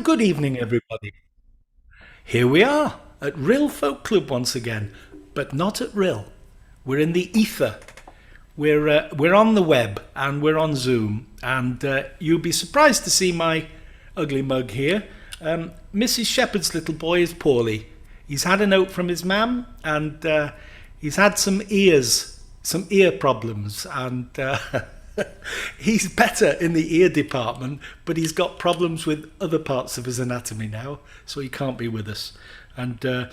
And good evening, everybody. Here we are at Rhyl Folk Club once again, but not at Rhyl. We're in the ether. We're on the web and we're on Zoom. And you'll be surprised to see my ugly mug here. Mrs. Shepherd's little boy is poorly. He's had a note from his mam, and he's had some ear problems, and he's better in the ear department, but he's got problems with other parts of his anatomy now, so he can't be with us. And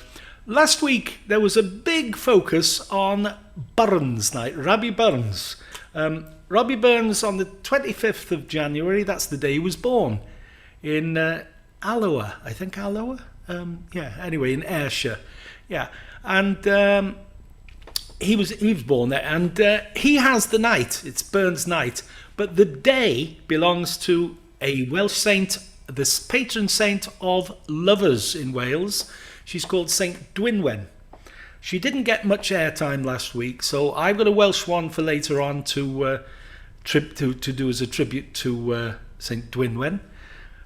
last week there was a big focus on Burns night, Robbie Burns. Robbie Burns on the 25th of January, that's the day he was born, in Alloa, I think Alloa? Anyway, in Ayrshire. Yeah, and he was born there, and he has the night. It's Burns night, but the day belongs to a Welsh saint, the patron saint of lovers in Wales. She's called Saint Gwanwyn. She didn't get much airtime last week, so I've got a Welsh one for later on to do as a tribute to Saint Gwanwyn.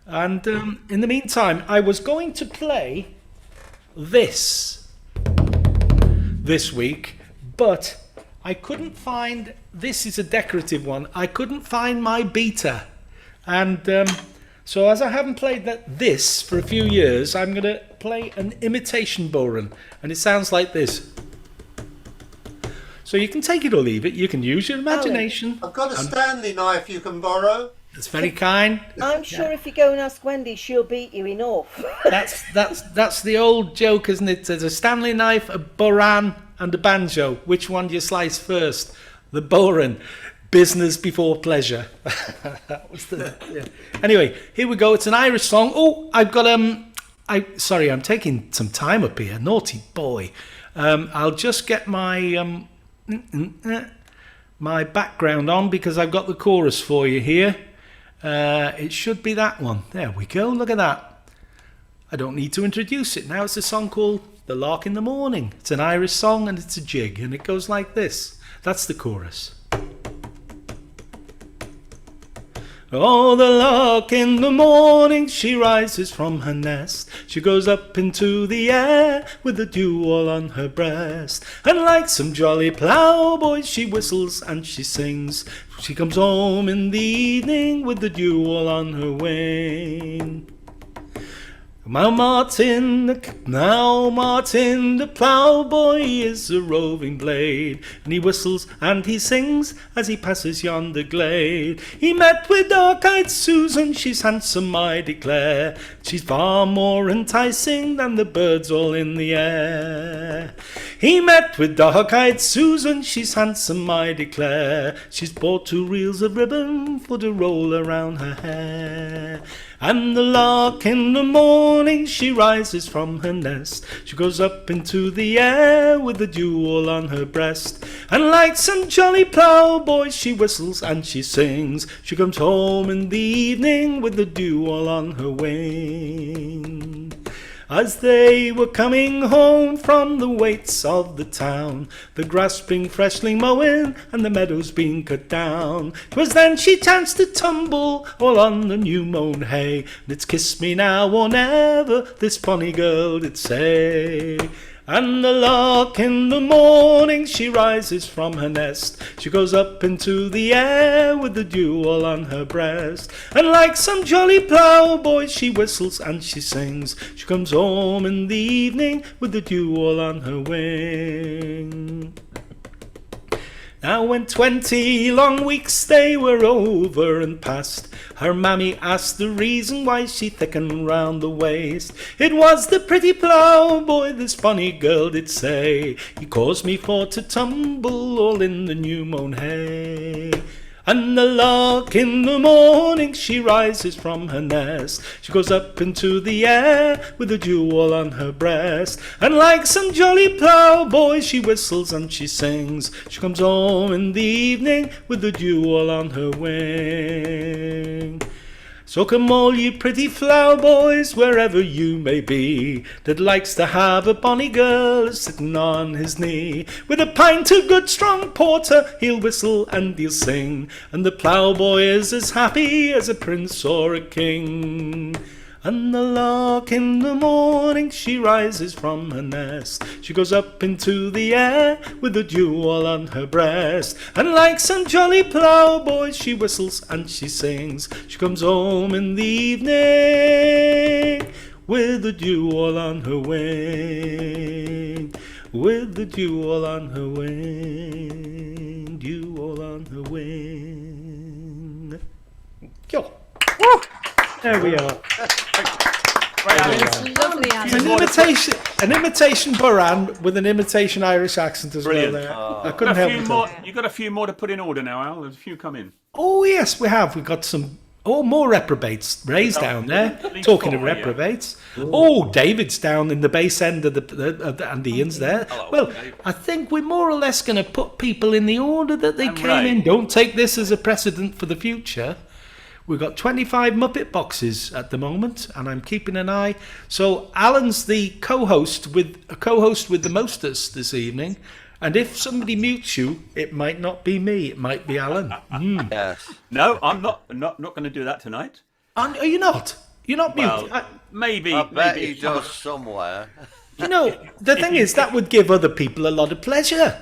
And in the meantime, I was going to play this week, but I couldn't find, this is a decorative one, I couldn't find my beta. And so as I haven't played this for a few years, I'm going to play an imitation bodhrán, and it sounds like this. So you can take it or leave it, you can use your imagination. I've got a Stanley knife you can borrow. It's very kind. I'm sure if you go and ask Wendy, she'll beat you enough. That's the old joke, isn't it? There's a Stanley knife, a bodhrán, and a banjo. Which one do you slice first? The bodhrán. Business before pleasure. That was yeah. Anyway, here we go. It's an Irish song. Oh, I've got sorry, I'm taking some time up here. Naughty boy. I'll just get my my background on, because I've got the chorus for you here. It should be that one. There we go. Look at that. I don't need to introduce it now. It's a song called The Lark in the Morning. It's an Irish song and it's a jig, and it goes like this. That's the chorus. Oh, the lark in the morning, she rises from her nest. She goes up into the air with the dew all on her breast. And like some jolly ploughboy, she whistles and she sings. She comes home in the evening with the dew all on her wing. Now Martin, the ploughboy is a roving blade, and he whistles and he sings as he passes yonder glade. He met with dark-eyed Susan, she's handsome, I declare. She's far more enticing than the birds all in the air. He met with dark-eyed Susan, she's handsome, I declare. She's bought 2 reels of ribbon for to roll around her hair. And the lark in the morning, she rises from her nest. She goes up into the air with the dew all on her breast. And like some jolly ploughboy, she whistles and she sings. She comes home in the evening with the dew all on her wing. As they were coming home from the waits of the town, the grass being freshly mowing and the meadows being cut down, 'twas then she chanced to tumble all on the new mown hay. And it's kiss me now or never, this bonny girl did say. And the lark in the morning, she rises from her nest. She goes up into the air with the dew all on her breast. And like some jolly ploughboy, she whistles and she sings. She comes home in the evening with the dew all on her wing. Now when 20 long weeks they were over and past, her mammy asked the reason why she thickened round the waist. It was the pretty ploughboy, this bonny girl did say. He caused me for to tumble all in the new mown hay. And the lark in the morning, she rises from her nest. She goes up into the air with the dew all on her breast. And like some jolly ploughboy, she whistles and she sings. She comes home in the evening with the dew all on her wing. So come all you pretty flower boys, wherever you may be, that likes to have a bonny girl sitting on his knee. With a pint of good strong porter, he'll whistle and he'll sing, and the ploughboy is as happy as a prince or a king. And the lark in the morning, she rises from her nest. She goes up into the air with the dew all on her breast. And like some jolly ploughboy, she whistles and she sings. She comes home in the evening with the dew all on her wing. With the dew all on her wing. Dew all on her wing. Yo. Woo! There we are. It's lovely, Alan. An imitation Boran with an imitation Irish accent as well. There. I couldn't help it. You've got a few more to put in order now, Al. There's a few come in. Oh yes, we have. We've got some. Oh, more reprobates. Ray's down there. Talking of reprobates. Yeah. Oh, David's down in the base end of the and Ian's there. Hello, well, David. I think we're more or less going to put people in the order that they came in. Don't take this as a precedent for the future. We've got 25 Muppet boxes at the moment, and I'm keeping an eye. So Alan's the co-host with the mostest this evening. And if somebody mutes you, it might not be me. It might be Alan. Yes. No, I'm not going to do that tonight. Are you not? You're not Well, muted. maybe. I bet maybe he does somewhere. You know, the thing is, that would give other people a lot of pleasure.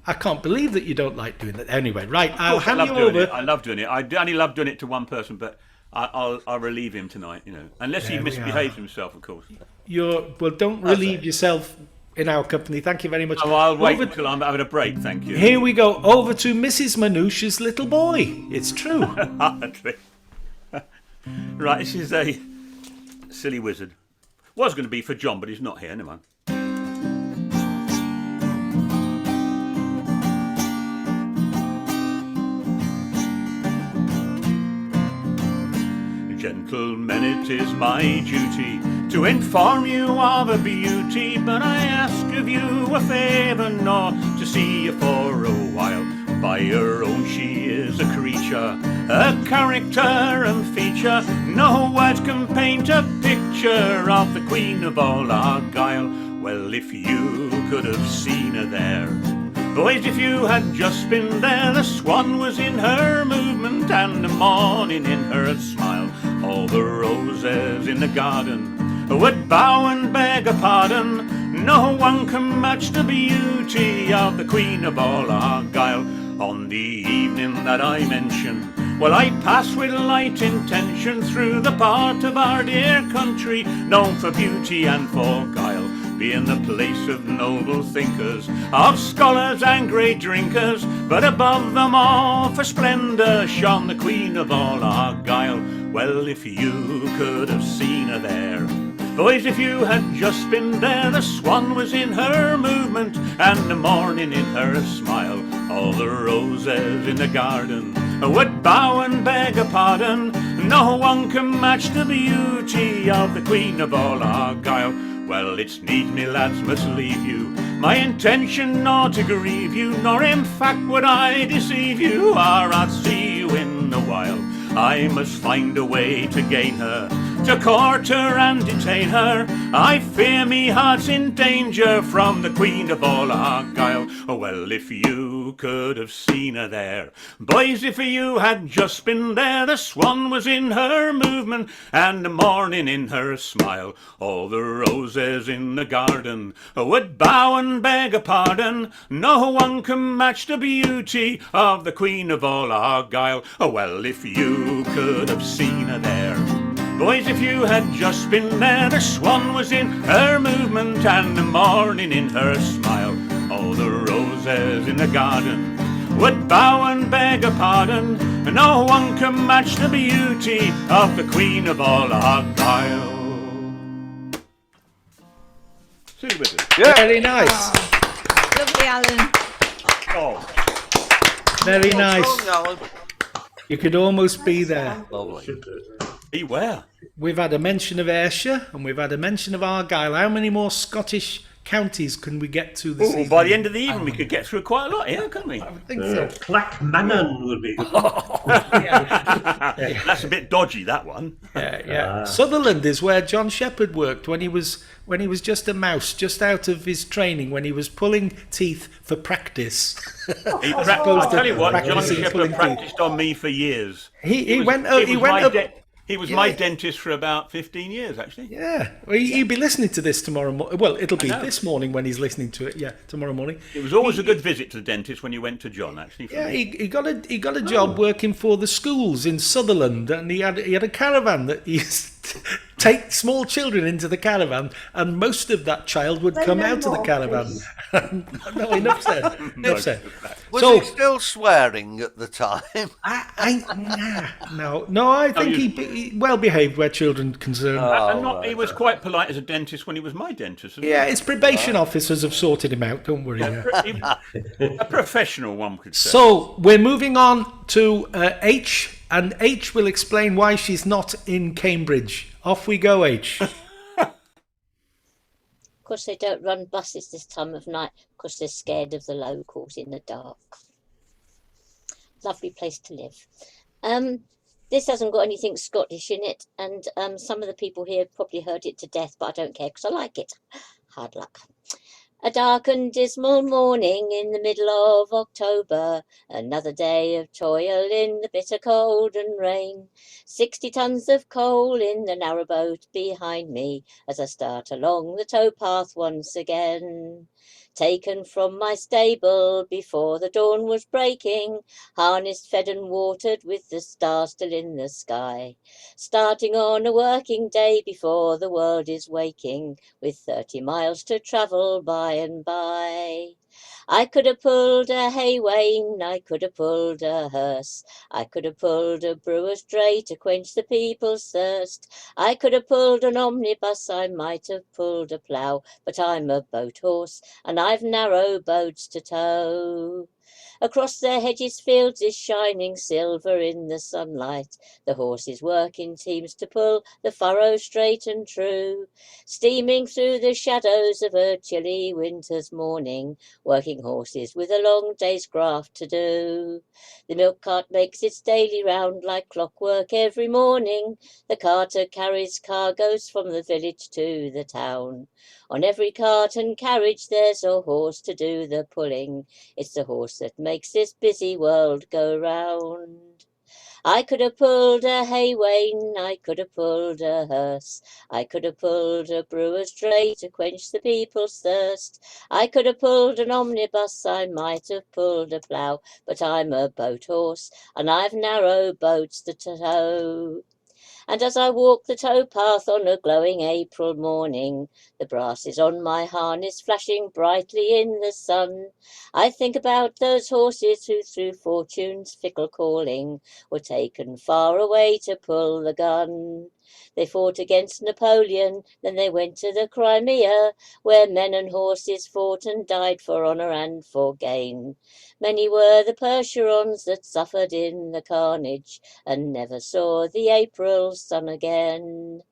I can't believe that you don't like doing that. Anyway, right, I'll hand you over. I love doing it. I only love doing it to one person, but I'll relieve him tonight. You know, unless he misbehaves himself, of course. Don't relieve yourself in our company. Thank you very much. Oh, I'll wait until I'm having a break. Thank you. Here we go. Over to Mrs. Manouche's little boy. It's true. Right, this is a silly wizard. Was going to be for John, but he's not here. Never mind. Gentlemen, it is my duty to inform you of a beauty, but I ask of you a favour not to see you for a while. By her own she is a creature, a character and feature. No words can paint a picture of the Queen of all Argyle. Well, if you could have seen her there, boys, if you had just been there, the swan was in her movement and the morning in her smile. All the roses in the garden would bow and beg a pardon. No one can match the beauty of the Queen of all Argyle. On the evening that I mention, well, I passed with light intention through the part of our dear country known for beauty and for guile, being the place of noble thinkers, of scholars and great drinkers, but above them all for splendour shone the Queen of all Argyle. Well, if you could have seen her there, boys, if you had just been there, the swan was in her movement and the morning in her smile. All the roses in the garden would bow and beg a pardon. No one can match the beauty of the Queen of all Argyle. Well, it's needs me, lads, must leave you. My intention not to grieve you, nor in fact would I deceive you, or I'd see you in a while. I must find a way to gain her, to court her and detain her. I fear me heart's in danger from the Queen of all Argyle. Oh, well, if you could have seen her there, boys, if you had just been there, the swan was in her movement and the morning in her smile. All the roses in the garden would bow and beg a pardon. No one can match the beauty of the Queen of all Argyle. Oh, well, if you could have seen her there, boys, if you had just been there, the swan was in her movement and the morning in her smile. All the roses in the garden would bow and beg a pardon. No one can match the beauty of the Queen of all Argyle. See you with it. Yeah. Very nice. Lovely, Alan. Oh. Very nice. You could almost be there. Lovely. Beware. We've had a mention of Ayrshire and we've had a mention of Argyll. How many more Scottish counties can we get to this evening? By the end of the evening, we could get through quite a lot here, couldn't we? I think so. Clackmannan would be good. That's a bit dodgy, that one. Yeah. Sutherland is where John Shepherd worked when he was just a mouse, just out of his training, when he was pulling teeth for practice. I'll tell you what, John Shepherd practiced on me for years. He went up. He was my dentist for about 15 years, actually. Yeah. Well, he'll be listening to this tomorrow morning. Well, it'll be this morning when he's listening to it. Yeah, tomorrow morning. It was always a good visit to the dentist when you went to John, actually. Yeah, he got a job working for the schools in Sutherland, and he had a caravan that he used to take small children into the caravan, and most of that child would come out of the caravan. No, enough said. Enough said. Was he still swearing at the time? No, I think he well behaved where children concerned. He was quite polite as a dentist when he was my dentist. Yeah, his probation officers have sorted him out. Don't worry. A professional, one could say. So we're moving on to H, and H will explain why she's not in Cambridge. Off we go, H. Of course, they don't run buses this time of night because they're scared of the locals in the dark. Lovely place to live. This hasn't got anything Scottish in it, and some of the people here have probably heard it to death, but I don't care because I like it. Hard luck. A dark and dismal morning in the middle of October, another day of toil in the bitter cold and rain. 60 tons of coal in the narrow boat behind me as I start along the towpath once again. Taken from my stable before the dawn was breaking, harnessed, fed and watered with the stars still in the sky. Starting on a working day before the world is waking, with 30 miles to travel by and by. I could have pulled a hay wain, I could have pulled a hearse, I could have pulled a brewer's dray to quench the people's thirst. I could have pulled an omnibus, I might have pulled a plough, but I'm a boat horse, and I've narrow boats to tow. Across the hedges fields is shining silver in the sunlight. The horses work in teams to pull the furrow straight and true. Steaming through the shadows of a chilly winter's morning, working horses with a long day's graft to do. The milk cart makes its daily round like clockwork every morning. The carter carries cargoes from the village to the town. On every cart and carriage there's a horse to do the pulling. It's the horse that makes this busy world go round. I could have pulled a hay wain, I could have pulled a hearse, I could have pulled a brewer's dray to quench the people's thirst. I could have pulled an omnibus, I might have pulled a plough, but I'm a boat horse, and I've narrow boats to tow. And as I walk the towpath on a glowing April morning, the brasses on my harness flashing brightly in the sun, I think about those horses who through fortune's fickle calling were taken far away to pull the gun. They fought against Napoleon, then they went to the Crimea, where men and horses fought and died for honour and for gain. Many were the Percherons that suffered in the carnage, and never saw the April sun again.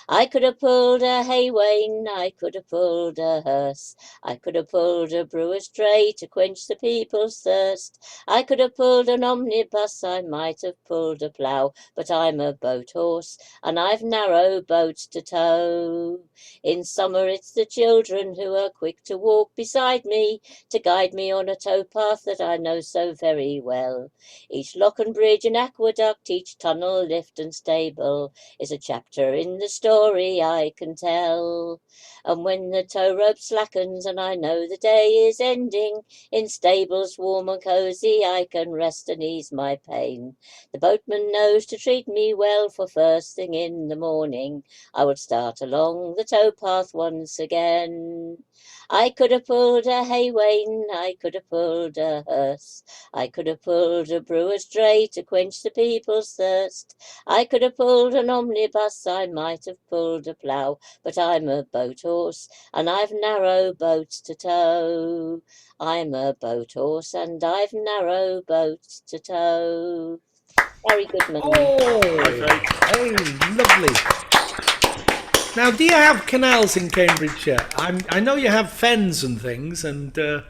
I could have pulled a hay wain, I could have pulled a hearse, I could have pulled a brewer's dray to quench the people's thirst. I could have pulled an omnibus, I might have pulled a plough, but I'm a boat horse, and I've narrow boats to tow. In summer it's the children who are quick to walk beside me, to guide me on a towpath that I know so very well. Each lock and bridge and aqueduct, each tunnel, lift and stable is a chapter in the story I can tell. And when the tow rope slackens and I know the day is ending, in stables warm and cosy I can rest and ease my pain. The boatman knows to treat me well, for first thing in the morning I would start along the towpath once again. I could have pulled a hay wain, I could have pulled a hearse, I could have pulled a brewer's dray to quench the people's thirst. I could have pulled an omnibus, I might have pulled a plough, but I'm a boat horse, and I've narrow boats to tow. I'm a boat horse, and I've narrow boats to tow. Very good, man. Oh, hey, lovely. Now, do you have canals in Cambridgeshire? I know you have fens and things, and there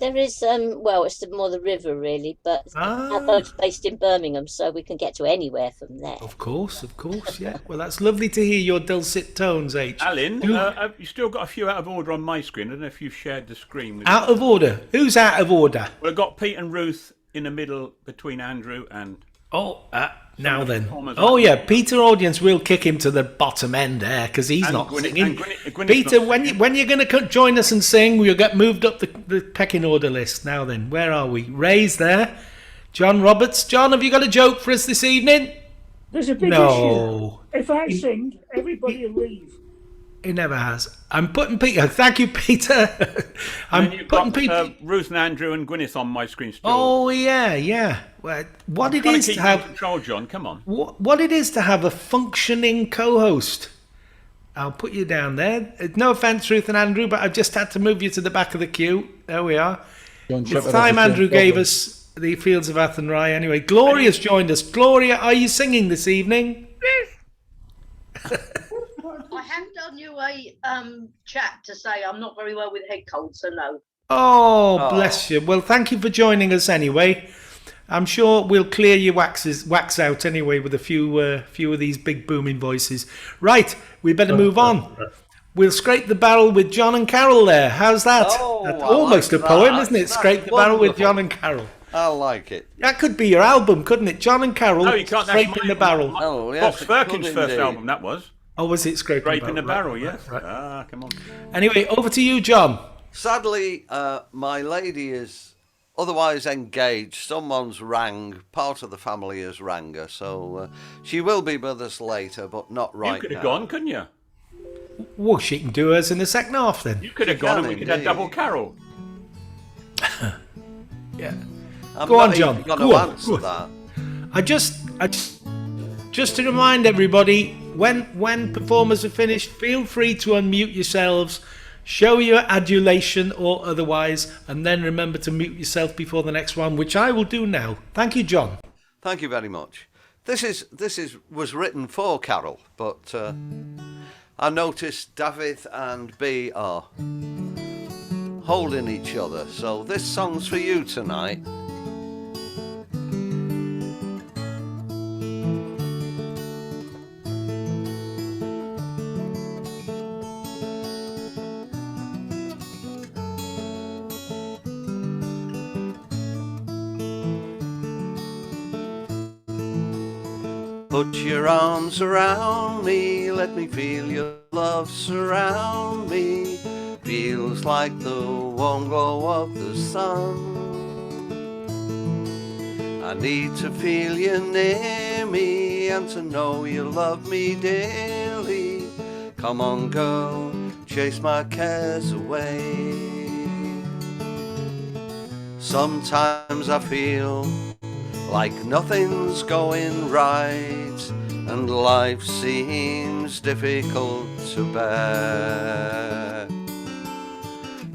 is well, it's more the river really, but our boat's based in Birmingham, so we can get to anywhere from there. Of course, yeah. Well, that's lovely to hear your dulcet tones, H. Alan, you still got a few out of order on my screen. I don't know if you've shared the screen with Out of order? Who's out of order? Well, I've got Pete and Ruth in the middle between Andrew and... Now then. performers Oh, are- yeah. Peter Audience will kick him to the bottom end there because he's And not Gwyneth- singing. and Gwyneth's Peter, not when you're going to join us and sing, we'll get moved up the pecking order list. Now then, where are we? Ray's there. John Roberts. John, have you got a joke for us this evening? There's a big No. issue. If I sing, everybody will leave. He never has. I'm putting Peter. Thank you, Peter. And I'm you've putting got Peter. Ruth and Andrew and Gwyneth on my screen still. Oh yeah. Well, what it Gotta is keep to you in have control, John. Come on. what it is to have a functioning co-host. I'll put you down there. No offence, Ruth and Andrew, but I just had to move you to the back of the queue. There we are. It's time Andrew gave us the Fields of Athenry. Anyway, Gloria's joined us. Gloria, are you singing this evening? I have done you a chat to say I'm not very well with head cold, so no. Oh, bless you. Well, thank you for joining us anyway. I'm sure we'll clear your wax out anyway with a few of these big booming voices. Right, we better move on. We'll scrape the barrel with John and Carol there. How's that? Oh, That's I almost like a poem, that. isn't it? That's Scrape the barrel with wonderful. John and Carol. I like it. That could be your album, couldn't it? John and Carol, No, you can't. That's Scraping the Barrel. Oh, yes, Fox it Firkin's could first indeed. album, that was. Oh, was it Scraping, Scraping the Barrel, Right, yes. right. Ah, come on. Anyway, over to you, John. Sadly, my lady is otherwise engaged. Someone's rang. Part of the family has rang her, so she will be with us later, but not right now. You could have gone, couldn't you? Well, she can do hers in the second half then. You could have gone and we could have double Carol. Yeah. I'm Go not on, John. even going Go to on. answer that. I just to remind everybody, when performers are finished, feel free to unmute yourselves, show your adulation or otherwise, and then remember to mute yourself before the next one, which I will do now. Thank you, John. Thank you very much. This was written for Carol, but I noticed David and B are holding each other, so this song's for you tonight. Put your arms around me, let me feel your love surround me. Feels like the warm glow of the sun. I need to feel you near me and to know you love me dearly. Come on, girl, chase my cares away. Sometimes I feel like nothing's going right, and life seems difficult to bear.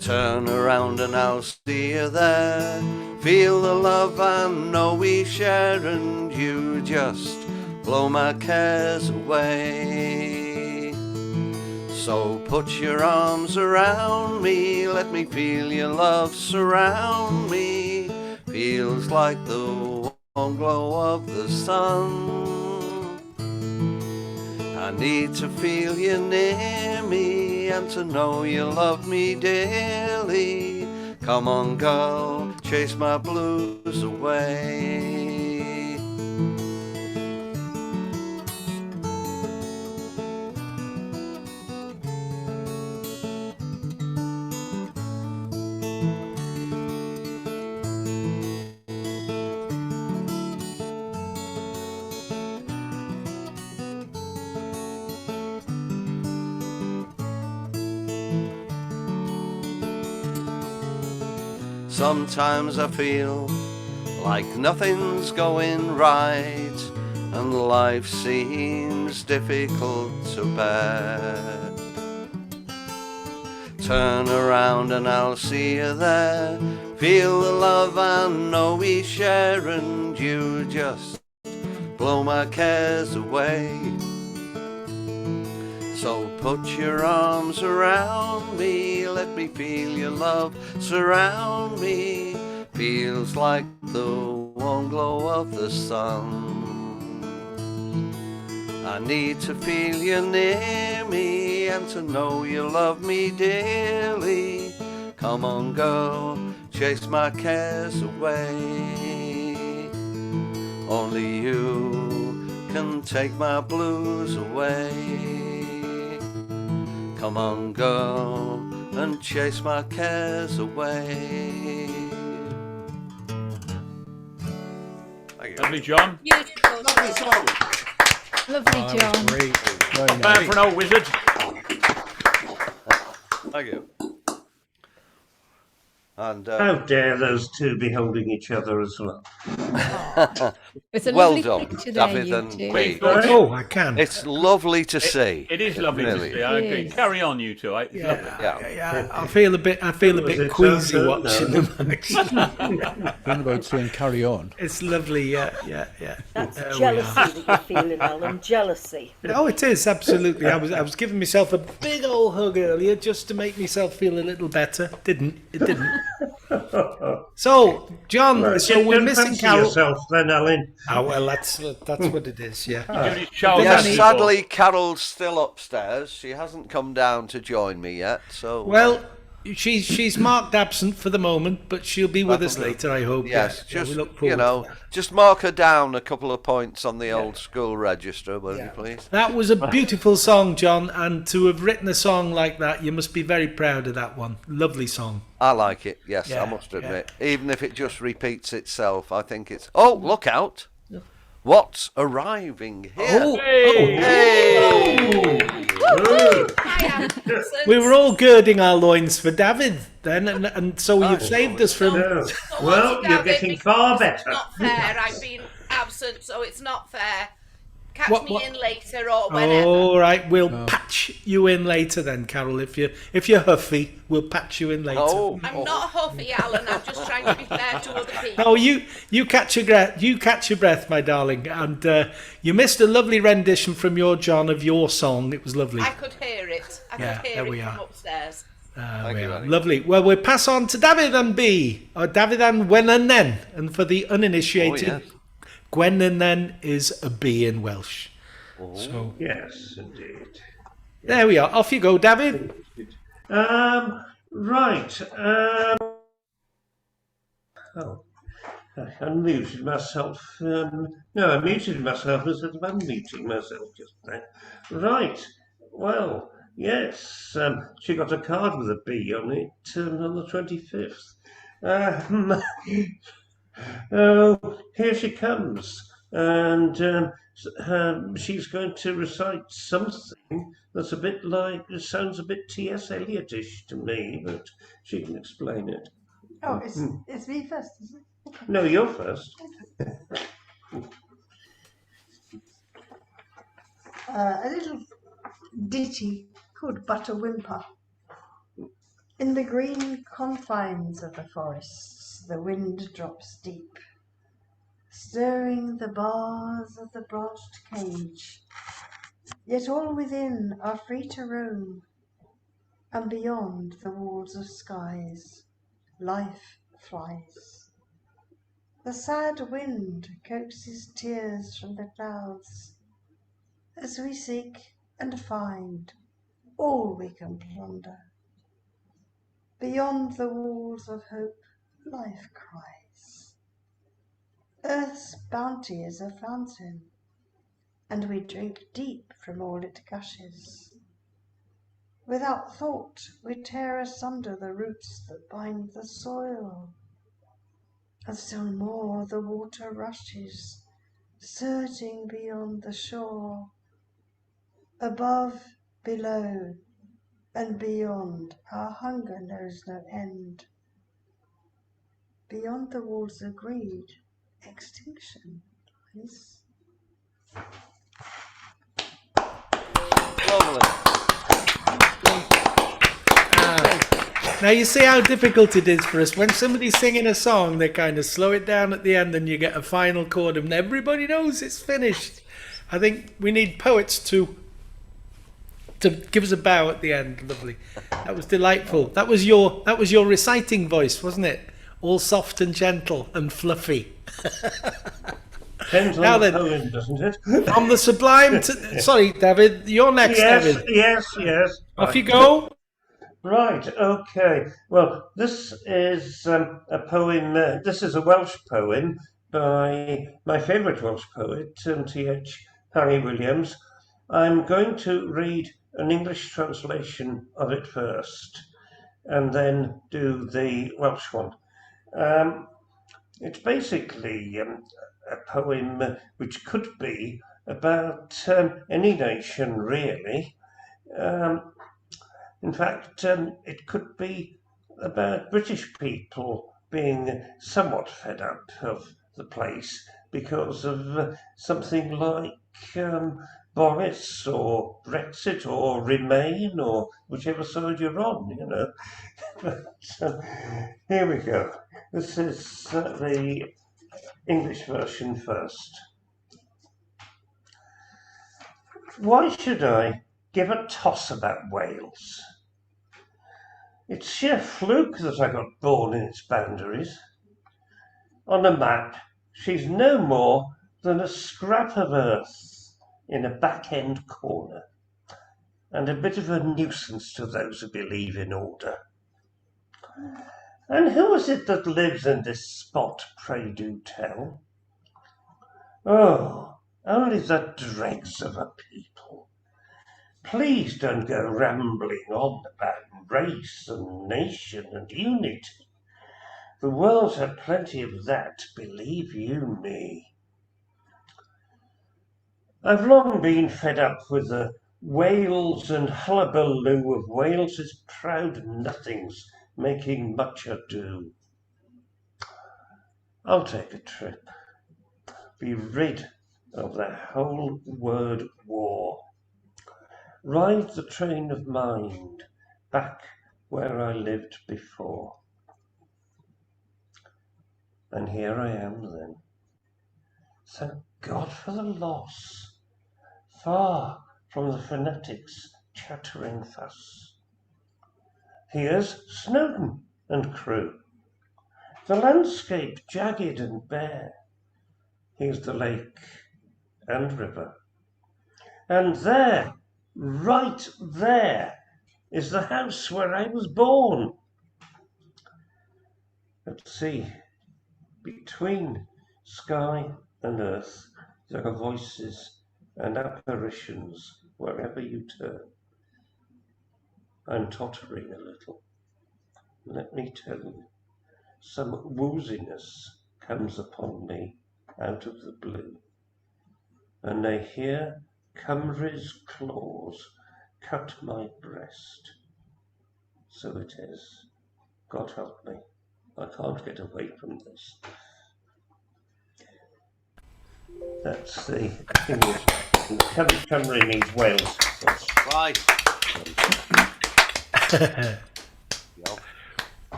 Turn around and I'll see you there. Feel the love I know we share, and you just blow my cares away. So put your arms around me, let me feel your love surround me. Feels like the warm glow of the sun. I need to feel you near me and to know you love me dearly. Come on, girl, chase my blues away. Sometimes I feel like nothing's going right, and life seems difficult to bear. Turn around and I'll see you there. Feel the love I know we share, and you just blow my cares away. So put your arms around me, let me feel your love surround me. Feels like the warm glow of the sun. I need to feel you near me and to know you love me dearly. Come on, girl, chase my cares away. Only you can take my blues away. Come on, girl, and chase my cares away. Lovely, John. Beautiful. Lovely song. Lovely, John. Great. Very Fair nice. for an old wizard. Thank you. And How dare those two be holding each other as well? It's a well lovely done, picture there, David you and two. Pete. Oh, I can. It's lovely to see. It is lovely Really. to see. I It agree. is. Carry on, you two. It's lovely. Yeah. I feel a bit Was it queasy so? watching No. them. Actually. Round about saying carry on. It's lovely. Yeah. That's There we jealousy are. that you're feeling, Alan. Jealousy. Oh, it is absolutely. I was giving myself a big old hug earlier just to make myself feel a little better. It didn't. So, John, Well, so you we're don't missing fancy Carol. yourself then, Alan. Oh well, that's what it is. Yeah. Judy Charles Yes, Ashley sadly, Carol's still upstairs. She hasn't come down to join me yet. So Well, she's marked absent for the moment, but she'll be with us later. I hope. yes, Yeah, just we look forward to that. just mark her down a couple of points on the old school register, will you please? That was a beautiful song, John, and to have written a song like that, you must be very proud of that one. Lovely song. I like it. Yes, Yeah, I must admit. Even if it just repeats itself, I think it's. Oh, look out! What's arriving here? Oh, we We were all girding our loins for David then, and so you've saved us from. No. Well, you're getting far better. Not fair. I've been absent, so it's not fair. Catch What- me what- in later or whenever. All right, we'll patch you in later then, Carol. If you're huffy, we'll patch you in later. Oh, I'm not huffy, Alan. I'm just trying to be fair to other people. Oh, you catch your breath, my darling, and you missed a lovely rendition from your John of your song. It was lovely. I could hear it. I Yeah, could hear there it we from are. upstairs. Thank you, Annie. Lovely. Well, we'll pass on to David and B, or David and Wener then, and for the uninitiated, Oh, yes. Gwanwyn then is a B in Welsh. So Yes, indeed. there we are. Off you go, David. Right. Oh, I unmuted myself. No, I muted myself instead of unmuting myself just then. Right. Well, yes. She got a card with a B on it on the 25th. Oh, here she comes. And she's going to recite something that's a bit like, it sounds a bit T.S. Eliot-ish to me, but she can explain it. Oh, it's me first, is it? No, you're first. A little ditty called But a Whimper. In the green confines of the forests, the wind drops deep, stirring the bars of the branched cage. Yet all within are free to roam, and beyond the walls of skies, life flies. The sad wind coaxes tears from the clouds, as we seek and find all we can plunder. Beyond the walls of hope, life cries. Earth's bounty is a fountain, and we drink deep from all it gushes. Without thought, we tear asunder the roots that bind the soil, and still more the water rushes, surging beyond the shore. Above, below, and beyond, our hunger knows no end. Beyond the walls of greed, extinction lies. Lovely. Now you see how difficult it is for us when somebody's singing a song. They kind of slow it down at the end, and you get a final chord, and everybody knows it's finished. I think we need poets to give us a bow at the end. Lovely. That was delightful. That was your reciting voice, wasn't it? All soft and gentle and fluffy. Depends on Now the then, poem, doesn't it? from the sublime to... Sorry, David. You're next, David. Yes. Off you go. Right, okay. Well, this is a poem, this is a Welsh poem by my favourite Welsh poet, T.H. Harry Williams. I'm going to read an English translation of it first and then do the Welsh one. It's basically a poem which could be about any nation, really. In fact, it could be about British people being somewhat fed up of the place because of something like Boris or Brexit or Remain or whichever side you're on, you know. But here we go. This is the English version first. Why should I give a toss about Wales? It's sheer fluke that I got born in its boundaries. On a map, she's no more than a scrap of earth in a back-end corner, and a bit of a nuisance to those who believe in order. And who is it that lives in this spot, pray do tell? Oh, only the dregs of a people. Please don't go rambling on about race and nation and unity. The world's had plenty of that, believe you me. I've long been fed up with the wails and hullabaloo of Wales's proud nothings making much ado. I'll take a trip, be rid of the whole word war, ride the train of mind back where I lived before. And here I am then. Thank God for the loss, far from the fanatics' chattering fuss. Here's Snowdon and crew, the landscape jagged and bare. Here's the lake and river. And there, right there, is the house where I was born. At sea, between sky and earth, there are voices and apparitions wherever you turn. I'm tottering a little. Let me tell you, some wooziness comes upon me out of the blue, and I hear Cymru's claws cut my breast. So it is. God help me. I can't get away from this. That's the English. Cymru means Wales. Right.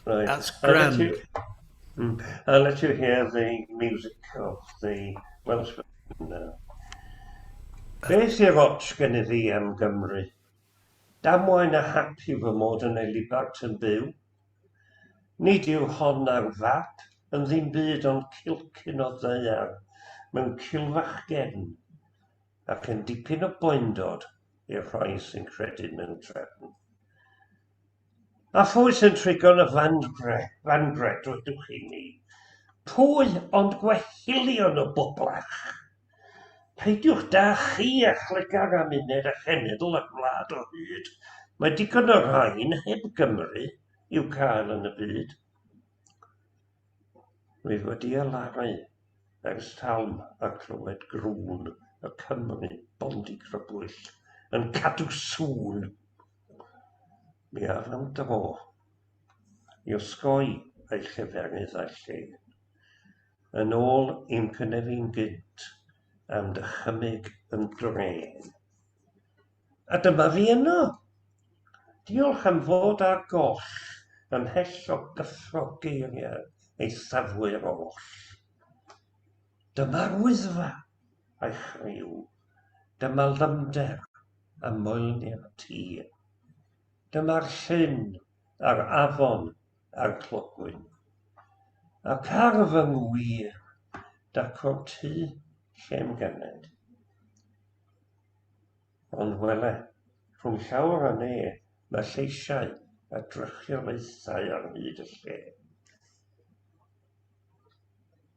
Right. That's grand. I'll let you hear the music of the Welsh version now. Beth i'r ots gen I fi am Gymru? Damwain a hap yw fy mod yn ei libart yn byw. Nid yw hon ar fap, yn ddim byd ond cilcyn o ddeiar, mewn cilfach gefn, ac yn dipyn o boendod i'r rhai sy'n credu mewn trefn. A phwy sy'n trigon y fangre dwydwch chi ni? Pwy ond gwehilion o boblach? Peidiwch da chi a chlygar am uned a chenedl ac wlad o hyd. Mae digon o rhain heb Gymru i'w cael yn y byd. Rwyf wedi alaru ers talm a clywed grŵn y Cymru bondi crybwyll yn cadw sŵn. Mi af am dro i osgoi ei lleferydd a lle, yn ôl i'n cynefu'n gynt am dychymyg yn dren. A dyma fi yno. Diolch am fod â goll ymhell o gyffro geiriau ei safwyr oll. Dyma'r wyddfa a'i chriw, dyma lymder a moelni'r tir. Dyma'r llyn a'r afon a'r clogwyn. Ac ar fy ngwir, dacro'r tŷ llem ganed. Ond wele, rhwng llawer a ne, mae lleisiau a drychiolaethau ar hyd y lle.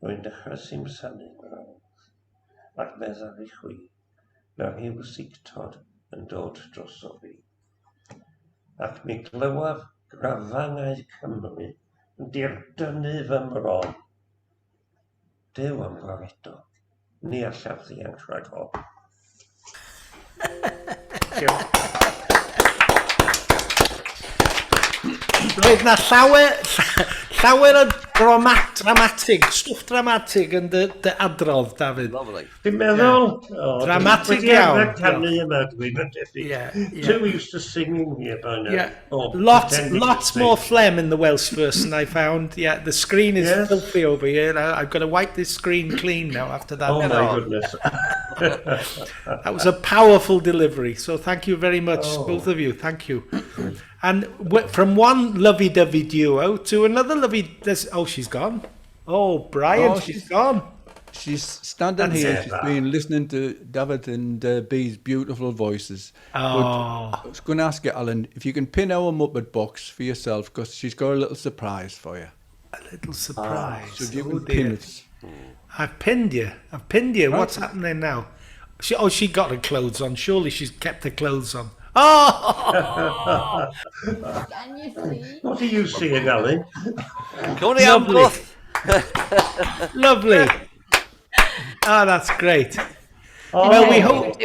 Rwy'n dechrau simsanu gwrawdd. ac meddai i chwi, na hiw sictod yn dod droso fi. Ac mi glywaf grafangau Cymru yn dirdynnu fy mron. Dyw am eto, ni allaf ddianc rhag o. Roedd na llawer o dramatig, stwff dramatig yn dy adrodd, David. Lovely. Dwi'n meddwl... Dramatic iawn. Canu yma, dwi'n meddwl. Too used to singing here by now. Yeah. Lots more phlegm in the Welsh version, I found. Yeah, the screen is filthy over here. I've got to wipe this screen clean now after that. Oh my goodness. That was a powerful delivery. So thank you very much, both of you. Thank you. And from one lovey-dovey duo to another lovey... Oh, she's gone. Oh, Brian, she's gone. She's standing here. She's been listening to David and Bee's beautiful voices. Oh. But I was going to ask you, Alan, if you can pin our Muppet box for yourself, because she's got a little surprise for you. A little surprise. So if you can pin it. I've pinned you. Right. What's happening now? She got her clothes on. Surely she's kept her clothes on. Oh! Can you see? What are you seeing, Alan? Lovely. Lovely. Oh, that's great. Well, we hope to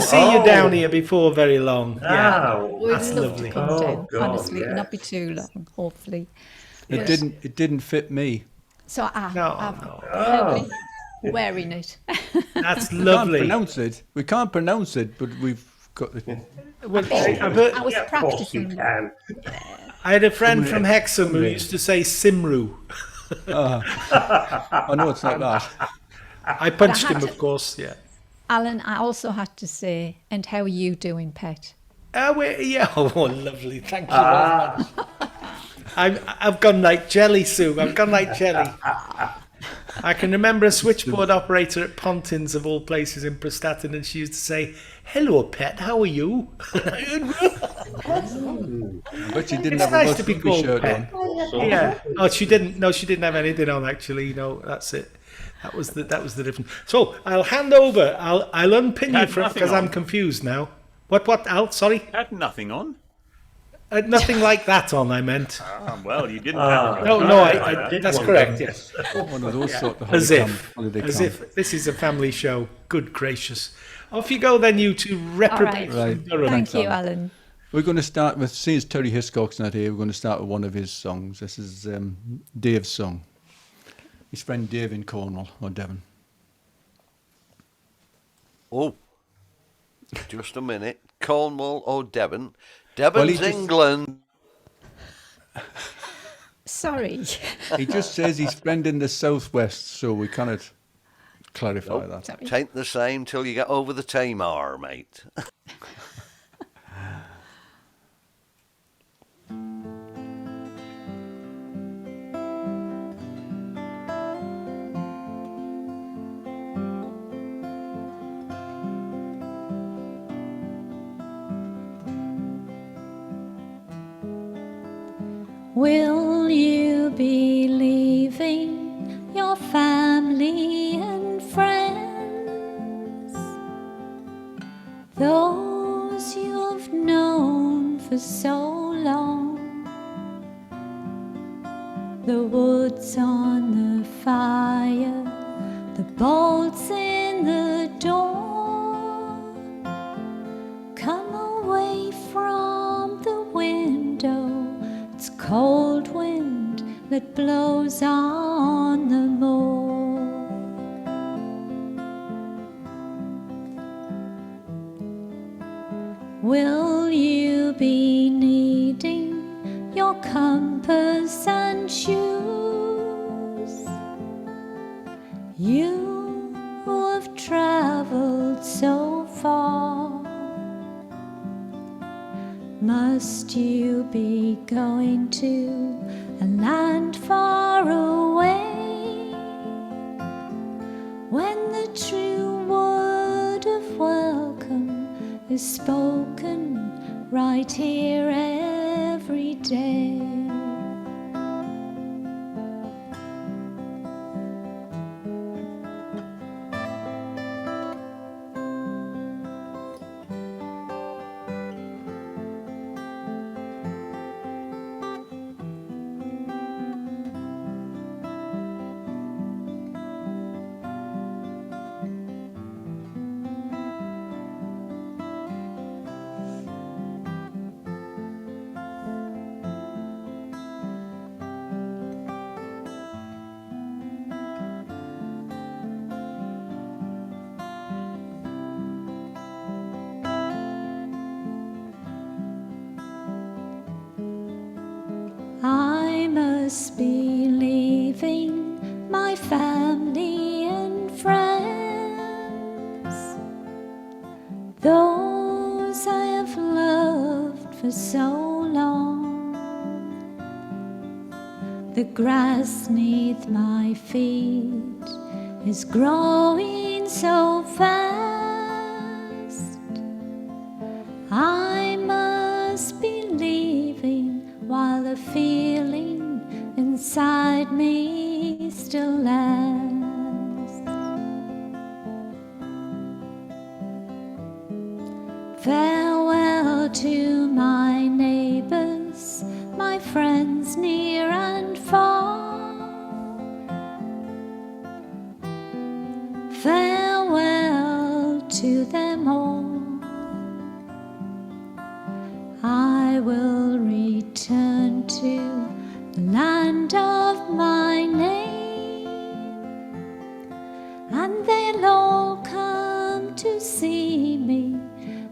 see you down here before very long. Yeah, We'd love to come down. Honestly, not be too long. Hopefully. It didn't fit me. So I'm wearing it. That's lovely. We can't pronounce it, but we've got it. I was practicing. I had a friend from Hexham who used to say Simru. I know it's not that. I punched him, of course, yeah. Alan, I also had to say, and how are you doing, pet? Oh, lovely. Thank you very much. I've gone like jelly, Sue. I've gone like jelly. I can remember a switchboard operator at Pontins, of all places, in Prestatyn, and she used to say, "Hello, pet, how are you?" But she didn't have a rugby shirt on. Yeah. Oh, she didn't. No, she didn't have anything on, actually. No, that's it. That was the difference. So I'll hand over. I'll unpin you because I'm confused now. What, Al? Sorry? Had nothing on. Nothing like that on, I meant. Well, you didn't have No, that's correct, yes. One of those sort of As if this is a family show. Good gracious. Off you go then, you two reprobates. Right. Thank you, Alan. We're going to start with, since Terry Hiscock's not here, we're going to start with one of his songs. This is Dave's song. His friend Dave in Cornwall, or Devon. Oh, just a minute. Cornwall or Devon? Devon's England. Sorry. He just says he's friend in the southwest, so we cannot clarify that. It ain't the same till you get over the Tamar, mate. Will you be leaving your family and friends? Those you've known for so long. The wood's on the fire, the bolt's in the door. Come away from the window. It's cold wind that blows on the moor. Will you be needing your compass and shoes? You who have travelled so far. Must you be going to a land far away, when the true word of welcome is spoken right here every day? must be leaving my family and friends, those I have loved for so long. The grass neath my feet is growing so fast. I must be leaving while the feeling inside me still lasts. Farewell to my neighbors, my friends near and far. Farewell to them all. I will return to the land of my name, and they'll all come to see me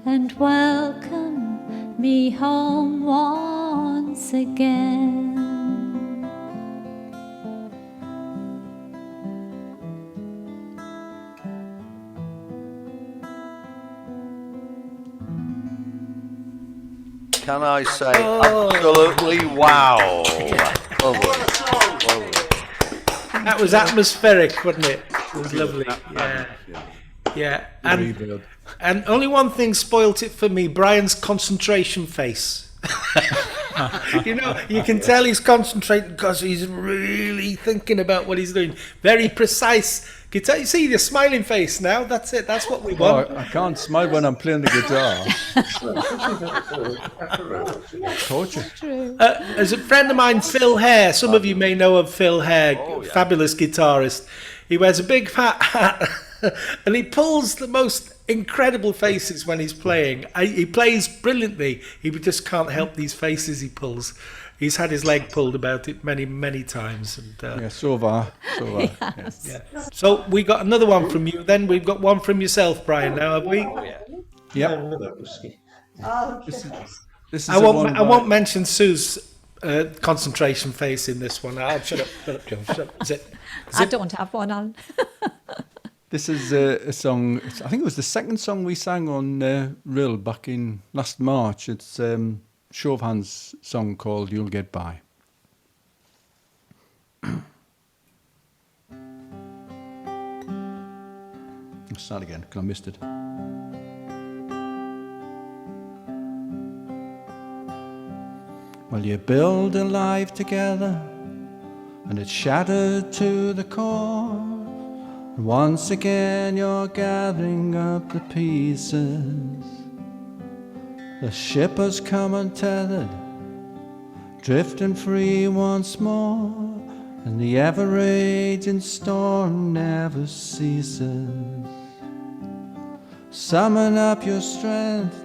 and welcome me home once again. Can I say absolutely wow? That was atmospheric, wasn't it? It was lovely. Yeah. And only one thing spoilt it for me, Brian's concentration face. You know, you can tell he's concentrating because he's really thinking about what he's doing. Very precise guitar. You see the smiling face now. That's it. That's what we want. I can't smile when I'm playing the guitar. Torture. As a friend of mine, Phil Hare. Some of you may know of Phil Hare, fabulous guitarist. He wears a big fat hat and he pulls the most incredible faces when he's playing. He plays brilliantly. He just can't help these faces he pulls. He's had his leg pulled about it many, many times. And, yeah, so have I. Yes. Yeah. So we got another one from you. Then we've got one from yourself, Brian. Now have we? Yep. I won't mention Sue's concentration face in this one. Shut up, Joe. Shut up. I don't have one on. This is a song. I think it was the second song we sang on Rhyl back in last March. It's Show of Hands song called You'll Get By. Let's start again because I missed it. Well, you build a life together and it's shattered to the core. And once again you're gathering up the pieces. The ship has come untethered, drifting free once more, and the ever-raging storm never ceases. Summon up your strength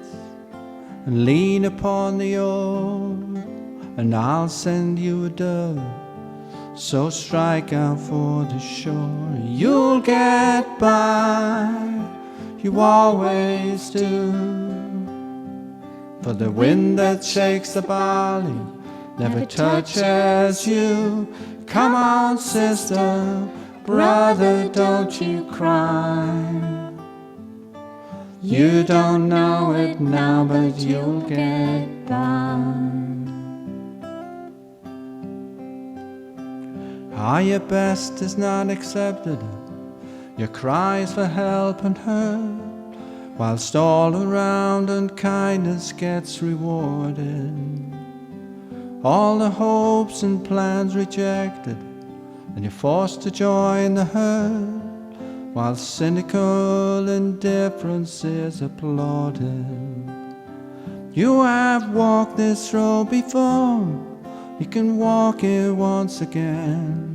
and lean upon the oar, and I'll send you a dove, so strike out for the shore. You'll get by, you always do. For the wind that shakes the barley never touches you. Come on, sister, brother, don't you cry. You don't know it now, but you'll get by. Your best is not accepted, your cries for help and hurt, whilst all around unkindness gets rewarded. All the hopes and plans rejected, and you're forced to join the herd, while cynical indifference is applauded. You have walked this road before, you can walk it once again.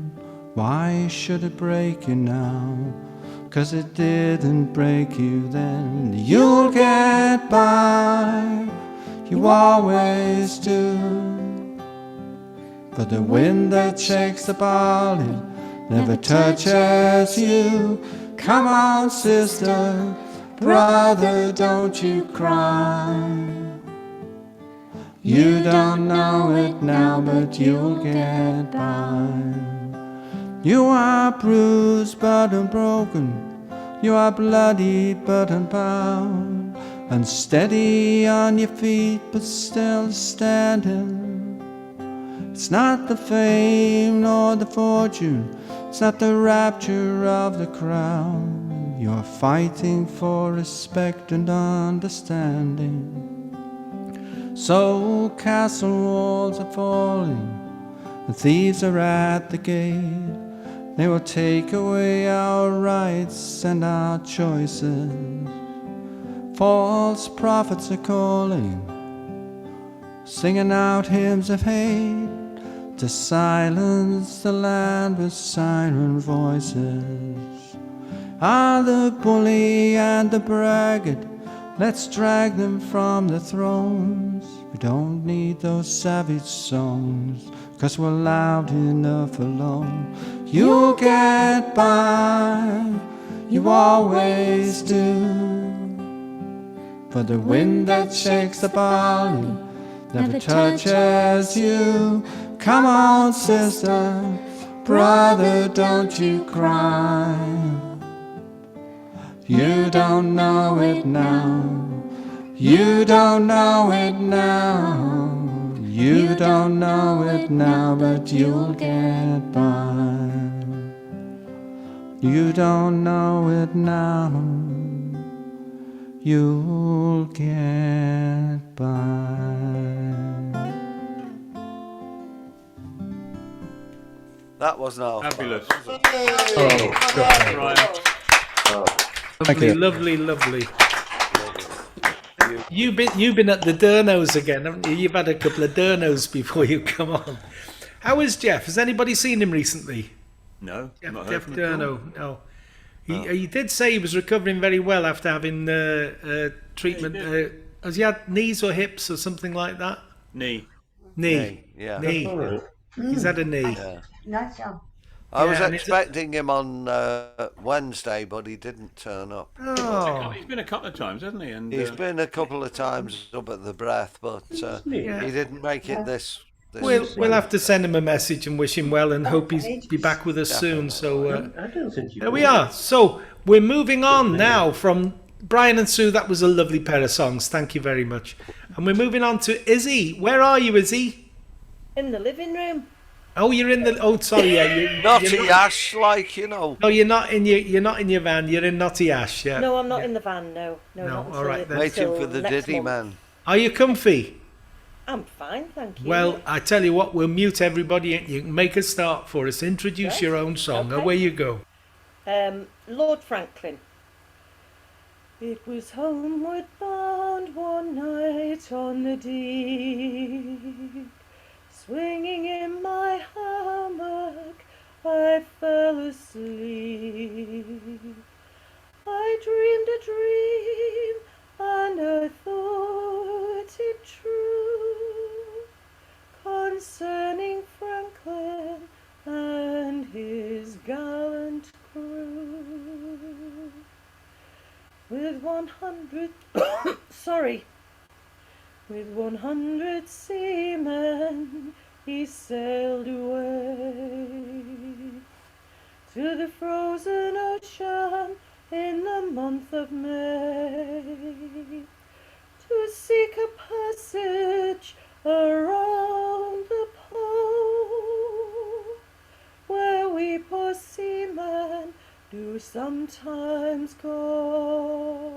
Why should it break you now? 'Cause it didn't break you then. You'll get by, you always do. For the wind that shakes the barley never touches you. Come on, sister, brother, don't you cry. You don't know it now, but you'll get by. You are bruised but unbroken, you are bloodied but unbound, unsteady on your feet but still standing. It's not the fame nor the fortune, it's not the rapture of the crown. You're fighting for respect and understanding. So castle walls are falling, the thieves are at the gate. They will take away our rights and our choices. False prophets are calling, singing out hymns of hate, to silence the land with siren voices. Ah, the bully and the braggart, let's drag them from the thrones. We don't need those savage songs, 'cause we're loud enough alone. You'll get by, you always do. For the wind that shakes the barley never touches you. Come on, sister, brother, don't you cry. You don't know it now, you don't know it now. You don't know it now, but you'll get by. You don't know it now, you'll get by. That was now fabulous. Lovely, lovely. You've been at the Durnos again, haven't you? You've had a couple of Durnos before you come on. How is Jeff? Has anybody seen him recently? No, not Jeff heard from him at all. Durno. No. He did say he was recovering very well after having treatment. Has he had knees or hips or something like that? Knee. Yeah. Knee. He's had a knee. Yeah. Nice job. I was expecting him on Wednesday, but he didn't turn up. Oh. He's been a couple of times, hasn't he? And He's been a couple of times up at the Breath, but he didn't make it this We'll have to send him a message and wish him well and hope he's be back with us soon. So I don't think you there we are. So we're moving on now from Brian and Sue. That was a lovely pair of songs. Thank you very much. And we're moving on to Izzy. Where are you, Izzy? In the living room. Oh, you're in the. Oh, sorry, yeah. Naughty Ash, like, you know. No, you're not in your van. You're in Naughty Ash. Yeah. No, I'm not in the van. No. Not all right then. Waiting for the next Diddy month. man. Are you comfy? I'm fine, thank you. Well, I tell you what, we'll mute everybody and you can make a start for us. Introduce your own song. Okay. Away you go. Lord Franklin. It was homeward bound one night on the deep. Swinging in my hammock, I fell asleep. I dreamed a dream, and I thought it true, concerning Franklin and his gallant crew. With 100 with 100 seamen he sailed away to the frozen ocean in the month of May, to seek a passage around the pole, where we poor seamen do sometimes go.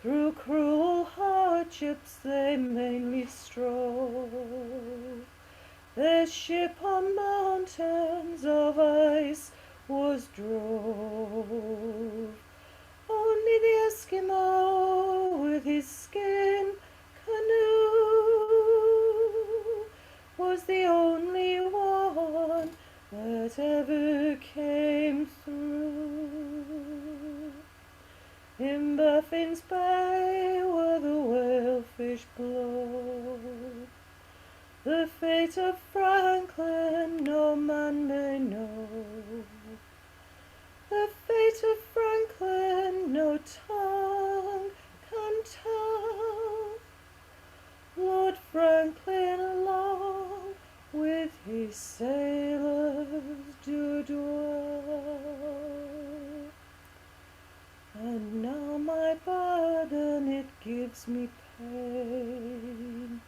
Through cruel hardships they mainly strove. Their ship on mountains of ice was drove. Only the Eskimo with his skin canoe was the only one that ever came through. In Baffin's Bay where the whalefish blow, the fate of Franklin no man may know. The fate of Franklin no tongue can tell. gives me pain.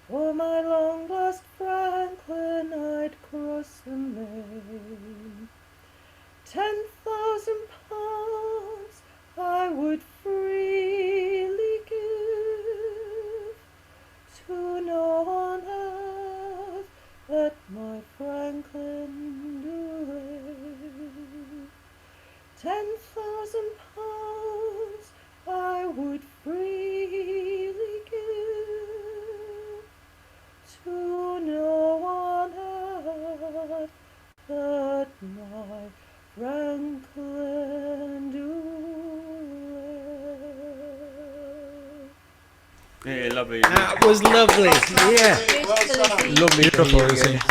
For my long lost Franklin I'd cross the main. 10,000 pounds I would freely give to no one else that my Franklin do live. 10,000 pounds I would freely give to no one else that my Franklin do live. Yeah, lovely. That was lovely. Yeah. Lovely. Beautiful, isn't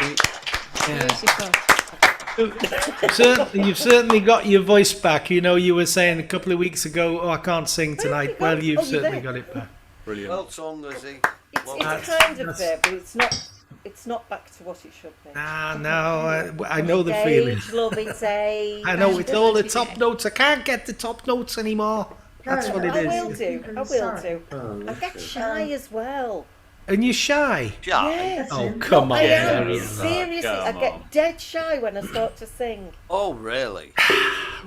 it? You've certainly got your voice back. You know, you were saying a couple of weeks ago, "Oh, I can't sing tonight." Well, you've certainly got it back. Brilliant. Well done, Lizzie. It's Well kind of there, but it's not back to what it should be. No, I know the feeling. Age, love, it's age. I know it's all the top notes. I can't get the top notes anymore. That's what it is. I will do. I get shy as well. And you're shy? Yes. Oh, come on. I am. Gary. Seriously, I Come get on. dead shy when I start to sing. Oh, really?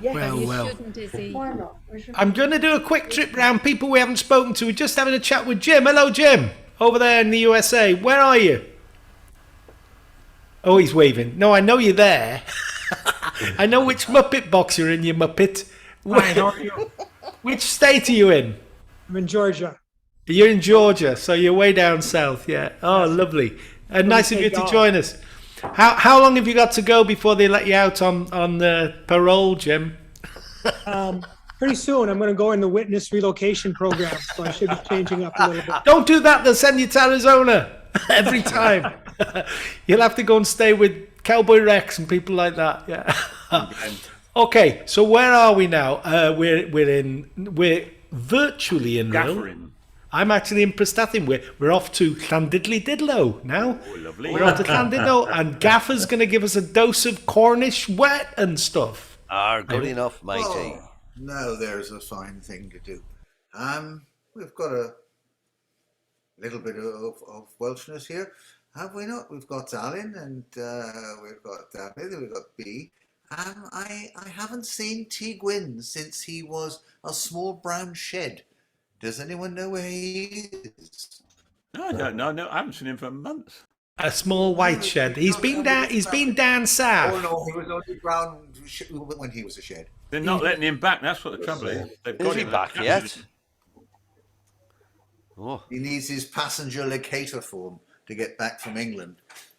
Yes. Well. Shouldn't, is he? Why not? I'm going to do a quick trip round people we haven't spoken to. We're just having a chat with Jim. Hello, Jim. Over there in the USA. Where are you? Oh, he's waving. No, I know you're there. I know which Muppet box you're in, you Muppet. Hi, how are you? Which state are you in? I'm in Georgia. You're in Georgia, so you're way down south, yeah. Oh, lovely. Nice of you to join us. How long have you got to go before they let you out on parole, Jim? Pretty soon, I'm going to go in the witness relocation program, so I should be changing up a little bit. Don't do that, they'll send you to Arizona every time. You'll have to go and stay with Cowboy Rex and people like that, yeah. Okay, so where are we now? We're virtually in Rhyl. Gafferin. I'm actually in Prestatyn. We're off to Llandidlo now. Oh, lovely. We're off to Llandidlo, and Gaffer's going to give us a dose of Cornish wet and stuff. Good enough, matey. Oh, now there's a fine thing to do. We've got a little bit of Welshness here, have we not? We've got Alan and we've got David, we've got B. I haven't seen T. Gwyn since he was a small brown shed. Does anyone know where he is? No, I don't know. No, I haven't seen him for months. A small white shed. He's been down south. Oh no, he was only brown when he was a shed. They're not letting him back. That's what the trouble is. They've got Is he him back yet? Oh. He needs his passenger locator form to get back from England,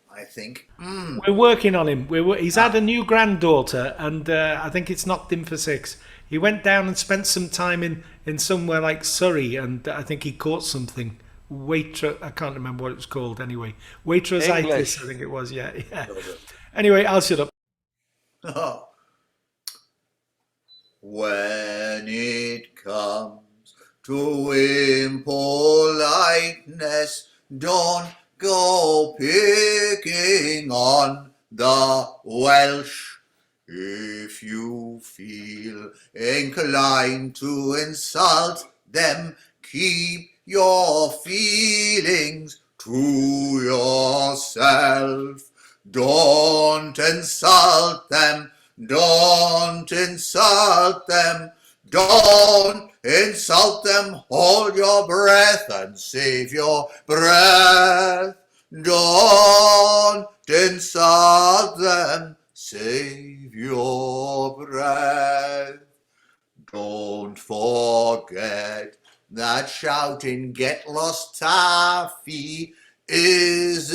I think. We're working on him. He's had a new granddaughter, and I think it's knocked him for 6. He went down and spent some time in somewhere like Surrey, and I think he caught something. I can't remember what it was called anyway. Waitrositis, I think it was, yeah. Anyway, I'll shut up. Oh. When it comes to impoliteness, don't go picking on the Welsh. If you feel inclined to insult them, keep your feelings to yourself. Don't insult them. Don't insult them. Don't insult them. Hold your breath and save your breath. Don't insult them. Save your breath. Don't forget that shouting "Get Lost Taffy" is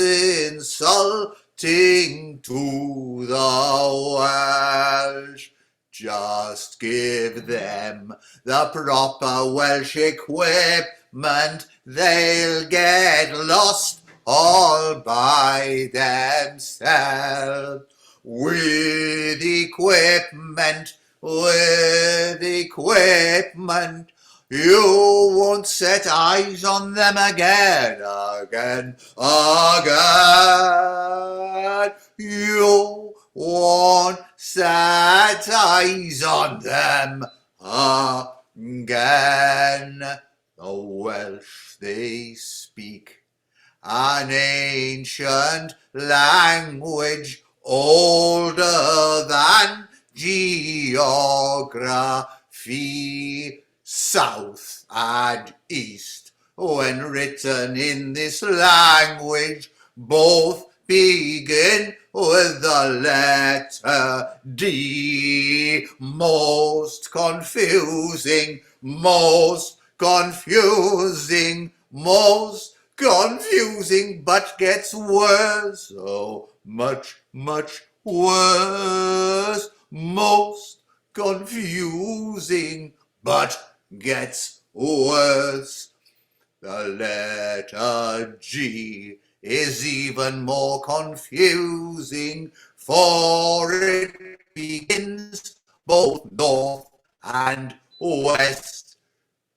insulting to the Welsh. Just give them the proper Welsh equipment. They'll get lost all by themselves. With equipment, you won't set eyes on them again. You won't set eyes on them again. The Welsh they speak an ancient language older than geography, south and east. When written in this language, both begin with the letter D. Most confusing, but gets worse, so much worse. Most confusing, but gets worse. The letter G is even more confusing, for it begins both north and west.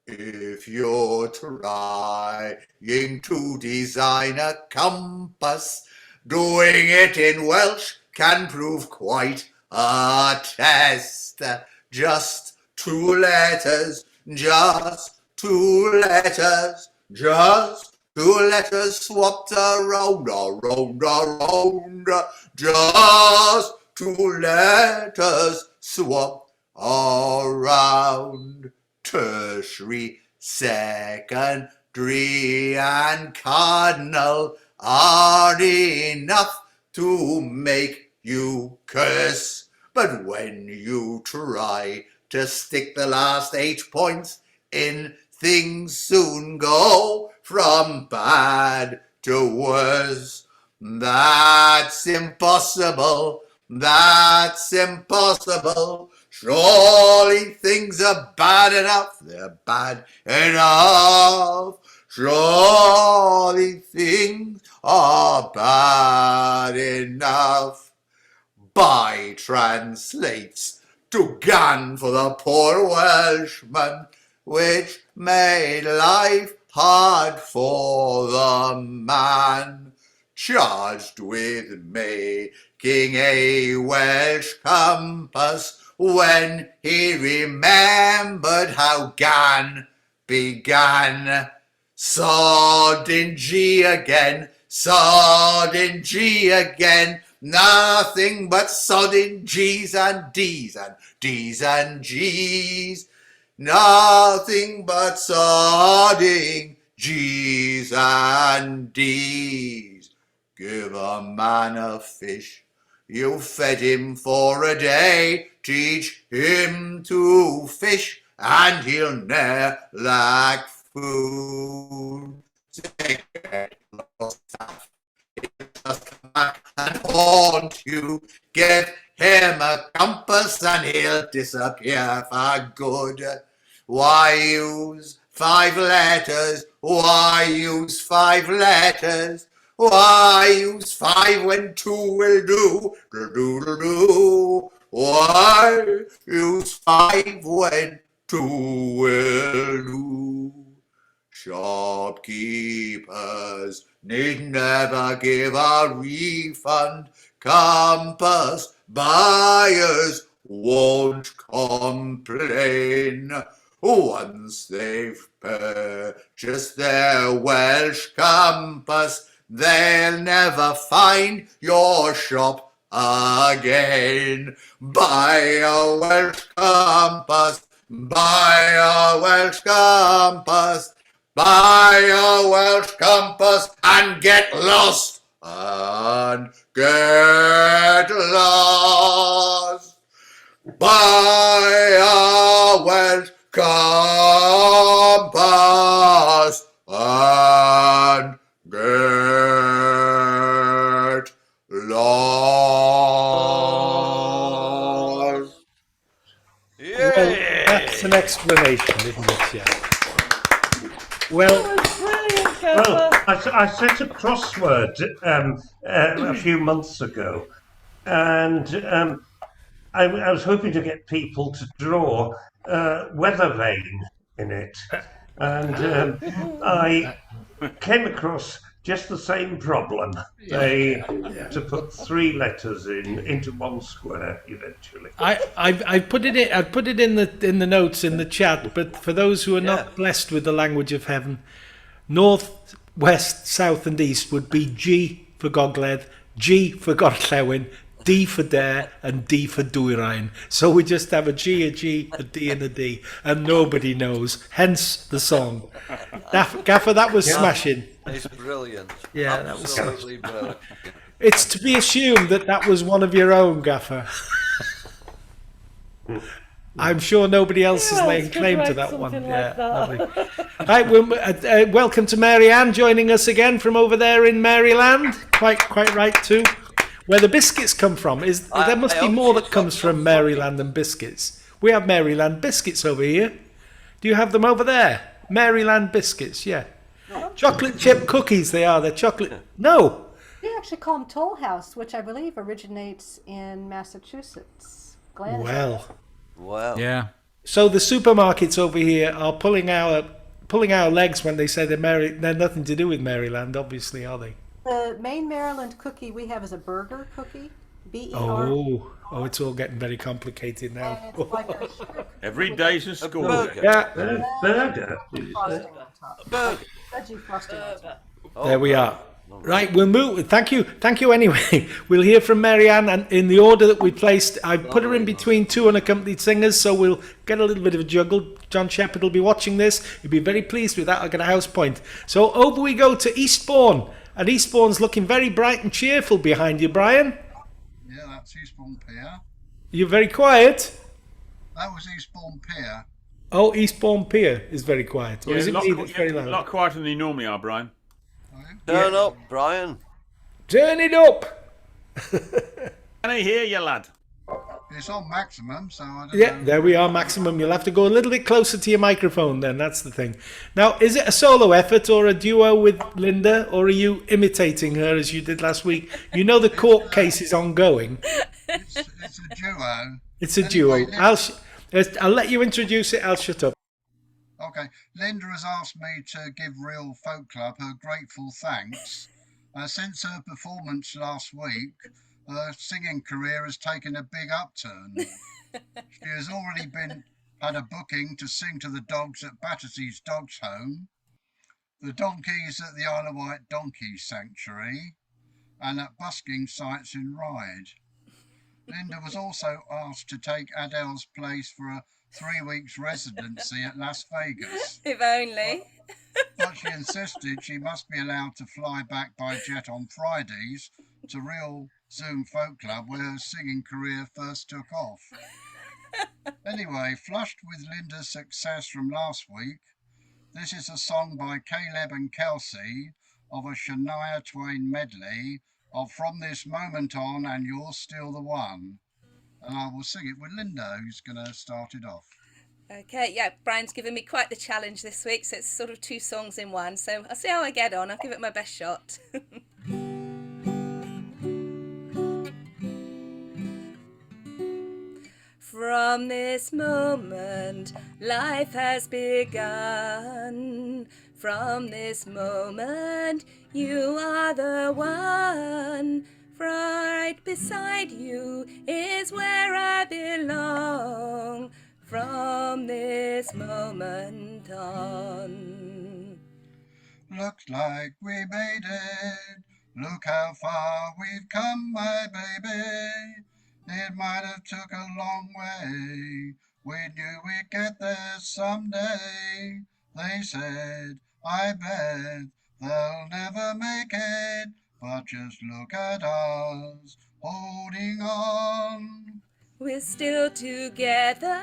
If you're trying to design a compass, doing it in Welsh can prove quite a test. Just two letters, swapped around. Just two letters swapped around. Tertiary, secondary, and cardinal are enough to make you curse. But when you try to stick the last 8 points in, things soon go from bad to worse. That's impossible. Surely things are bad enough. They're bad enough. Surely things are bad enough. By translates to Gan for the poor Welshman, which made life hard for the man charged with making a Welsh compass, when he remembered how Gan began. Sod in G again, nothing but sodding G's and D's and D's and G's. Nothing but sodding G's and D's. Give a man a fish, you fed him for a day. Teach him to fish, and he'll ne'er lack food. Get lost, he'll just come back and haunt you. Give him a compass, and he'll disappear for good. Why use 5 letters? Why use 5 letters? Why use 5 when 2 will do? Why use 5 when 2 will do? Shopkeepers need never give a refund. Compass buyers won't complain. Once they've purchased their Welsh compass, they'll never find your shop again. Buy a Welsh compass, buy a Welsh compass, buy a Welsh compass, and get lost, and get lost. Buy a Welsh compass, and get lost. Well, that's an explanation, isn't it? Yeah. Well, I set a crossword a few months ago, and I was hoping to get people to draw weather vane in it, and I came across just the same problem. They to put 3 letters into one square eventually. I put it in. I put it in the notes in the chat. But for those who are not blessed with the language of heaven, north, west, south, and east would be G for Gogledd, G for Gorllewin, D for Dare, and D for Dwyrain. So we just have a G, a D, and a D, and nobody knows. Hence the song. Gaffer, that was smashing. It's brilliant. Yeah, that was absolutely brilliant. It's to be assumed that was one of your own, Gaffer. I'm sure nobody else is laying claim to that one. Like Lovely. Right, welcome to Mary Ann joining us again from over there in Maryland. Quite right too. Where the biscuits come from there must be more that comes from Maryland than biscuits. We have Maryland biscuits over here. Do you have them over there? Maryland biscuits, yeah. Chocolate chip cookies, they are. They're chocolate. No. We actually call them Toll House, which I believe originates in Massachusetts. Well. Yeah. So the supermarkets over here are pulling our legs when they say they're nothing to do with Maryland, obviously, are they? The main Maryland cookie we have is a burger cookie. B-E-R. Oh, it's all getting very complicated now. And it's like a Every day's a school. Yeah. Burger. Frosting on top. Veggie frosting on top. There we are. Right, we'll move. Thank you anyway. We'll hear from Mary Ann, and in the order that we placed, I put her in between 2 unaccompanied singers, so we'll get a little bit of a juggle. John Shepherd will be watching this. He'll be very pleased with that. I'll get a house point. So over we go to Eastbourne, and Eastbourne's looking very bright and cheerful behind you, Brian. Yeah, that's Eastbourne Pier. You're very quiet. That was Eastbourne Pier. Oh, Eastbourne Pier is very quiet. Or is it me that's very A loud? lot quieter than you normally are, Brian. Turn up, Brian. Turn it up. Can I hear you, lad? It's on maximum, so I don't know. There we are, maximum. You'll have to go a little bit closer to your microphone then, that's the thing. Now, is it a solo effort or a duo with Linda, or are you imitating her as you did last week? You know the court case is ongoing. It's a duo. It's a duo. I'll let you introduce it, I'll shut up. Okay, Linda has asked me to give Rhyl Folk Club her grateful thanks. Since her performance last week, her singing career has taken a big upturn. She has already had a booking to sing to the dogs at Battersea's Dogs Home, the donkeys at the Isle of Wight Donkey Sanctuary, and at busking sites in Ryde. Linda was also asked to take Adele's place for a 3 weeks residency at Las Vegas. If only. But she insisted she must be allowed to fly back by jet on Fridays to Rhyl Folk Club, where her singing career first took off. Anyway, flushed with Linda's success from last week, this is a song by Caleb and Kelsey of a Shania Twain medley of From This Moment On and You're Still the One. And I will sing it with Linda, who's going to start it off. Okay, yeah, Brian's given me quite the challenge this week, so it's sort of 2 songs in one. So I'll see how I get on. I'll give it my best shot. From this moment, life has begun. From this moment, you are the one. Right beside you is where I belong. From this moment on. Looks like we made it. Look how far we've come, my baby. It might have took a long way. We knew we'd get there someday. They said, I bet they'll never make it. But just look at us, holding on. We're still together,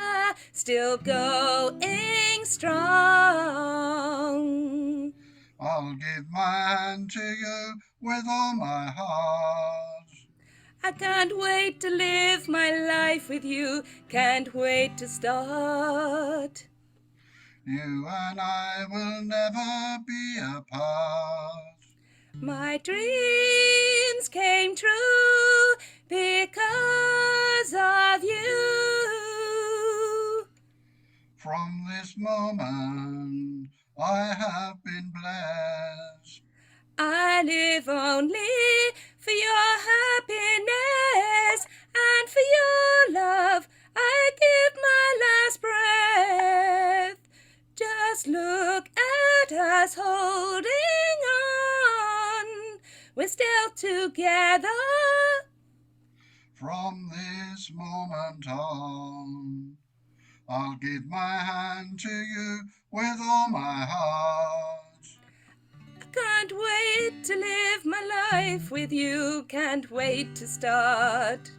still going strong. I'll give my hand to you with all my heart. I can't wait to live my life with you, can't wait to start. You and I will never be apart. My dreams came true because of you. From this moment, I have been blessed. I holding on. We're still together. From this moment on, I'll give my hand to you with all my heart. Can't wait to live my life with you, can't wait to start.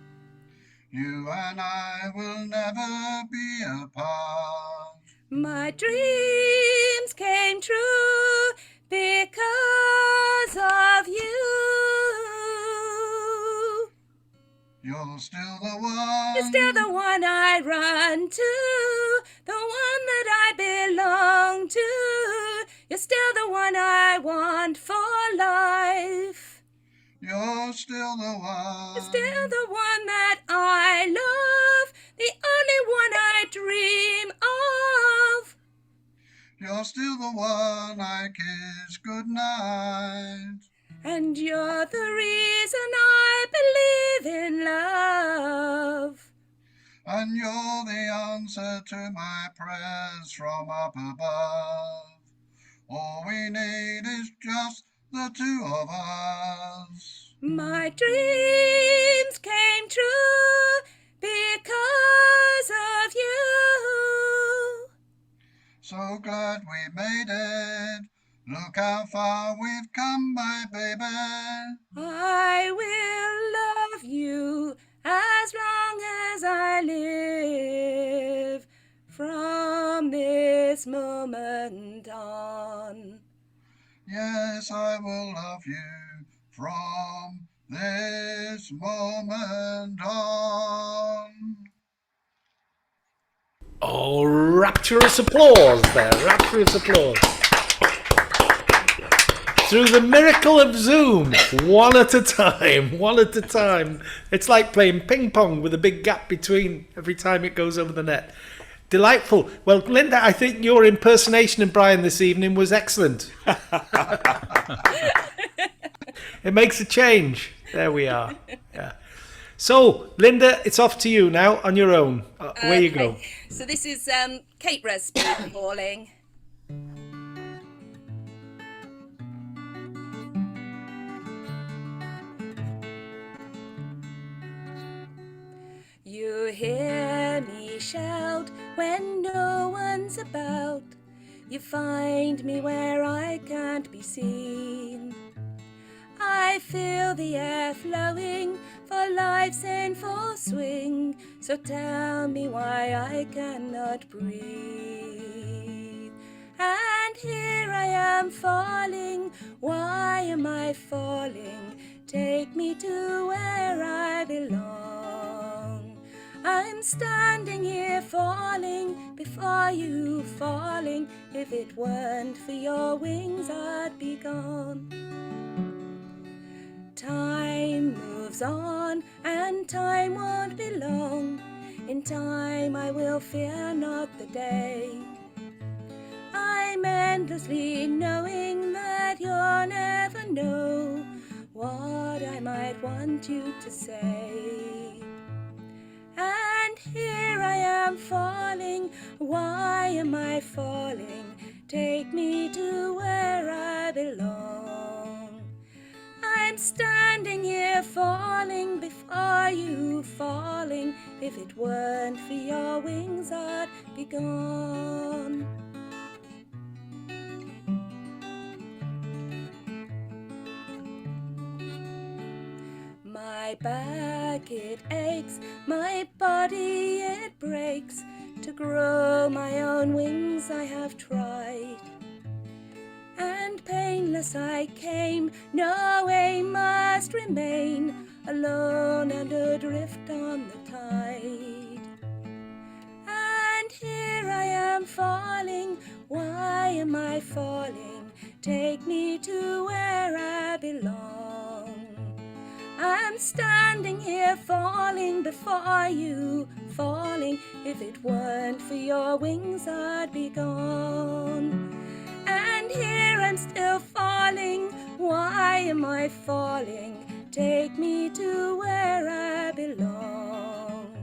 You and I will never be apart. My dreams came true because of you. You're still the one. You're still the one I run to, the one that I belong to. You're still the one I want for life. You're still the one. You're still the one that I love, the only one I dream of. You're still the one I kiss goodnight. And you're the reason I believe in love. And you're the answer to my prayers from up above. All we need is just the two of us. My dreams came true because of you. So glad we made it. Look how far we've come, my baby. I will love you as long as I live, from this moment on. Yes, I will love you from this moment on. Oh, rapturous applause there, rapturous applause. Through the miracle of Zoom, one at a time, one at a time. It's like playing ping pong with a big gap between every time it goes over the net. Delightful. Well, Linda, I think your impersonation of Brian this evening was excellent. It makes a change. There we are. Yeah. So, Linda, it's off to you now on your own. Away you go. So this is Kate Rusby calling. You hear me shout when no one's about. You find me where I can't be seen. I feel the air flowing for life's in full swing. So tell me why I cannot breathe. And here I am falling. Why am I falling? Take me to where I belong. I'm standing here falling before you falling. If it weren't for your wings, I'd be gone. Time moves on and time won't be long. In time I will fear not the day. I'm endlessly knowing that you'll never know what I might want you to say. And here I am falling. Why am I falling? Take me to where I belong. I'm standing here falling before you falling. If it weren't for your wings, I'd be gone. My back it aches, my body it breaks. To grow my own wings I have tried. And painless I came, no aim must remain, alone and adrift on the tide. And here I am falling, why am I falling? Take me to where I belong. I'm standing here falling before you falling. If it weren't for your wings, I'd be gone. And here I'm still falling. Why am I falling? Take me to where I belong.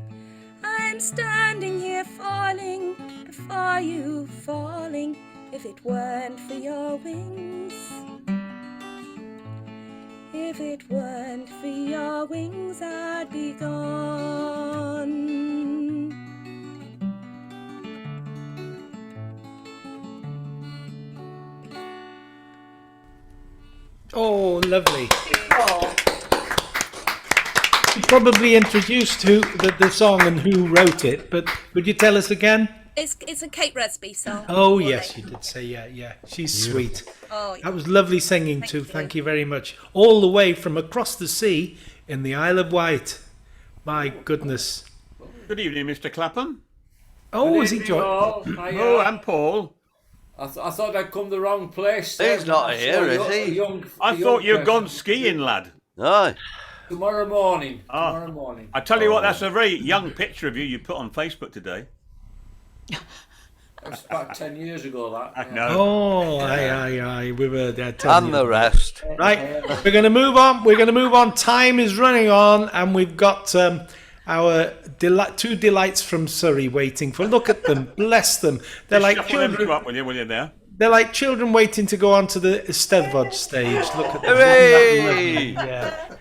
I'm standing here falling before you falling. if it weren't for your wings. If it weren't for your wings, I'd be gone. Oh, lovely. You probably introduced the song and who wrote it, but would you tell us again? It's a Kate Resby song. Oh, yes, you did say, yeah. She's sweet. Oh, yeah. That was lovely singing too. Thank you very much. All the way from across the sea in the Isle of Wight. My goodness. Good evening, Mr. Clapham. Oh, is he Paul. joining? Oh, and Paul. I thought I'd come the wrong place. He's not here, is he? I thought you'd gone skiing, lad. Aye. Tomorrow morning. Tomorrow morning. I tell you what, that's a very young picture of you put on Facebook today. That's about 10 years ago, that. I know. Oh, aye. We were there. And the rest. Right, we're going to move on. Time is running on, and we've got our two delights from Surrey waiting for. Look at them, bless them. They're like children. Up when you're there. They're like children waiting to go onto the Eisteddfod stage. Look at them. Hooray! Yeah.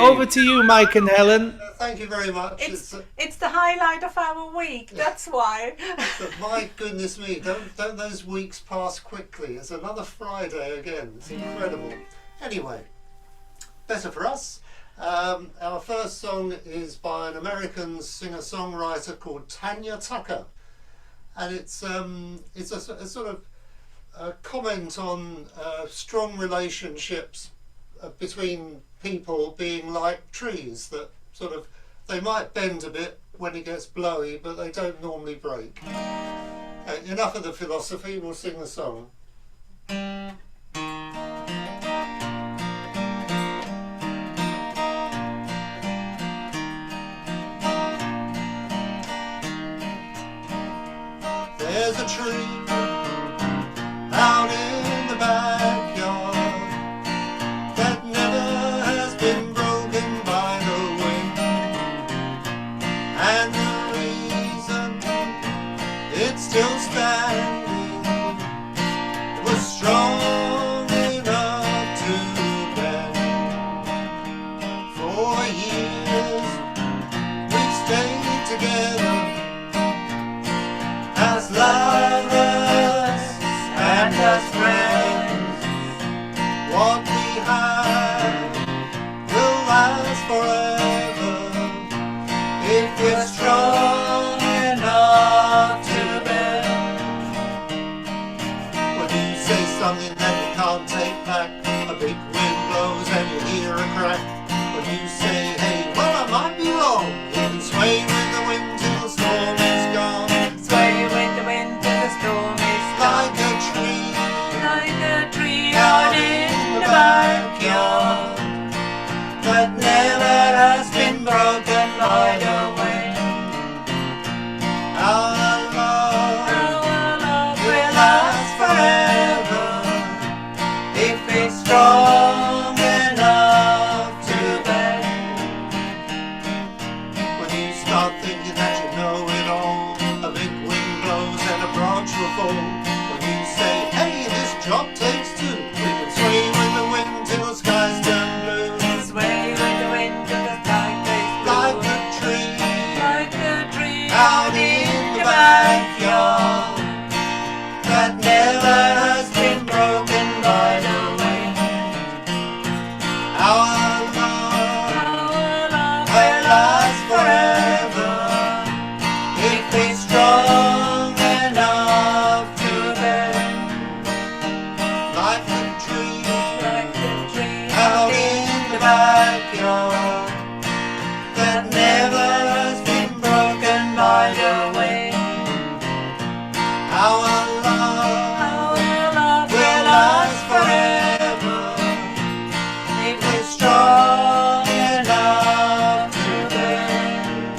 Over to you, Mike and Helen. Thank you very much. It's the highlight of our week, that's why. But my goodness me, don't those weeks pass quickly? It's another Friday again. It's incredible. Anyway, better for us. Our first song is by an American singer-songwriter called Tanya Tucker, and it's a sort of a comment on strong relationships between people being like trees that sort of, they might bend a bit when it gets blowy, but they don't normally break. Enough of the philosophy, we'll sing the song. There's a tree out in the backyard that never has been broken by the wind, and the reason it's still standing was strong enough to bend. For years we've stayed together as lovers and as friends. What we have will last forever if we're strong enough to bend. When you say something that you can't take back, a big wind blows and you hear a crack. When you say, hey, well, I might be wrong, you can sway with the wind till the storm is gone. Sway with the wind till the storm is gone. Like a tree out in the backyard that never has been broken by the wind. Our love will last forever if it's strong enough to bend. When you start thinking that you know it all, a big wind blows and a branch will fall. When you say, hey, this job takes two, we can sway with the wind till the skies turn blue. Sway with the wind till the sky stays blue. Like a tree out in the backyard that never has been broken by the wind. Our love will last forever if it's strong enough to bend. Like a tree out in the backyard that never has been broken by the wind. Our love will last forever if it's strong enough to bend.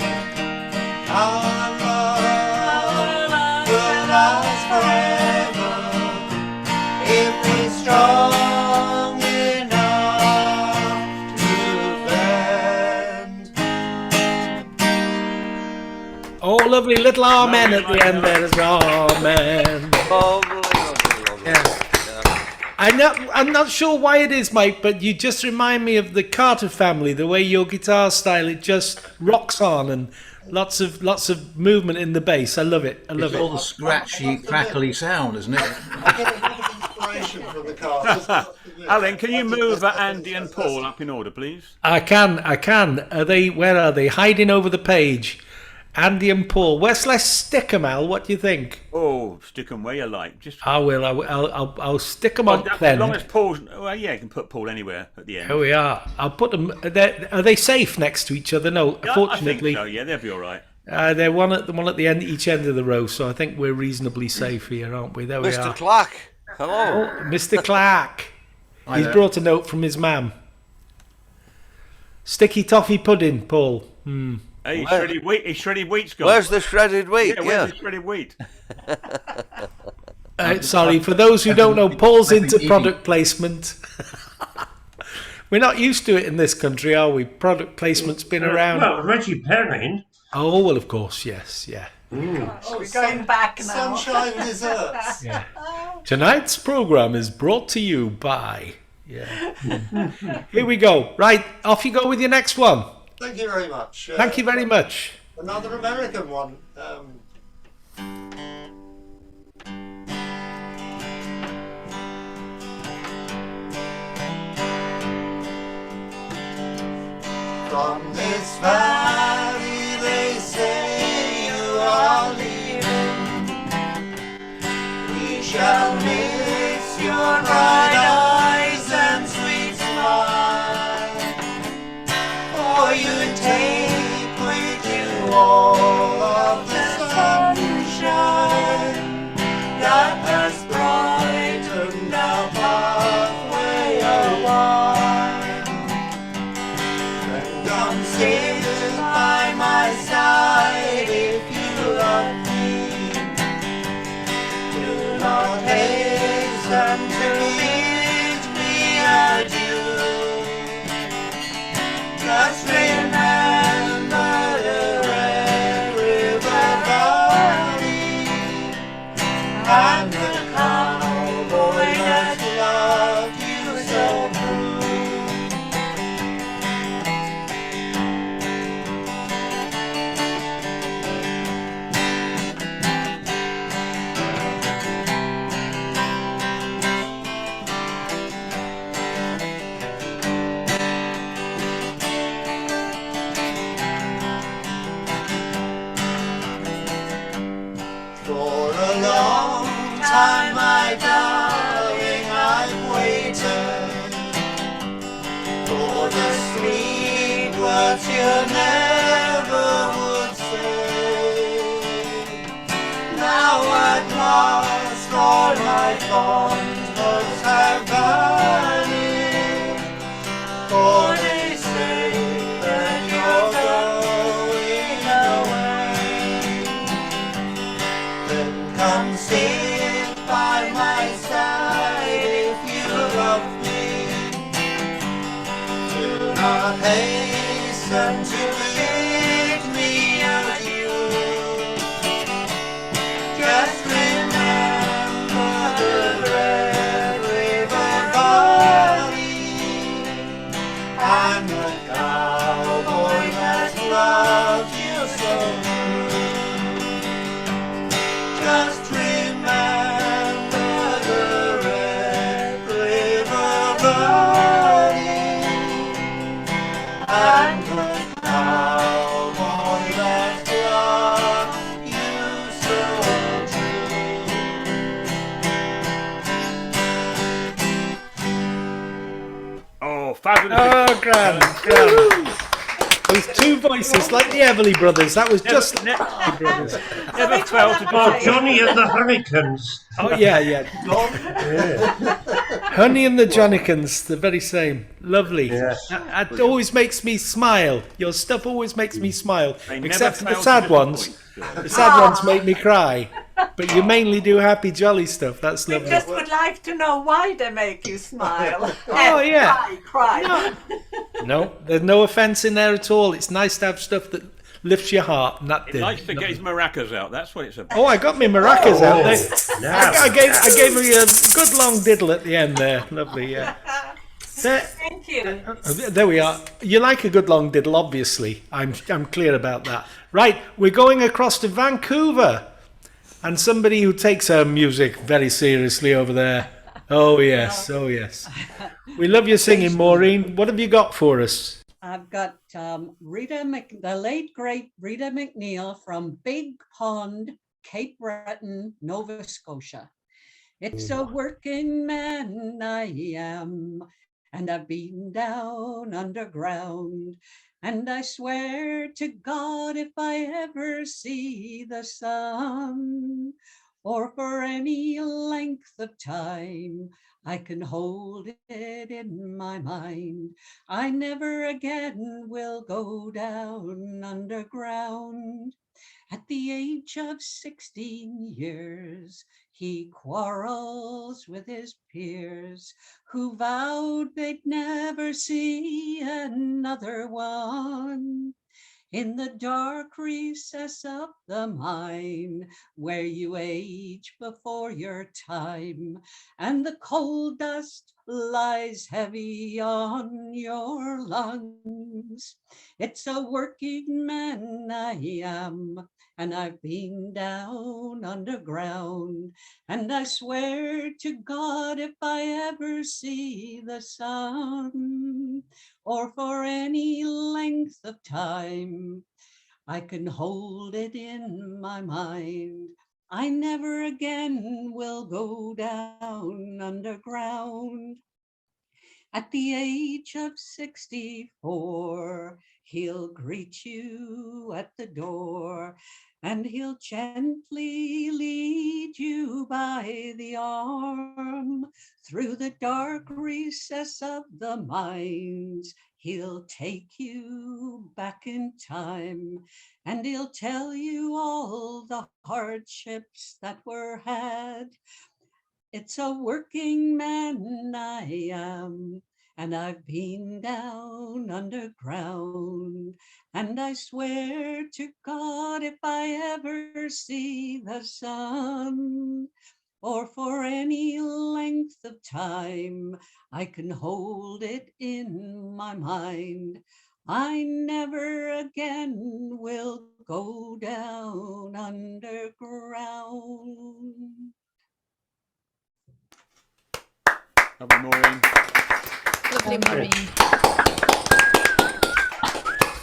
Our love will last forever if it's strong enough to bend. Oh, lovely little amen at the end there as well. Amen. I'm not sure why it is, Mike, but you just remind me of the Carter family. The way your guitar style, it just rocks on, and lots of movement in the bass. I love it. It's all the scratchy, crackly sound, isn't it? Inspiration from the Carters. Alan, can you move Andy and Paul up in order, please? I can. Where are they? Hiding over the page. Andy and Paul. Let's stick them, Al. What do you think? Oh, stick them where you like. I will. I'll stick them on As then. long as Paul's... Well, yeah, you can put Paul anywhere at the end. Here we are. I'll put them... Are they safe next to each other? No, Yeah, fortunately. I think so, yeah, they'll be all right. They're one at the end, each end of the row, so I think we're reasonably safe here, aren't we? There we are. Mr. Clark, hello. Oh, Mr. Clark. He's brought a note from his mam. Sticky toffee pudding, Paul. Hey, shredded wheat's gone. Where's the shredded wheat? Yeah, where's the shredded wheat? Sorry, for those who don't know, Paul's into product placement. We're not used to it in this country, are we? Product placement's been around. Well, Reggie Perrin. Oh, well, of course, yes, yeah. Oh, we're going back now. Sunshine desserts. Yeah. Tonight's programme is brought to you by... Yeah. Here we go. Right, off you go with your next one. Thank you very much. Thank you very much. Another American one. From this valley they say you are leaving. We shall miss your bright eyes and sweet smile. For you take with you all of the sunshine that has brightened our pathway a while. Come sit by my side if you love me. Do not hasten to bid me adieu. Just remember the Red River Valley and the cowboy that loved you so true. For a long time, my darling, I've waited for the sweet words you never would say. Now at last, all my fond hopes have vanished, for they say that you're going away. Then come sit by my side if you love me. Do not hasten to bid me adieu. Just remember the Red River Valley and the cowboy that loved you so true. Just remember the Red River Valley and the cowboy that loved you so true. Oh, fabulous. Oh, grand. Those two voices, like the Everly Brothers. That was just Everly Brothers. Never failed to do Oh, Johnny and the Hurricanes. Oh, yeah. Honey and the Johnnikins, the very same. Lovely. Yes. It always makes me smile. Your stuff always makes me smile. They never Except for the fail to sad disappoint. ones. The sad ones make me cry. But you mainly do happy, jolly stuff. That's We lovely. just would like to know why they make you smile. Oh, yeah. Cry. No, there's no offence in there at all. It's nice to have stuff that lifts your heart, and that He did. likes to get his maracas out. That's what it's about. Oh, I got my maracas out there. Now. I gave her a good long diddle at the end there. Lovely, yeah. Thank you. There we are. You like a good long diddle, obviously. I'm clear about that. Right, we're going across to Vancouver. And somebody who takes her music very seriously over there. Oh, yes. Oh, yes. We love your singing, Maureen. What have you got for us? I've got the late, great Rita McNeil from Big Pond, Cape Breton, Nova Scotia. It's a working man I am, and I've been down underground. And I swear to God, if I ever see the sun, or for any length of time, I can hold it in my mind. I never again will go down underground. At the age of 16 years, he quarrels with his peers who vowed they'd never see another one. In the dark recess of the mine, where you age before your time, and the coal dust lies heavy on your lungs. It's a working man I am, and I've been down underground, and I swear to God, if I ever see the sun, or for any length of time, I can hold it in my mind. I never again will go down underground. At the age of 64, he'll greet you at the door, and he'll gently lead you by the arm through the dark recess of the mines. He'll take you back in time, and he'll tell you all the hardships that were had. It's a working man I am, and I've been down underground, and I swear to God, if I ever see the sun, or for any length of time, I can hold it in my mind. I never again will go down underground. Lovely, Maureen. Lovely, Maureen.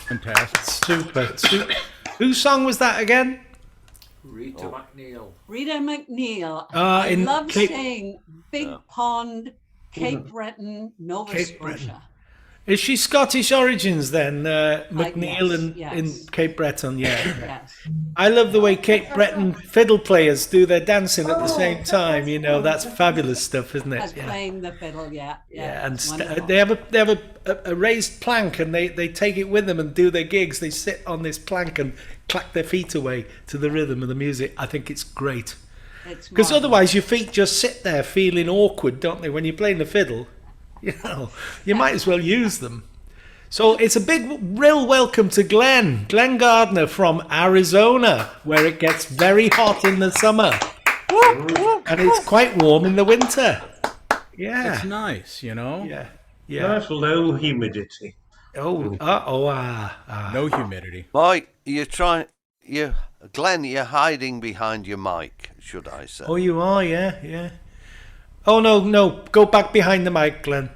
Fantastic. Super. Whose song was that again? Rita McNeil. Rita McNeil. Ah, I in love Cape- saying Big Pond, Cape Breton, Nova Cape Scotia. Breton. Is she Scottish origins then, McNeil yes, in yes. Cape Breton? Yeah. Yes. I love the way Cape Breton fiddle players do their dancing at the same time. You know, that's fabulous stuff, isn't As it? Yeah. playing the fiddle, yeah. Yeah, and wonderful. they have a raised plank, and they take it with them and do their gigs. They sit on this plank and clack their feet away to the rhythm of the music. I think it's great. It's Because marvelous. otherwise your feet just sit there feeling awkward, don't they? When you're playing the fiddle, you know, you might as well use them. So it's a big, real welcome to Glenn Gardner from Arizona, where it gets very hot in the summer. And it's quite warm in the winter. Yeah. It's nice, you know? Yeah. Nice low humidity. No humidity. Mike, Glenn, you're hiding behind your mic, should I say? Oh, you are, yeah. Oh, no, go back behind the mic, Glenn.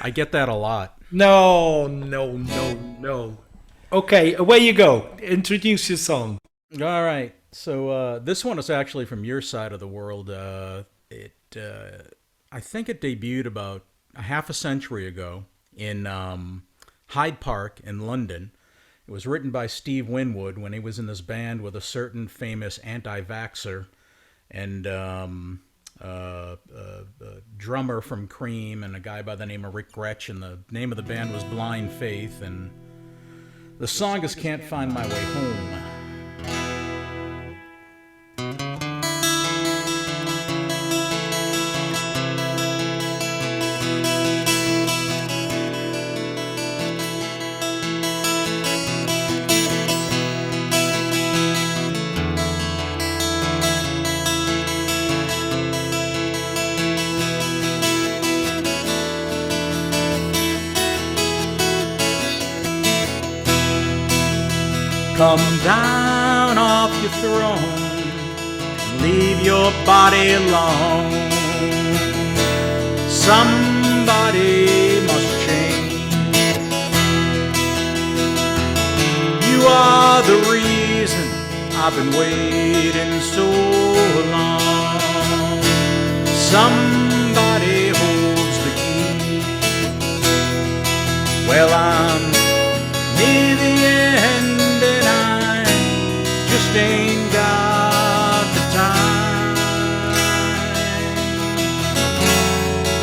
I get that a lot. No. Okay, away you go. Introduce your song. All right. So this one is actually from your side of the world. I think it debuted about a half a century ago in Hyde Park in London. It was written by Steve Winwood when he was in this band with a certain famous anti-vaxxer and a drummer from Cream and a guy by the name of Rick Gretsch, and the name of the band was Blind Faith, and the song is Can't Find My Way Home. Come down off your throne and leave your body alone. Somebody must change. You are the reason I've been waiting so long. Somebody holds the key. Well, I'm near the end and I just ain't got the time,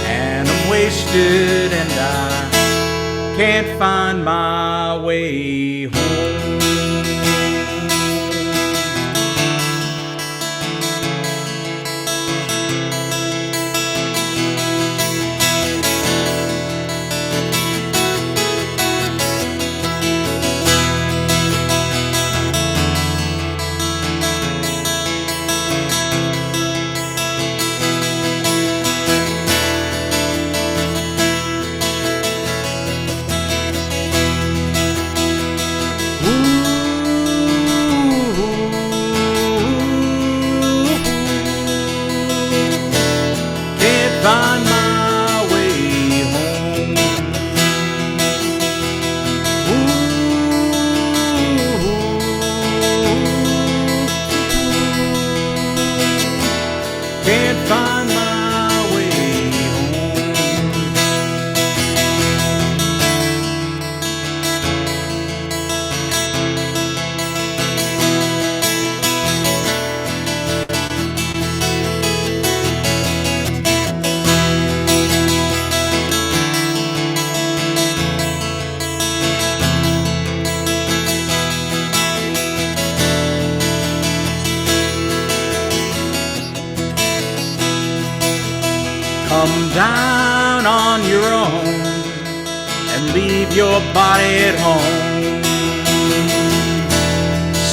and I'm wasted and I can't find my way home. Find my way home. Can't find my way Come down on your own and leave your body at home.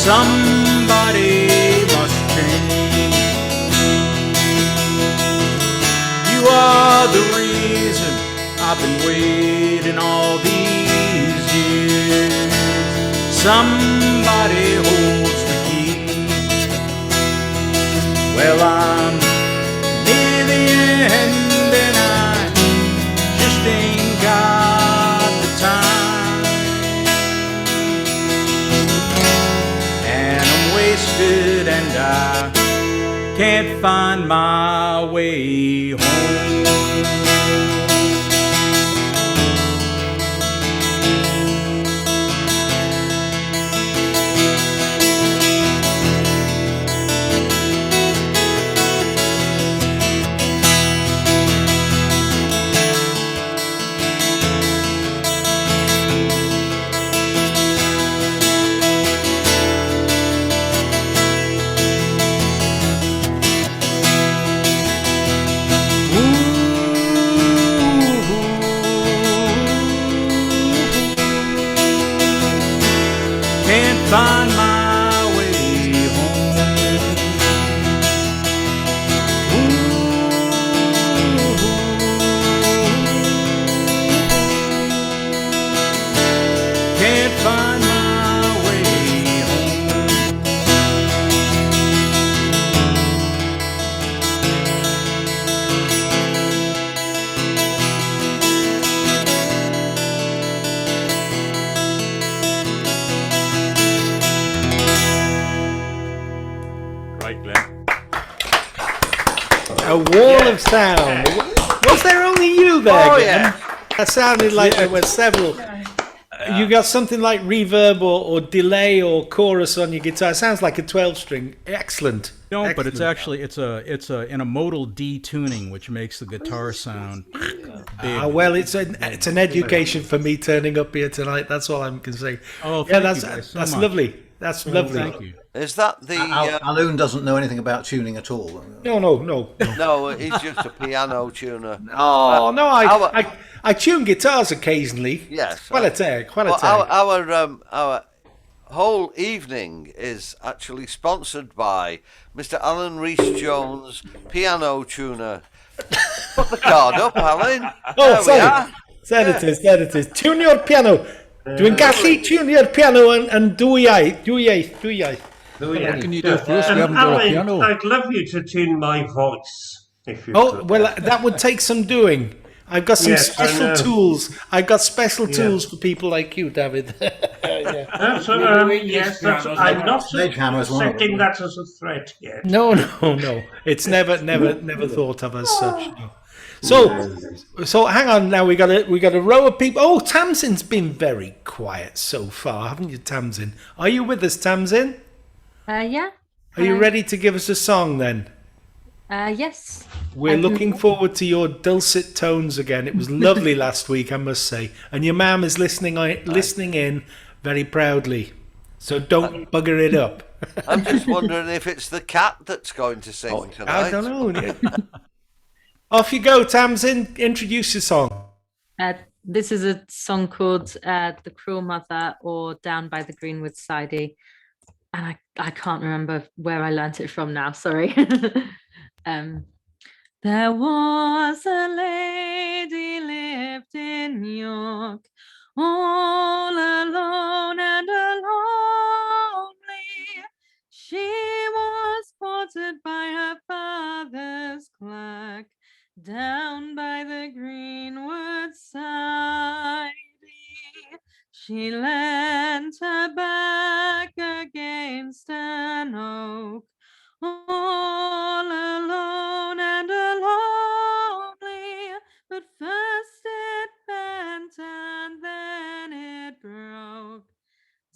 Somebody must change. You are the reason I've been waiting all these years. Somebody holds the key. Well, I'm near the end and I just ain't got the time, and I'm wasted and I can't find my way home. Can't find my way home. Can't find my way Right, Glenn. A wall of sound. Was there only you there, Oh, Glenn? yeah. That sounded like there were several. You got something like reverb or delay or chorus on your guitar. It sounds like a 12-string. Excellent. No, Excellent. but it's actually it's in a modal D tuning, which makes the guitar sound big. Well, it's an education for me turning up here tonight. That's all I can say. Oh, yeah, thank you guys so that's much. lovely. That's lovely. Thank you. Is that the... Alun doesn't know anything about tuning at all. No. No, he's just a piano tuner. Oh no, I tune guitars occasionally. Yes. Quite a Well, tag. our whole evening is actually sponsored by Mr. Alan Rees-Jones, piano tuner. Put the card up, Alan. Oh, There we sorry. are. There it is. Tune your piano. Dwi'n gallu tunio'r piano yn dwy-iaith. What can you do for us? We haven't got a Alan, piano. I'd love you to tune my voice, if you Oh, could. well, that would take some doing. I've got some Yes, I special know. tools. I've got special Yeah. tools for people like you, David. That's, yes, I'm not accepting that as a threat yet. No. It's never thought of as such. No. So hang on now. We got a row of people. Oh, Tamsin's been very quiet so far, haven't you, Tamsin? Are you with us, Tamsin? Yeah. Are you ready to give us a song then? Yes. We're looking forward to your dulcet tones again. It was lovely last week, I must say, and your mum is listening in very proudly. So don't bugger it up. I'm just wondering if it's the cat that's going to sing tonight. I don't know. Off you go, Tamsin. Introduce your song. This is a song called The Cruel Mother, or Down by the Greenwood Sidey. And I can't remember where I learnt it from now, sorry. There was a lady lived in York, all alone and lonely. She was courted by her father's clerk, down by the greenwood side. She leant her back against an oak, all alone and lonely. But first it bent and then it broke,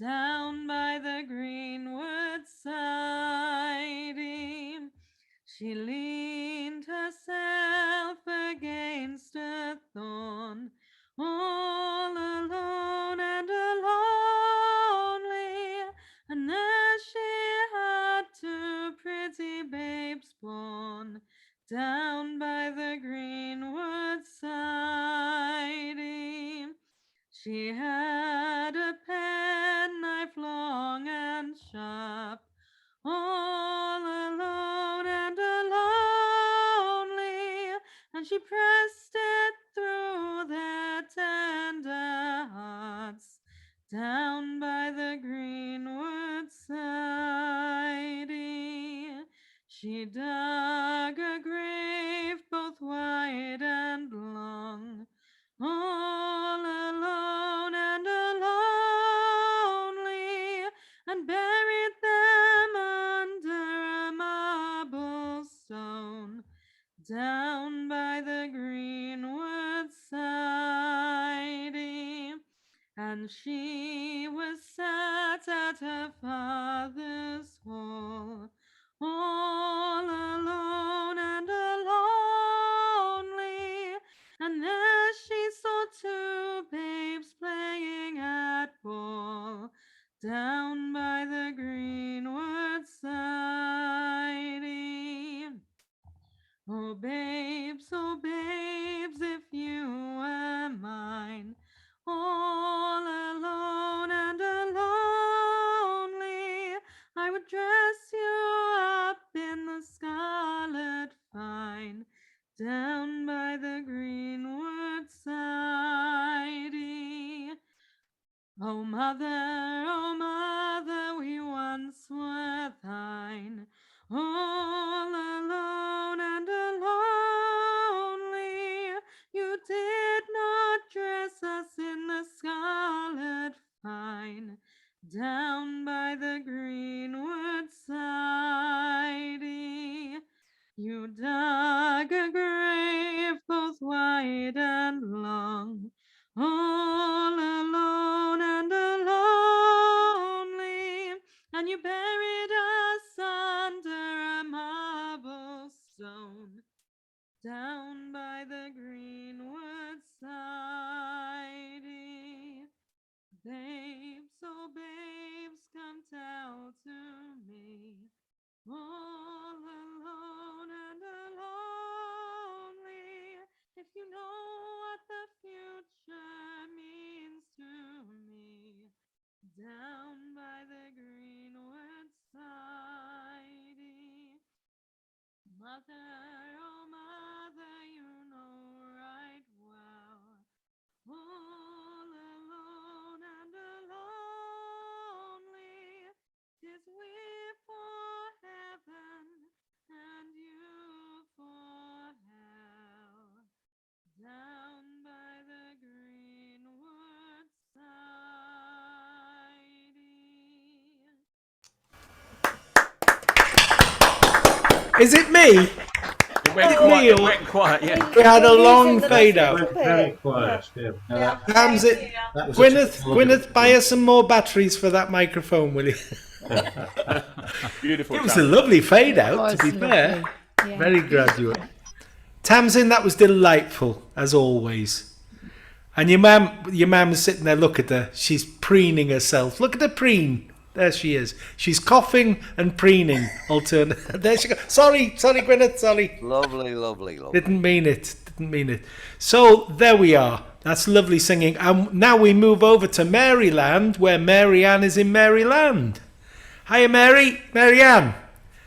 down by the greenwood side. She leaned herself against a thorn, all alone and lonely. And as she had two pretty babes born, down by the greenwood side. She had a penknife long and sharp, all alone and lonely, and she pressed it through their tender hearts, down by the greenwood side. She dug a grave both wide and long, all alone and lonely, and buried them under a marble stone, down by the greenwood side. And she was sat at her father's hall, all alone and lonely. And there she saw two babes playing at ball, down by the greenwood side. Oh babes, if you were mine, all alone and lonely, I would dress you up in the scarlet fine, down by the greenwood side. Oh mother, we once were thine, all alone and lonely. You did not dress us in the scarlet fine, down by the greenwood side. You dug a grave both wide and long, all alone and lonely, and you buried us under a marble stone, down by the greenwood side. Babes, oh babes, come tell to me, all alone and lonely, if you know what the future means to me, down by the greenwood side. Mother, oh mother, you know right well, all alone and we for heaven and you for hell, down by the greenwood side. Is it me? It went Is it me quiet. It or- went quiet. Yeah. We had a long fade It out. went very quiet. Yeah. Sam's it. That was Gwyneth, buy us some more batteries for that microphone, will you? Beautiful. It was a lovely fade out, to be fair. Yeah. Very graduate. Tamsin, that was delightful, as always. And your mum's sitting there, look at her. She's preening herself. Look at her preen. There she is. She's coughing and preening. There she goes. Sorry, Gwyneth, sorry. Lovely, lovely, lovely. Didn't mean it. So, there we are. That's lovely singing. And now we move over to Maryland, where Marianne is in Maryland. Hiya, Marianne.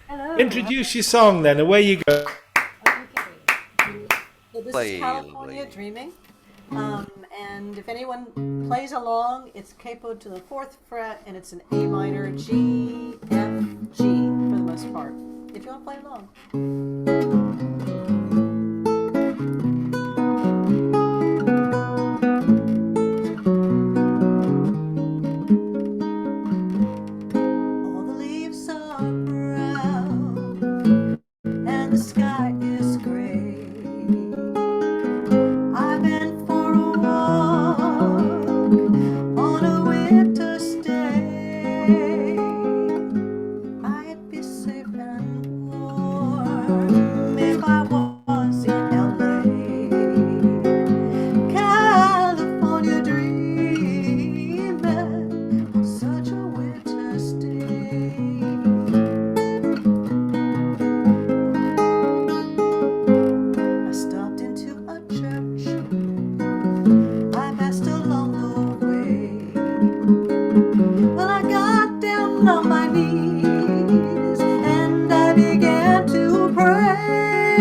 Hello. Introduce your song then. Away you go. So this is California Dreaming. And if anyone plays along, it's capoed to the 4th fret, and it's an A minor, G, F, G for the most part. If you want to play along. All the leaves are brown, and the sky is gray. I've been for a walk on a winter's day. I'd be safe and warm if I was in LA. California dreaming on such a winter's day. I stopped into a church. I passed along the way. Well, I got down on my knees and I began to pray.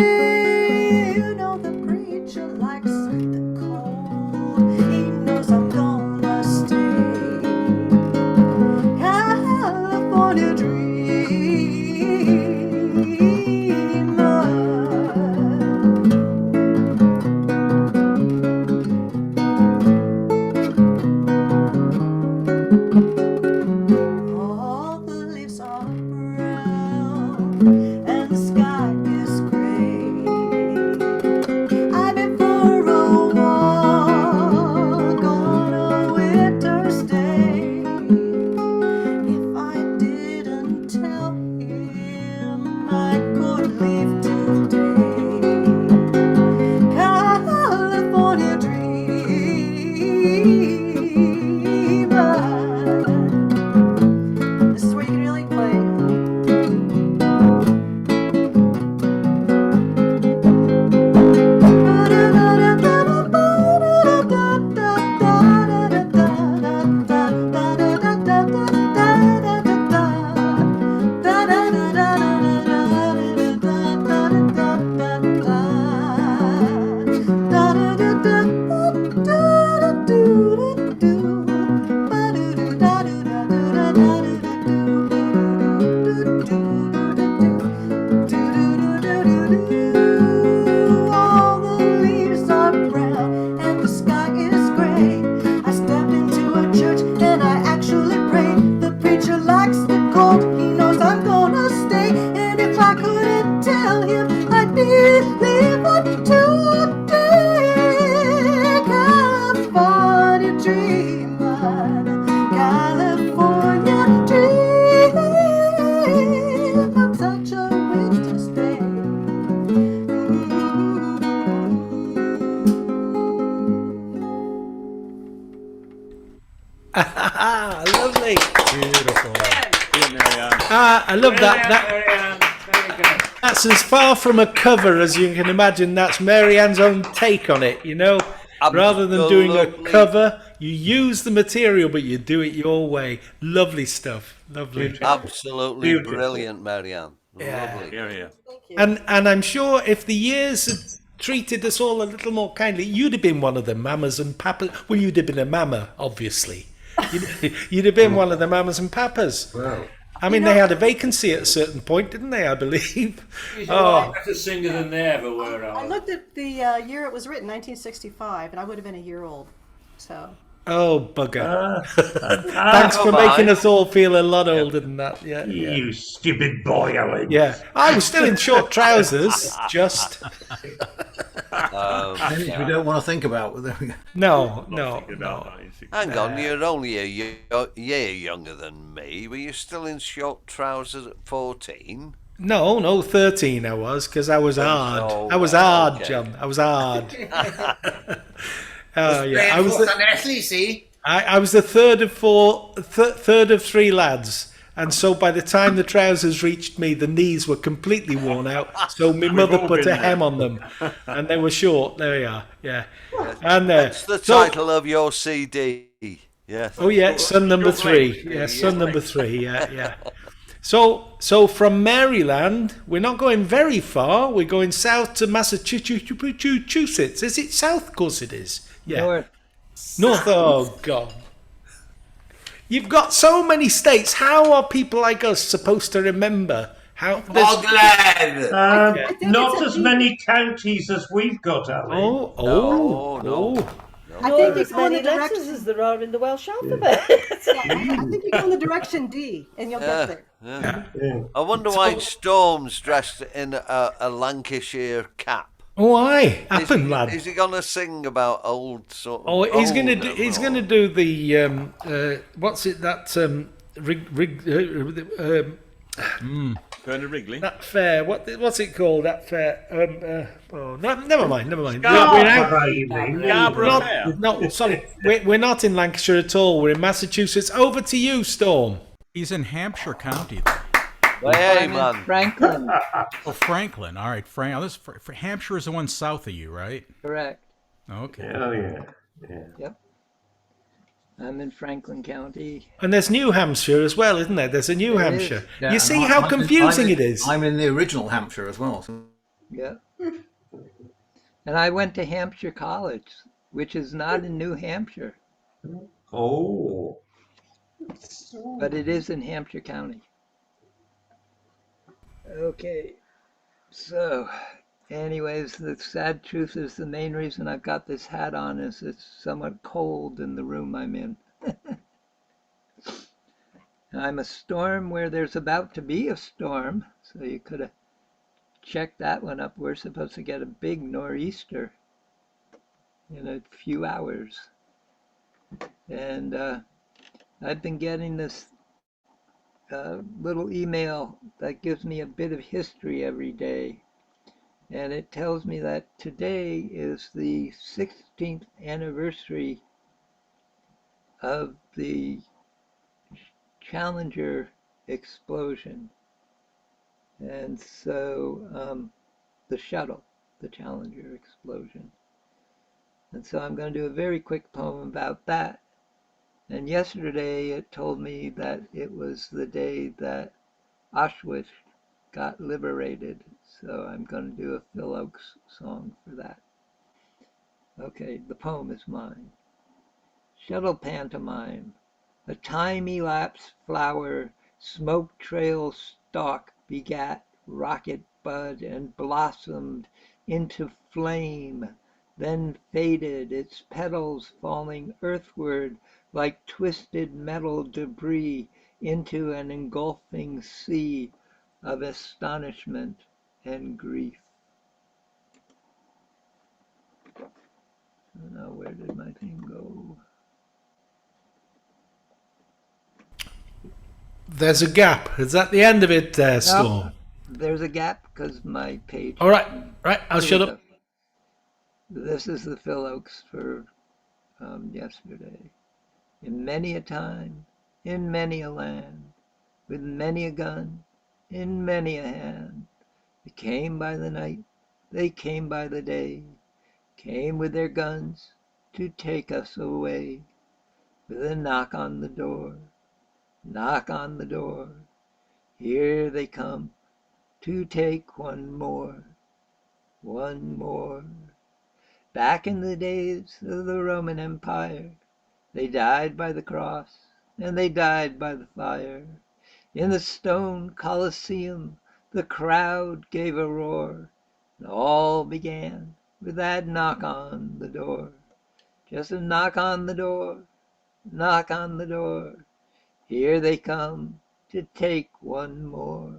You know the preacher likes the cold. He knows I'm gonna stay. California dreamer. All the leaves are brown and the sky is gray. I've been for a walk on a winter's day. If I didn't tell him I could leave today. California dreamer. This is where you can really play. All the leaves are brown and the sky is gray. I stepped into a church and I actually prayed. The preacher likes the cold, he knows I'm gonna stay. And if I couldn't tell him, I'd be leaving today. California dreamer, California dream on such a winter's day. Lovely. Beautiful. I love that. That's as far from a cover as you can imagine. That's Marianne's own take on it, you know. Rather than doing a cover, you use the material, but you do it your way. Lovely stuff. Lovely. Absolutely Beautiful. brilliant, Marianne. Yeah. Lovely. Yeah. And I'm sure if the years had treated us all a little more kindly, you'd have been one of the mamas and papas. Well, you'd have been a mama, obviously. You'd have been one of the mamas and papas. Well, I mean, they had a vacancy at a certain point, didn't they? I believe. He's a lot better singer than they ever were. I looked at the year it was written, 1965, and I would have been a year old. So. Oh, bugger. Thanks for making us all feel a lot older than that. Yeah. You stupid boy, Alan. Yeah. I was still in short trousers, just. Things we don't want to think about. No. Hang on, you're only a year younger than me. Were you still in short trousers at 14? No, 13 I was, because I was hard. I was hard, okay. John. I was hard. I was the third of three lads, and so by the time the trousers reached me, the knees were completely worn out. So my mother put a hem on them, and they were short. There we are. Yeah, and that's the title of your CD. Yes. Oh yeah, son number 3. Yeah, son number 3. Yeah. So from Maryland, we're not going very far. We're going south to Massachusetts. Is it south? Of course it is. Yeah. North. Oh, God. You've got so many states. How are people like us supposed to remember? Not as many counties as we've got, Ali. No. I think it's as many letters as there are in the Welsh alphabet. I think you go in the direction D, and you'll get there. Yeah. I wonder why Storm's dressed in a Lancashire cap. Why? Happen, lad. Is he gonna sing about old sort of? Oh, he's gonna do the what's it that Bernard Wrigley. That fair. What's it called? That fair. Never mind. No, sorry. We're not in Lancashire at all. We're in Massachusetts. Over to you, Storm. He's in Hampshire County. Hey, man. Franklin. Oh, Franklin. All right, Hampshire is the one south of you, right? Correct. Okay. Oh, yeah. Yep. I'm in Franklin County. And there's New Hampshire as well, isn't there? There's a New Hampshire. You see how confusing it is? I'm in the original Hampshire as well. So. Yeah. And I went to Hampshire College, which is not in New Hampshire. Oh. But it is in Hampshire County. Okay. So, anyways, the sad truth is the main reason I've got this hat on is it's somewhat cold in the room I'm in. I'm a storm where there's about to be a storm, so you could have checked that one up. We're supposed to get a big nor'easter in a few hours. And I've been getting this little email that gives me a bit of history every day. And it tells me that today is the 16th anniversary of the Challenger explosion. And so the shuttle, the Challenger explosion. And so I'm going to do a very quick poem about that. And yesterday it told me that it was the day that Auschwitz got liberated. So I'm going to do a Phil Oakes song for that. Okay, the poem is mine. Shuttle pantomime. A time-elapsed flower, smoke trail stalk begat rocket bud and blossomed into flame, then faded, its petals falling earthward like twisted metal debris into an engulfing sea of astonishment and grief. Now, where did my thing go? There's a gap. Is that the end of it, Storm? No, there's a gap because my page. All right, I'll shut up. This is the Phil Oakes for yesterday. In many a time, in many a land, with many a gun, in many a hand, they came by the night, they came by the day, came with their guns to take us away. With a knock on the door, knock on the door, here they come to take one more, one more. Back in the days of the Roman Empire, they died by the cross and they died by the fire. In the stone Colosseum, the crowd gave a roar, and all began with that knock on the door. Just a knock on the door, knock on the door. Here they come to take one more,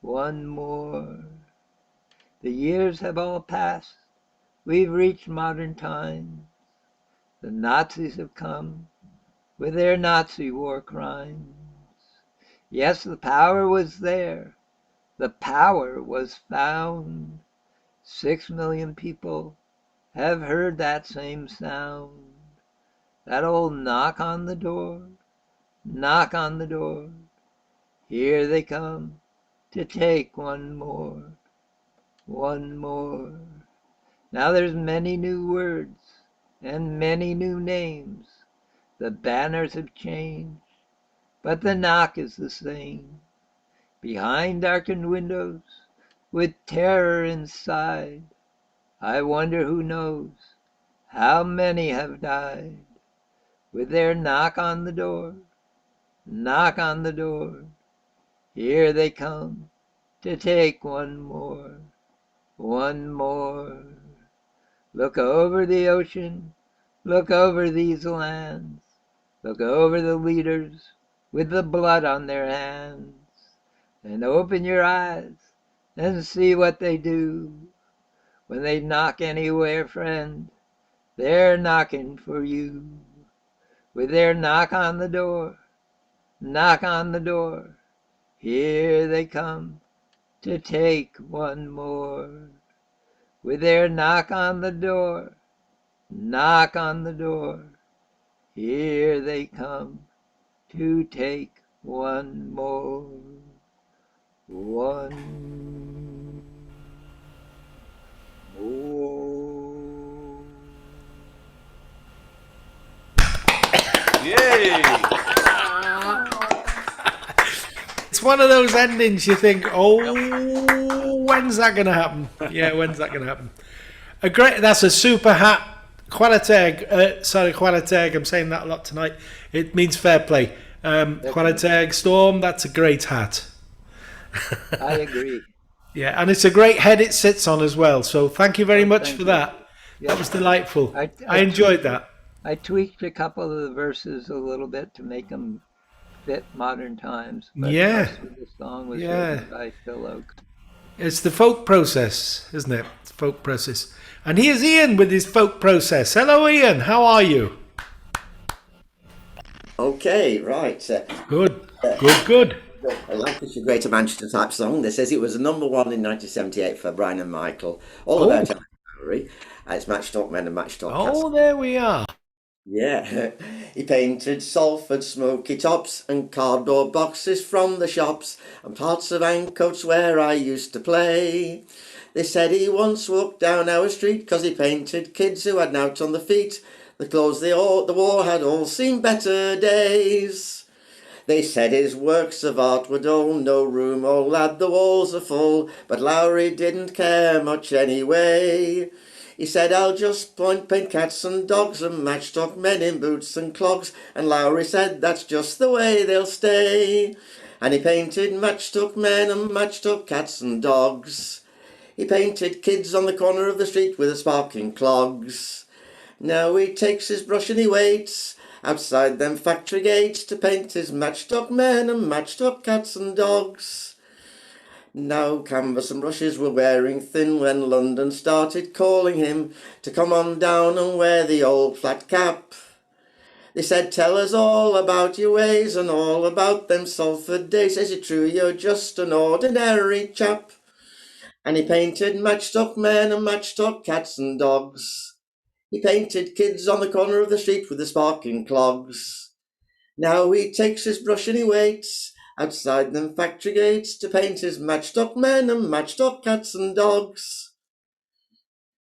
one more. The years have all passed, we've reached modern times. The Nazis have come with their Nazi war crimes. Yes, the power was there, the power was found. 6 million people have heard that same sound. That old knock on the door, knock on the door. Here they come to take one more, one more. Now there's many new words and many new names. The banners have changed, but the knock is the same. Behind darkened windows, with terror inside, I wonder who knows how many have died. With their knock on the door, knock on the door. Here they come to take one more, one more. Look over the ocean, look over these lands, look over the leaders with the blood on their hands, and open your eyes and see what they do. When they knock anywhere, friend, they're knocking for you. With their knock on the door, knock on the door. Here they come to take one more. With their knock on the door, knock on the door. Here they come to take one more. One more. Yay! It's one of those endings you think, oh, when's that going to happen? Yeah, when's that going to happen? That's a super hat. Chwarae I'm saying that a lot tonight. It means fair play. Chwarae Storm, that's a great hat. I agree. Yeah, and it's a great head it sits on as well. So thank you very much for that. Yes. That was delightful. I enjoyed that. I tweaked a couple of the verses a little bit to make them fit modern times. But Yeah. most of the song was Yeah. written by Phil Oakes. It's the folk process, isn't it? It's folk process. And here's Ian with his folk process. Hello, Ian. How are you? Okay, right. Good. Good. A Lancashire Greater Manchester type song. This says it was a number one in 1978 for Brian and Michael. All about UK Hooray. It's Matched Up Men and Matched Up Cats. Oh, there we are. Yeah. He painted Salford smoky tops and cardboard boxes from the shops and parts of Ancoats where I used to play. They said he once walked down our street 'cause he painted kids who had nought on the feet. The clothes the war had all seen better days. They said his works of art were dull, no room, oh lad, the walls are full, but Lowry didn't care much anyway. He said, I'll just paint cats and dogs and matched up men in boots and clogs, and Lowry said, that's just the way they'll stay. And he painted matched up men and matched up cats and dogs. He painted kids on the corner of the street with the sparking clogs. Now he takes his brush and he waits outside them factory gates to paint his matched up men and matched up cats and dogs. Now canvas and brushes were wearing thin when London started calling him to come on down and wear the old flat cap. They said, tell us all about your ways and all about them Salford days. Is it true you're just an ordinary chap? And he painted matched up men and matched up cats and dogs. He painted kids on the corner of the street with the sparking clogs. Now he takes his brush and he waits outside them factory gates to paint his matched up men and matched up cats and dogs.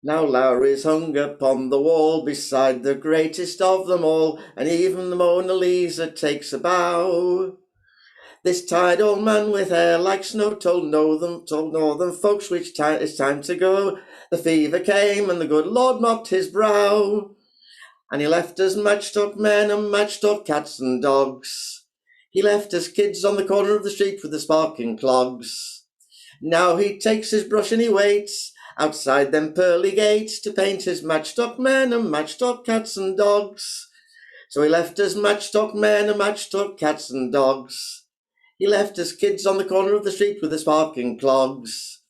Now Lowry's hung upon the wall beside the greatest of them all, and even the Mona Lisa takes a bow. This tired old man with hair like snow told northern folks which it's time to go. The fever came and the good Lord mopped his brow, and he left us matched up men and matched up cats and dogs. He left us kids on the corner of the street with the sparking clogs. Now he takes his brush and he waits outside them pearly gates to paint his matchstock men and matchstock cats and dogs. So he left us matchstock men and matchstock cats and dogs. He left us kids on the corner of the street with the sparking clogs.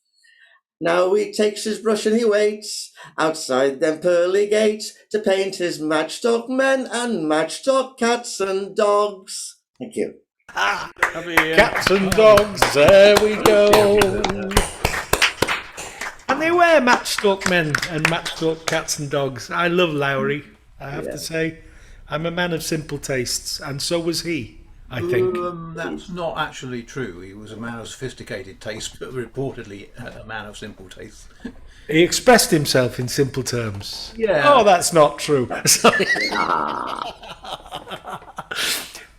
Now he takes his brush and he waits outside them pearly gates to paint his matchstock men and matchstock cats and dogs. Thank you. Cats and dogs, there we go. And they were matchstock men and matchstock cats and dogs. I love Lowry, I have to say. I'm a man of simple tastes, and so was he, I think. That's not actually true. He was a man of sophisticated taste, but reportedly a man of simple taste. He expressed himself in simple terms. Yeah. Oh, that's not true. Sorry.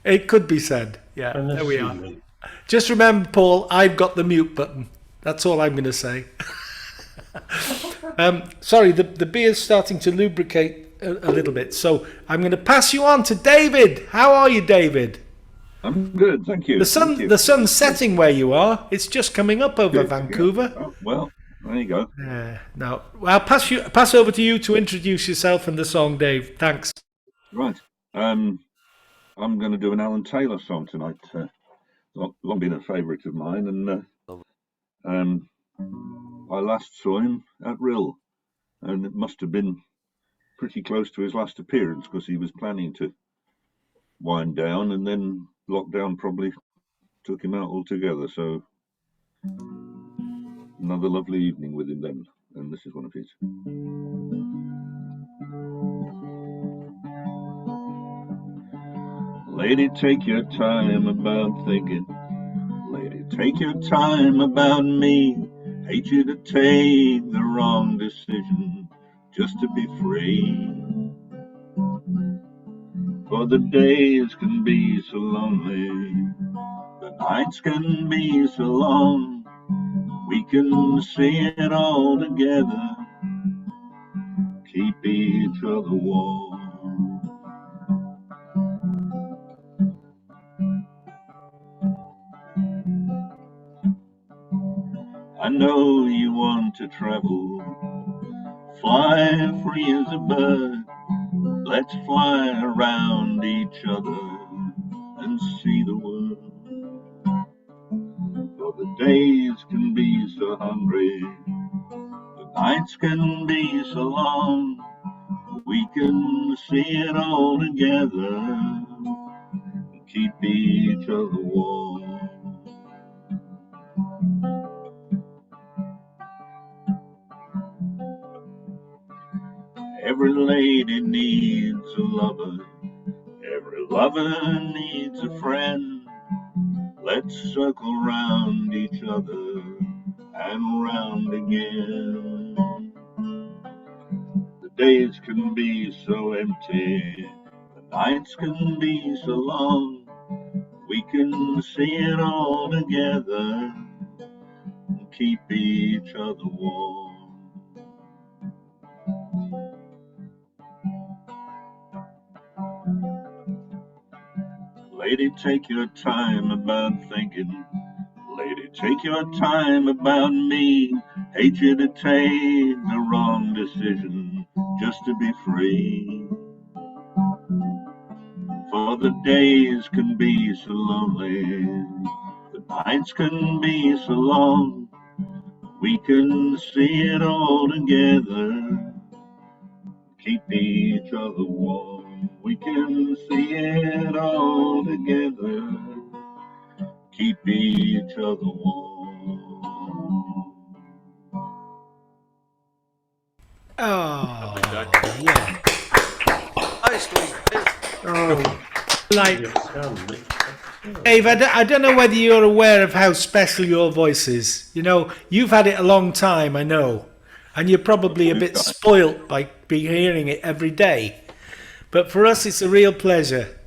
It could be said. Yeah, there we are. Just remember, Paul, I've got the mute button. That's all I'm going to say. Sorry, the beer's starting to lubricate a little bit, so I'm going to pass you on to David. How are you, David? I'm good, thank you. The sun's setting where you are. It's just coming up over Vancouver. Oh, well, there you go. Now, I'll pass over to you to introduce yourself and the song, Dave. Thanks. Right. I'm going to do an Alan Taylor song tonight. Long been a favourite of mine, and I last saw him at Rhyl, and it must have been pretty close to his last appearance because he was planning to wind down, and then lockdown probably took him out altogether. So another lovely evening with him then, and this is one of his. Lady, take your time about thinking. Lady, take your time about me. Hate you to take the wrong decision just to be free. For the days can be so lonely, the nights can be so long. We can see it all together, keep each other warm. I know you want to travel, fly free as a bird. Let's fly around each other and see the world. For the days can be so hungry, the nights can be so long. We can see it all together and keep each other warm. Every lady needs a lover, every lover needs a friend. Let's circle round each other and round again. The days can be so empty, the nights can be so long. We can see it all together and keep each other warm. Lady, take your time about thinking. Lady, take your time about me. Hate you to take the wrong decision just to be free. For the days can be so lonely, the nights can be so long. We can see it all together, keep each other warm. We can see it all together, keep each other warm. Oh, yeah. Oh, like, Dave, I don't know whether you're aware of how special your voice is. You know, you've had it a long time, I know, and you're probably a bit spoilt by hearing it every day. But for us, it's a real pleasure.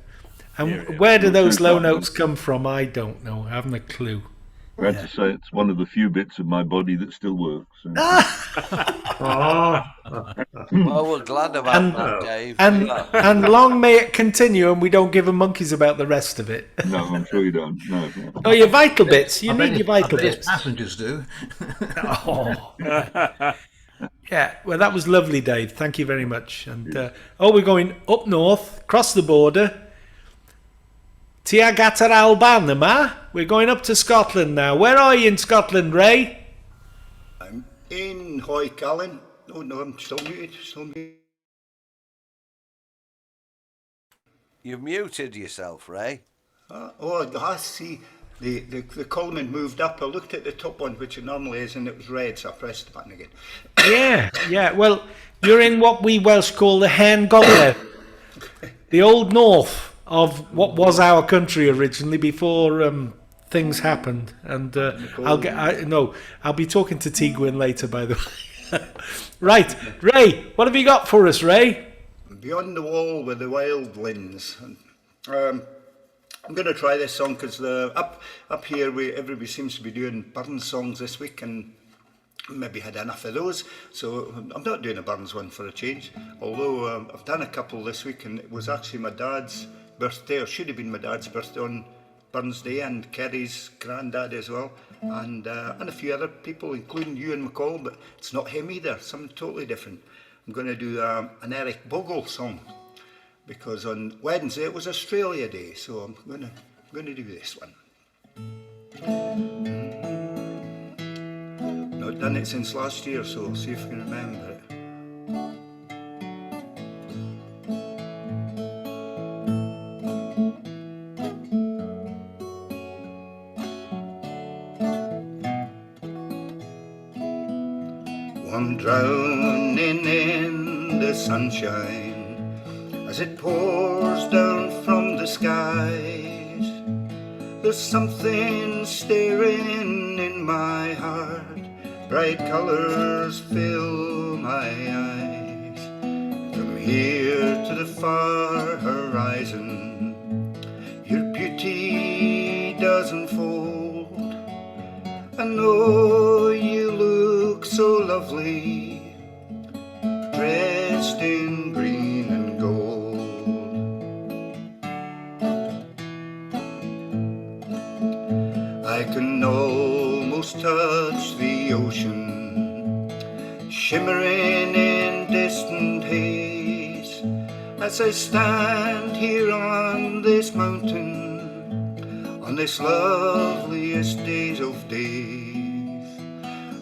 And where do those low notes come from? I don't know. I haven't a clue. I have to say it's one of the few bits of my body that still works. So. Well, we're glad about that, Dave. And long may it continue, and we don't give a monkeys about the rest of it. No, I'm sure you don't. No. Oh, your vital bits. You I need bet your vital I bet bits. Passengers do. Oh. Yeah, well, that was lovely, Dave. Thank you very much. And we're going up north, across the border. Tuag at yr Alban yma. We're going up to Scotland now. Where are you in Scotland, Ray? I'm in Hoy Callan. Oh no, I'm still muted. You've muted yourself, Ray. I see. The column had moved up. I looked at the top one, which it normally is, and it was red, so I pressed the button again. Yeah. Well, you're in what we Welsh call the Hen Gogledd, the old north of what was our country originally before things happened. And I'll be talking to T. Gwyn later, by the way. Right, Ray, what have you got for us, Ray? Beyond the Wall with the Wild Winds. I'm going to try this song because up here everybody seems to be doing Burns songs this week, and maybe had enough of those. So I'm not doing a Burns one for a change. Although I've done a couple this week, and it was actually my dad's birthday, or should have been my dad's birthday on Burns Day, and Kerry's granddad as well, and a few other people, including Ewan McCall, but it's not him either. Something totally different. I'm going to do an Eric Bogle song, because on Wednesday it was Australia Day, so I'm going to do this one. Not done it since last year, so I'll see if I can remember it. I'm drowning in the sunshine as it pours down from the skies. There's something staring in my heart, bright colours fill my eyes. From here to the far horizon, your beauty does unfold. I know you look so lovely, dressed in green and gold. I can almost touch the ocean, shimmering in distant haze, as I stand here on this mountain, on this loveliest days of days.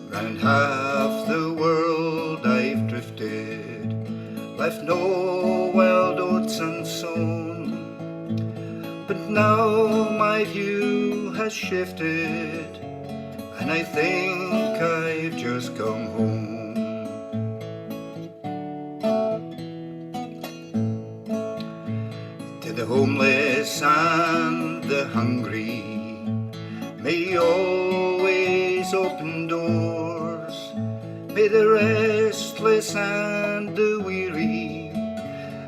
Round half the world I've drifted, left no wild oats unsown, but now my view has shifted, and I think I've just come home. To the homeless and the hungry, may you always open doors. May the restless and the weary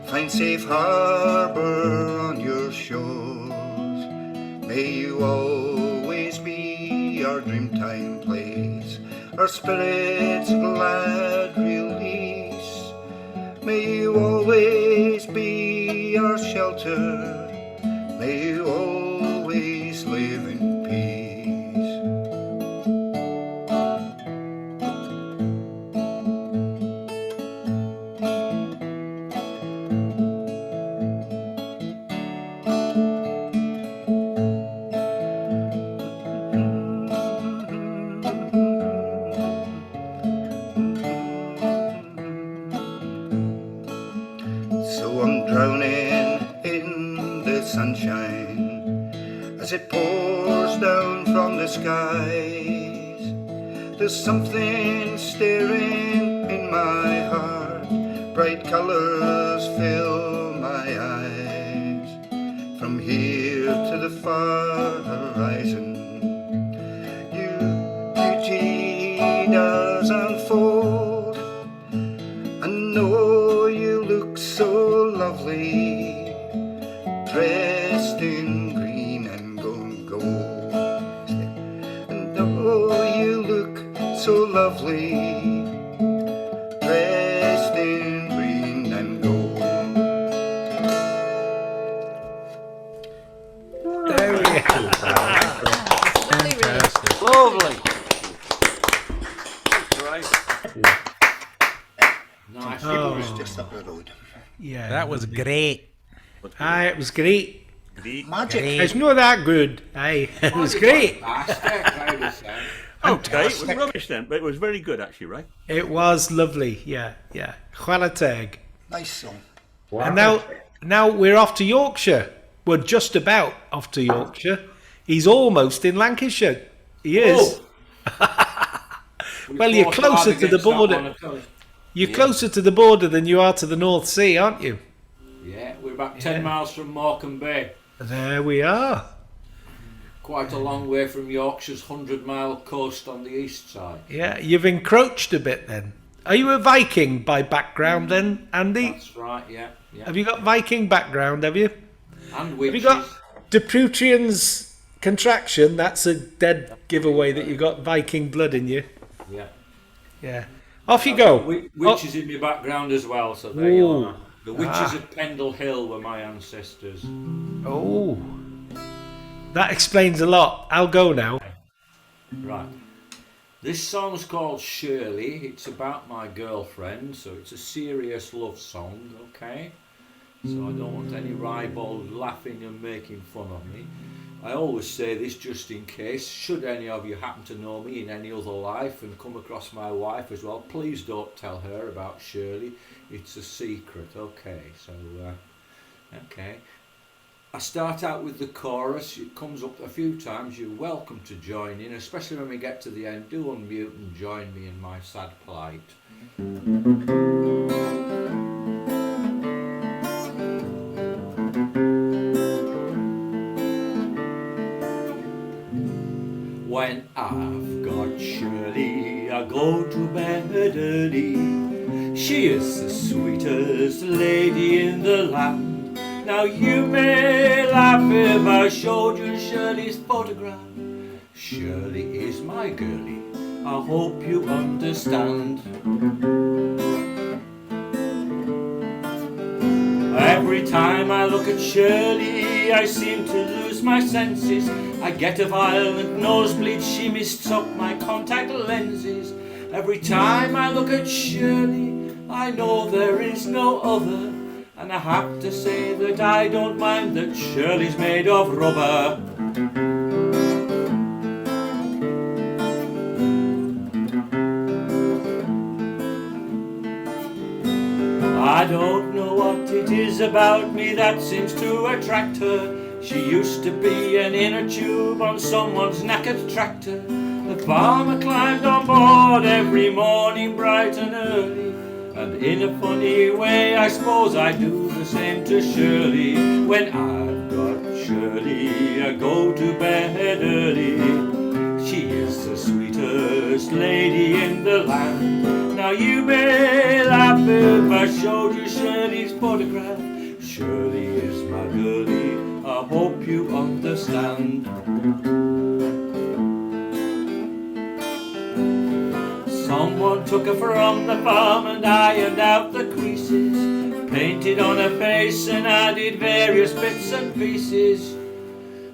find safe harbour on your shores. May you always be our dreamtime place, our spirits' glad release. May you always be our shelter, may you always live in peace. It pours down from the skies. There's something staring in my heart, bright colours fill my eyes. From here to the far horizon, your beauty does unfold. I know you look so lovely, dressed in green and gold. And lovely, dressed in green and gold. There we go. Lovely. Right. Nice. Oh. It was just up the road. Yeah, That was great. Aye, it was great. Magic. It's not that good. Aye, it was great. Okay, it was rubbish then, but it was very good actually, right? It was lovely. Yeah, yeah. Chwarae teg. Nice song. And now we're off to Yorkshire. We're just about off to Yorkshire. He's almost in Lancashire. He is. Well, you're closer to the border. You're closer to the border than you are to the North Sea, aren't you? Yeah, we're about 10 miles from Morecambe Bay. There we are. Quite a long way from Yorkshire's 100-mile coast on the east side. Yeah, you've encroached a bit then. Are you a Viking by background then, Andy? That's right, yeah. Have you got Viking background, have you? And witches. Have you got Deputrian's contraction? That's a dead giveaway that you got Viking blood in you. Yeah. Yeah. Off you go. Witches in my background as well, so there you are. The witches of Pendle Hill were my ancestors. Oh. That explains a lot. I'll go now. Right. This song's called Shirley. It's about my girlfriend, so it's a serious love song, okay? So I don't want any ribald laughing and making fun of me. I always say this just in case, should any of you happen to know me in any other life and come across my wife as well, please don't tell her about Shirley. It's a secret, okay? So, okay. I start out with the chorus. It comes up a few times. You're welcome to join in, especially when we get to the end. Do unmute and join me in my sad plight. When I've got Shirley, I go to bed early. She is the sweetest lady in the land. Now you may laugh if I showed you Shirley's photograph. Shirley is my girlie, I hope you understand. Every time I look at Shirley, I seem to lose my senses. I get a violent nosebleed, she mists up my contact lenses. Every time I look at Shirley, I know there is no other. And I have to say that I don't mind that Shirley's made of rubber. I don't know what it is about me that seems to attract her. She used to be an inner tube on someone's knackered tractor. The farmer climbed on board every morning bright and early. And in a funny way, I suppose I do the same to Shirley. When I've got Shirley, I go to bed early. She is the sweetest lady in the land. Now you may laugh if I showed you Shirley's photograph. Shirley is my girlie, I hope you understand. Someone took her from the farm and ironed out the creases, painted on her face and added various bits and pieces.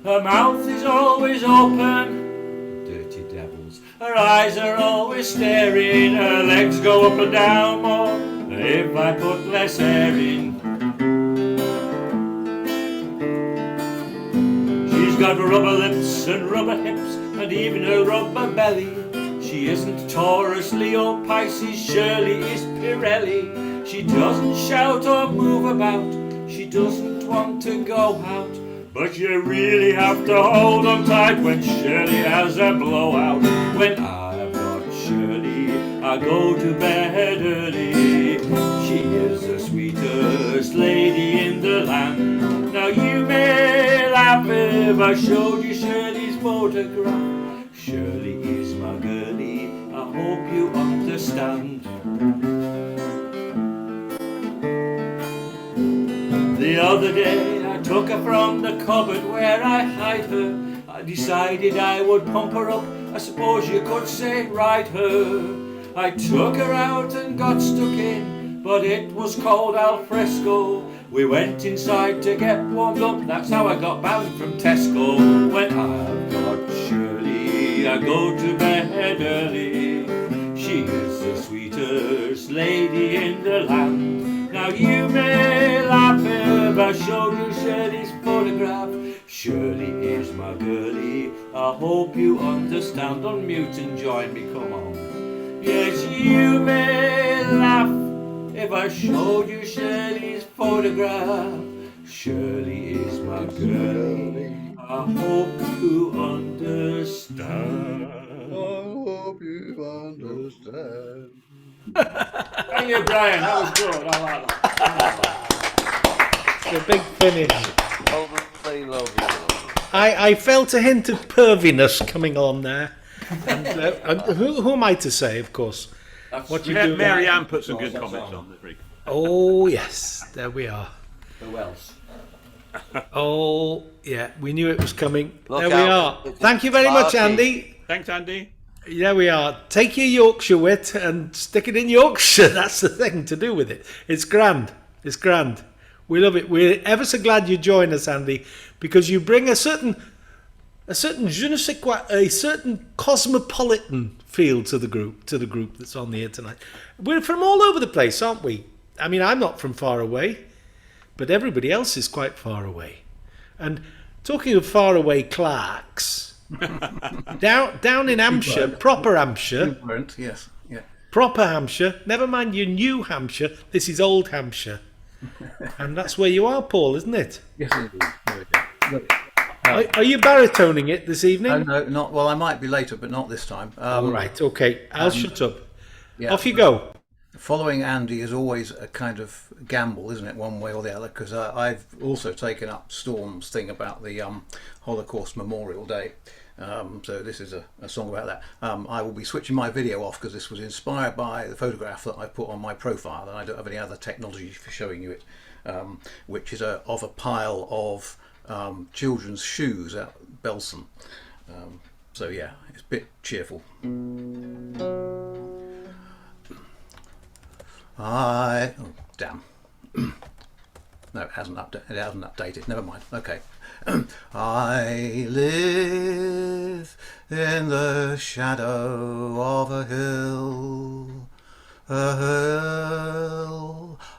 Her mouth is always open, dirty devils. Her eyes are always staring, her legs go up and down more if I put less air in. She's got rubber lips and rubber hips and even a rubber belly. She isn't Taurus, Leo, Pisces, Shirley is Pirelli. She doesn't shout or move about, she doesn't want to go out. But you really have to hold on tight when Shirley has a blowout. When I've got Shirley, I go to bed early. She is the sweetest lady in the land. Now you may laugh if I showed you Shirley's photograph. Shirley is my girlie, I hope you understand. The other day I took her from the cupboard where I hide her. I decided I would pump her up I suppose you could say ride her. I took her out and got stuck in, but it was cold al fresco. We went inside to get warmed up, that's how I got banned from Tesco. When I've got Shirley, I go to bed early. She is the sweetest lady in the land. Now you may laugh if I show you Shirley's photograph. Shirley is my girlie, I hope you understand. Unmute and join me, come on. Yes, you may laugh if I showed you Shirley's photograph. Shirley is my girlie, I hope you understand. I hope you understand. Thank you, Brian, that was good. I like that. It's a big finish. Lovely, lovely. I felt a hint of perviness coming on there. And who am I to say, of course? What you do? Mary Ann put some good comments on this week. Oh yes, there we are. Who else? Oh yeah, we knew it was coming. Look there we out. are. Thank you very much, Andy. Thanks, Andy. There we are. Take your Yorkshire wit and stick it in Yorkshire. That's the thing to do with it. It's grand. It's grand. We love it. We're ever so glad you join us, Andy, because you bring a certain je ne sais quoi, a certain cosmopolitan feel to the group that's on here tonight. We're from all over the place, aren't we? I mean, I'm not from far away, but everybody else is quite far away. And talking of far away Clarks, down in Hampshire, proper Hampshire. Yes, yeah. Proper Hampshire, never mind your New Hampshire, this is Old Hampshire. And that's where you are, Paul, isn't it? Yes, indeed. Are you baritoning it this evening? No, not. Well, I might be later, but not this time. All right, okay. I'll shut up. Yeah, Off you go. Following Andy is always a kind of gamble, isn't it, one way or the other? Because I've also taken up Storm's thing about the Holocaust Memorial Day. So this is a song about that. I will be switching my video off because this was inspired by the photograph that I put on my profile, and I don't have any other technology for showing you it, which is of a pile of children's shoes out Belson. So yeah, it's a bit cheerful. Oh damn. No, it hasn't updated. Never mind. Okay. I live in the shadow of a hill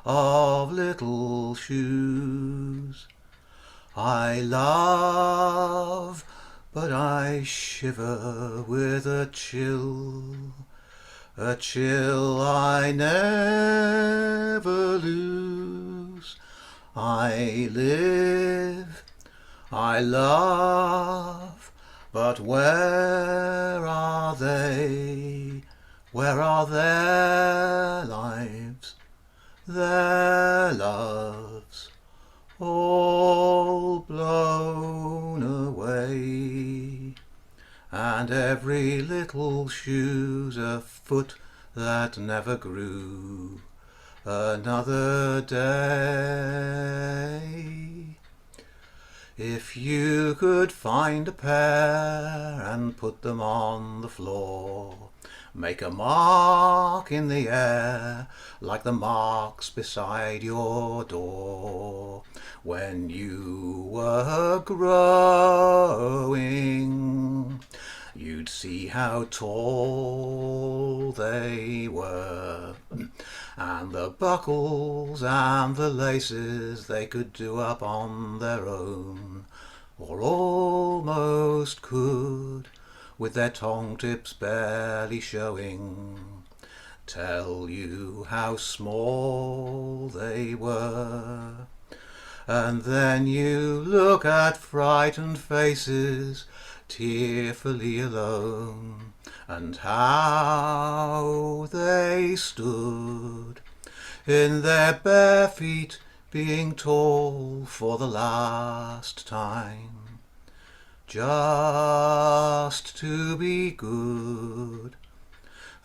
of little shoes. I love, but I shiver with a chill I never lose. I live, I love, but where are they? Where are their lives, their loves, all blown away? And every little shoe's a foot that never grew another day. If you could find a pair and put them on the floor, make a mark in the air like the marks beside your door when you were growing, you'd see how tall they were, and the buckles and the laces they could do up on their own, or almost could, with their tongue tips barely showing, tell you how small they were. And then you look at frightened faces tearfully alone, and how they stood in their bare feet, being tall for the last time, just to be good.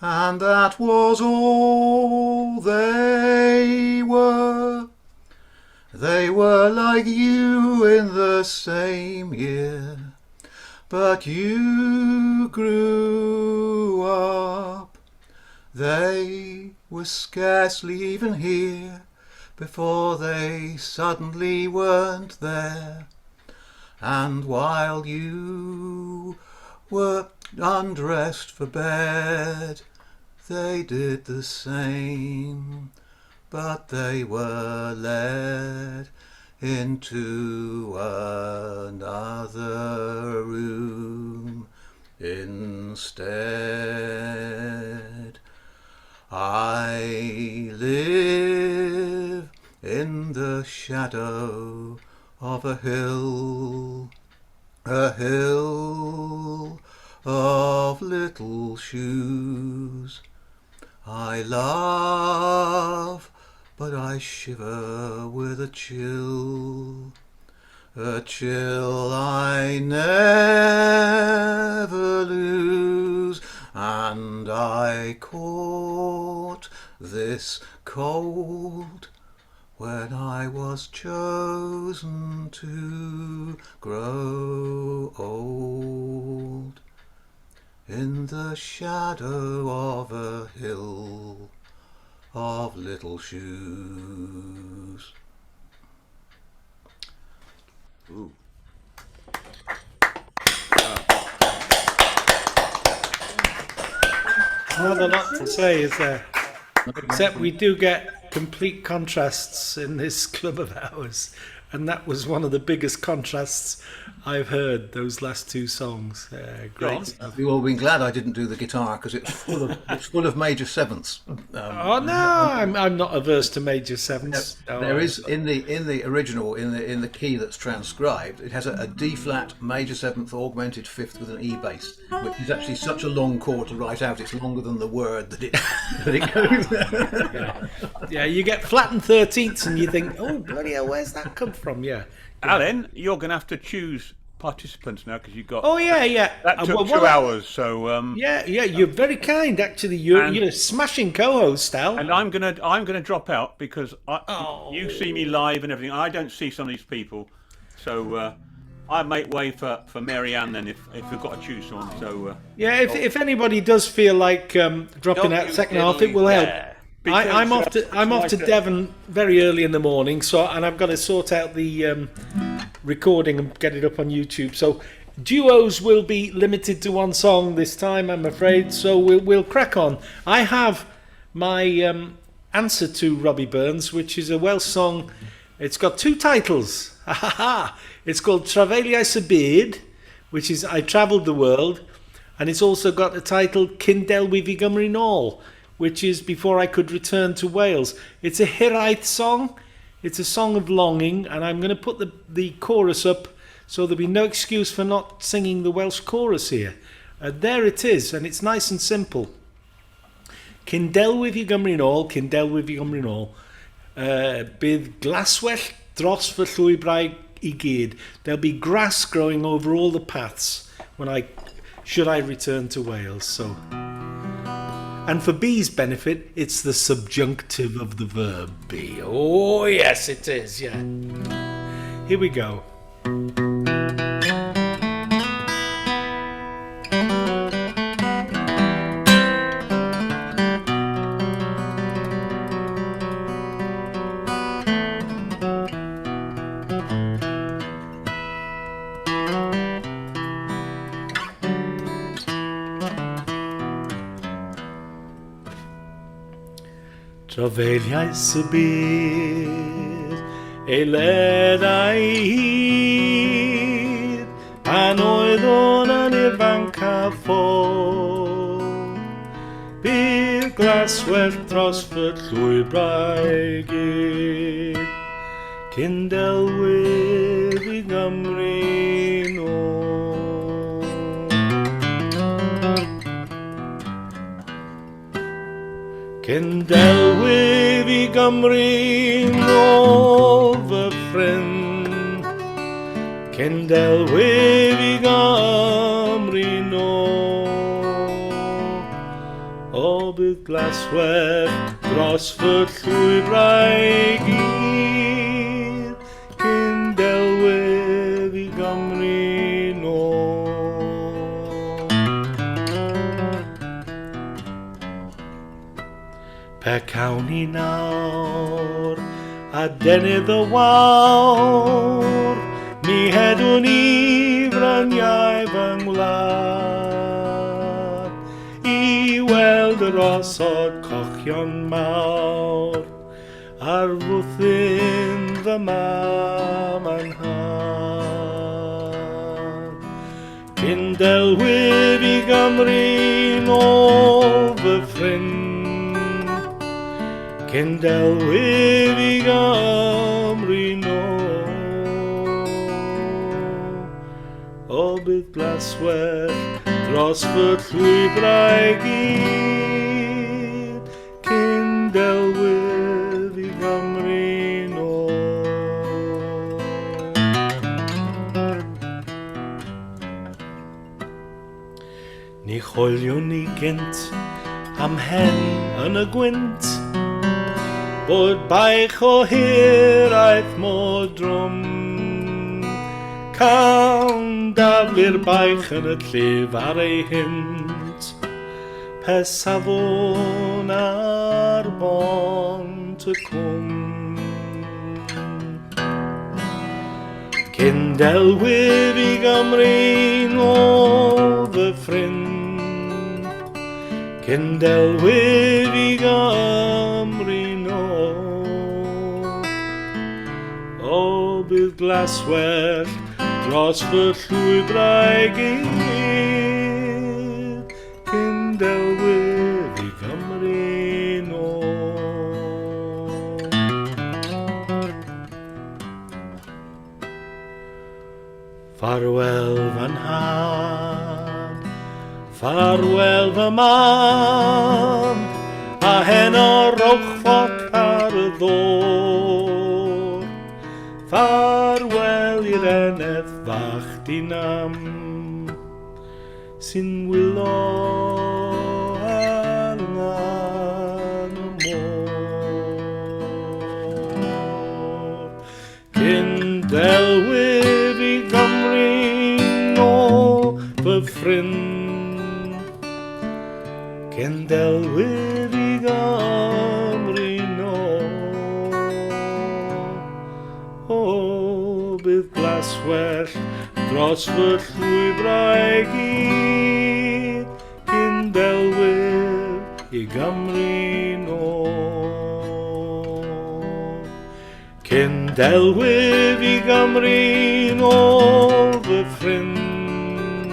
And that was all they were. They were like you in the same year, but you grew up. They were scarcely even here before they suddenly weren't there. And while you were undressed for bed, they did the same, but they were led into another room instead. I live in the shadow of a hill of little shoes. I laugh, but I shiver with a chill I never lose. And I caught this cold when I was chosen to grow old in the shadow of a hill of little shoes. Ooh. Not a lot to say, is there? Except we do get complete contrasts in this club of ours, and that was one of the biggest contrasts I've heard, those last two songs. Great stuff. You've all been glad I didn't do the guitar because it's full of major sevenths. Oh no, I'm not averse to major sevenths. There is in the original in the key that's transcribed. It has a D flat major seventh augmented fifth with an E bass, which is actually such a long chord to write out. It's longer than the word that it goes. Yeah, you get flattened 13ths and you think, oh bloody hell, where's that come from? Yeah. Alan, you're going to have to choose participants now because you've got. Oh yeah. That took 2 hours, so. Yeah, you're very kind. Actually, you're a smashing co-host, Al. And I'm gonna drop out because you see me live and everything. I don't see some of these people, so I make way for Mary Ann then if we've got to choose someone. So. Yeah, if anybody does feel like dropping out second half, it will help. I'm off to Devon very early in the morning, and I've got to sort out the recording and get it up on YouTube. So duos will be limited to one song this time, I'm afraid. So we'll crack on. I have my answer to Robbie Burns, which is a Welsh song. It's got two titles. It's called Trefelais y Byd, which is I Travelled the World, and it's also got the title Cyn Delwyf i Gymru nôl, which is Before I Could Return to Wales. It's a Hiraeth song. It's a song of longing, and I'm going to put the chorus up so there'll be no excuse for not singing the Welsh chorus here. There it is, and it's nice and simple. Cyn delwyf i Gymru nôl, cyn delwyf i Gymru nôl, bydd glaswell dros fy llwybrau I gyd. There'll be grass growing over all the paths should I return to Wales. So. And for B's benefit, it's the subjunctive of the verb be. Oh, yes, it is, yeah. Here we go. Trafeiliais y byd, eiledau hyd, pan oedd o'n yn ifanc a ffôl. Bydd glaswell dros fy llwybrau gyd, cyn delwyf i Gymru nôl. Cyn delwyf i Gymru nôl fy ffrind, cyn delwyf i Gymru nôl. O bydd glaswell dros fy llwybrau gyd, cyn delwyf i Gymru nôl. a denydd y wawr, mi hedwn i fryniau fy ngwlad, i weld yr osod cochion mawr, ar fwthyn fy mam a'n had. Cyn delwyr i Gymru nôl fy ffrind, cyn delwyr i Gymru nôl, o bydd glaswell dros fy llwybrau gyd, cyn delwyr i Gymru nôl. Ni choeliwn ni gynt am hen yn y gwynt, bod baich o hiraeth mod drwm. Cawn daflu'r baich yn y llif ar ei hynt, pesafon ar bont y cwm. Cyn delwyr i Gymru nôl fy ffrind, cyn delwyr i Gymru nôl, o bydd glaswell dros fy llwybrau gyd, cyn delwyr i Gymru nôl. Farwel fy nhad, farwel fy mam, a hen o'r rowchfot ar y ddôr. Farwel i'r eneth fach dinam, sy'n wylo allan y môr. Cyn delwyr i Gymru nôl fy ffrind, cyn delwyr i Gymru nôl, o bydd glaswell dros fy llwybrau gyd, cyn delwyr i Gymru nôl. Cyn delwyr i Gymru nôl fy ffrind,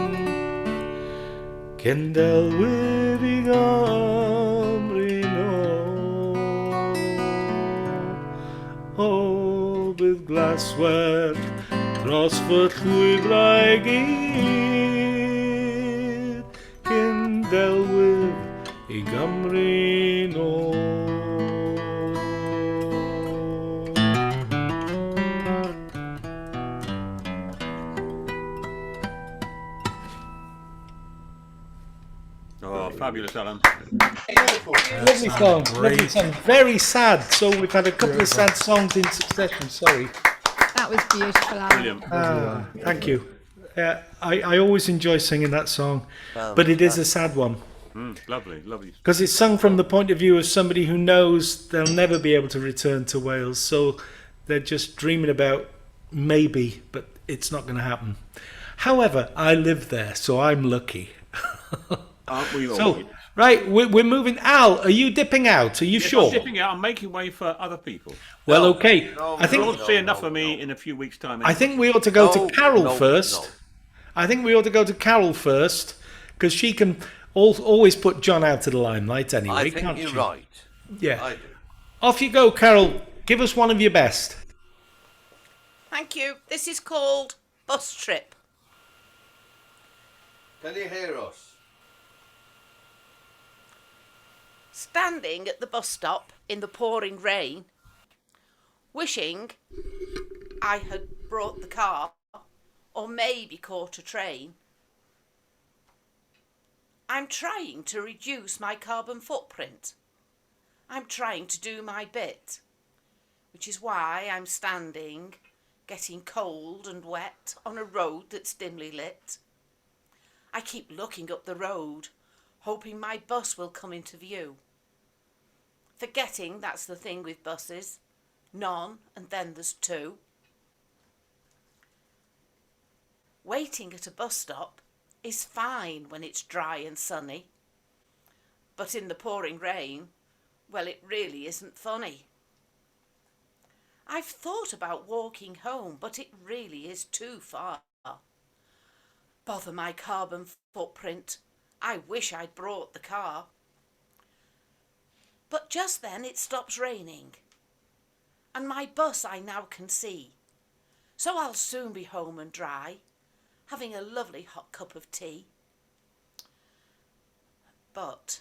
cyn delwyr i Gymru nôl, o bydd glaswell dros fy llwybrau gyd, cyn delwyr i Gymru nôl. Oh, fabulous, Alan. Lovely song, lovely song. Very sad, so we've had a couple of sad songs in succession, sorry. That was beautiful, Alan. Brilliant. Thank you. I always enjoy singing that song, but it is a sad one. Lovely, lovely. Because it's sung from the point of view of somebody who knows they'll never be able to return to Wales, so they're just dreaming about maybe, but it's not going to happen. However, I live there, so I'm lucky. Aren't we all? So, right, we're moving. Al, are you dipping out? Are you sure? I'm dipping out. I'm making way for other people. Well, okay. I think you'll see enough of me in a few weeks' time. I think we ought to go to Carol first. I think we ought to go to Carol first, because she can always put John out to the limelight anyway. I think you're right. Yeah. I do. Off you go, Carol. Give us one of your best. Thank you. This is called Bus Trip. Can you hear us? Standing at the bus stop in the pouring rain, wishing I had brought the car or maybe caught a train. I'm trying to reduce my carbon footprint. I'm trying to do my bit, which is why I'm standing, getting cold and wet on a road that's dimly lit. I keep looking up the road, hoping my bus will come into view. Forgetting that's the thing with buses. none, and then there's two. Waiting at a bus stop is fine when it's dry and sunny, but in the pouring rain, well, it really isn't funny. I've thought about walking home, but it really is too far. Bother my carbon footprint. I wish I'd brought the car. But just then it stops raining, and my bus I now can see, so I'll soon be home and dry, having a lovely hot cup of tea. But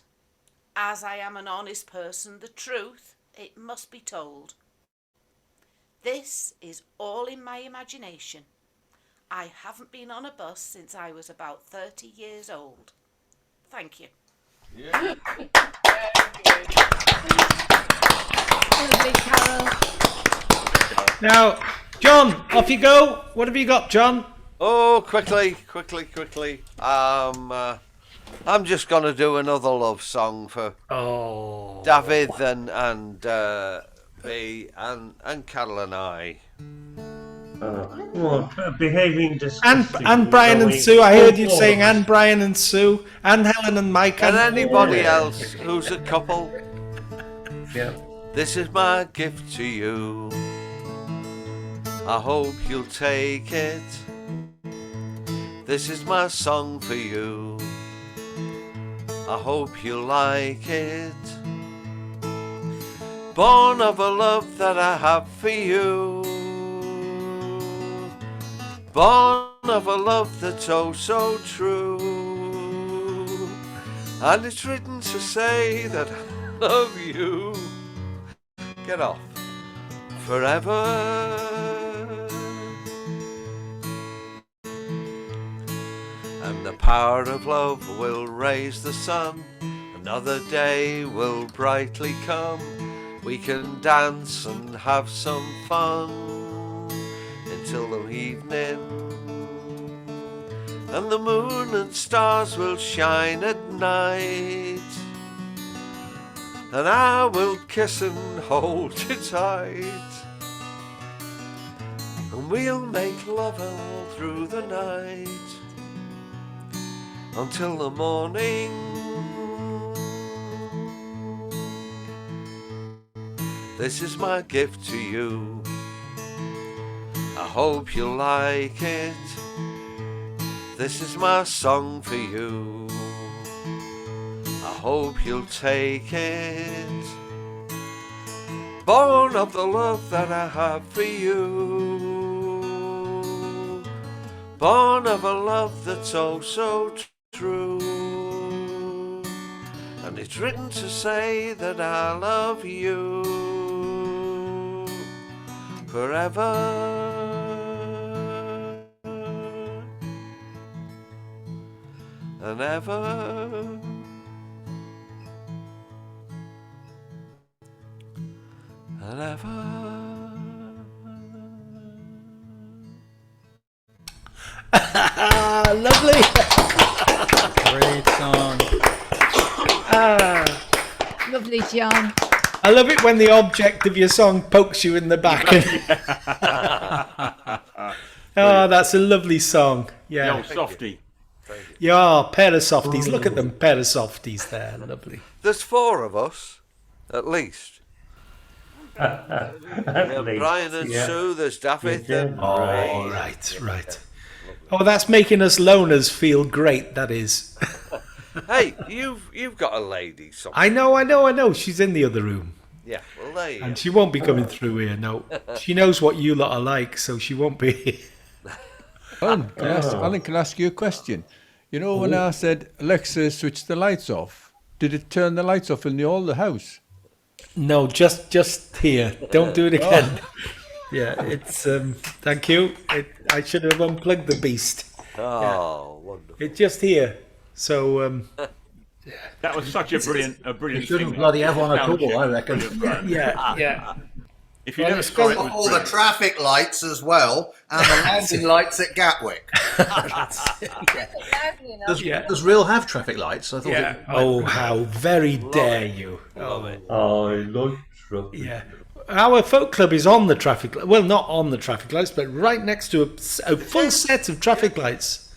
as I am an honest person, the truth, it must be told. This is all in my imagination. I haven't been on a bus since I was about 30 years old. Thank you. Yeah. Lovely, Carol. Now, John, off you go. What have you got, John? Oh, quickly. I'm just gonna do another love song for David and me and Carol and I. Behaving disgustingly. And Brian and Sue. I heard you saying and Brian and Sue and Helen and Mike And anybody else who's a couple. Yeah. This is my gift to you. I hope you'll take it. This is my song for you. I hope you like it. Born of a love that I have for you. Born of a love that's oh so true. And it's written to say that I love you. Get off. Forever. And the power of love will raise the sun. Another day will brightly come. We can dance and have some fun until the evening. And the moon and stars will shine at night. And I will kiss and hold you tight. And we'll make love all through the night. Until the morning. This is my gift to you. I hope you like it. This is my song for you. I hope you'll take it. Born of the love that I have for you. Born of a love that's oh so true. And it's written to say that I love you forever and ever and ever. Lovely. Great song. Lovely, John. I love it when the object of your song pokes you in the back. Oh, that's a lovely song. Yeah. The old softie. Yeah, pair of softies. Look at them, pair of softies there. Lovely. There's four of us, at least. Brian and Sue, there's David. Oh, right. Oh, that's making us loners feel great, that is. Hey, you've got a lady somewhere. I know. She's in the other room. Yeah, well, there you go. And she won't be coming through here, no. She knows what you lot are like, so she won't be. Alan, can I ask you a question? You know, when I said, Alexa, switch the lights off, did it turn the lights off in the house? No, just here. Don't do it again. Yeah, it's, thank you. I should have unplugged the beast. Wonderful. It's just here. So, that was such a brilliant You shouldn't thing. bloody have one at all, I reckon. Yeah. If you never saw it, it was all the brilliant. traffic lights as well, and the landing lights at Gatwick. Does Rhyl have traffic lights? I thought Oh, how very dare you. I like traffic. Yeah. our folk club is on the traffic. Well, not on the traffic lights, but right next to a full set of traffic lights.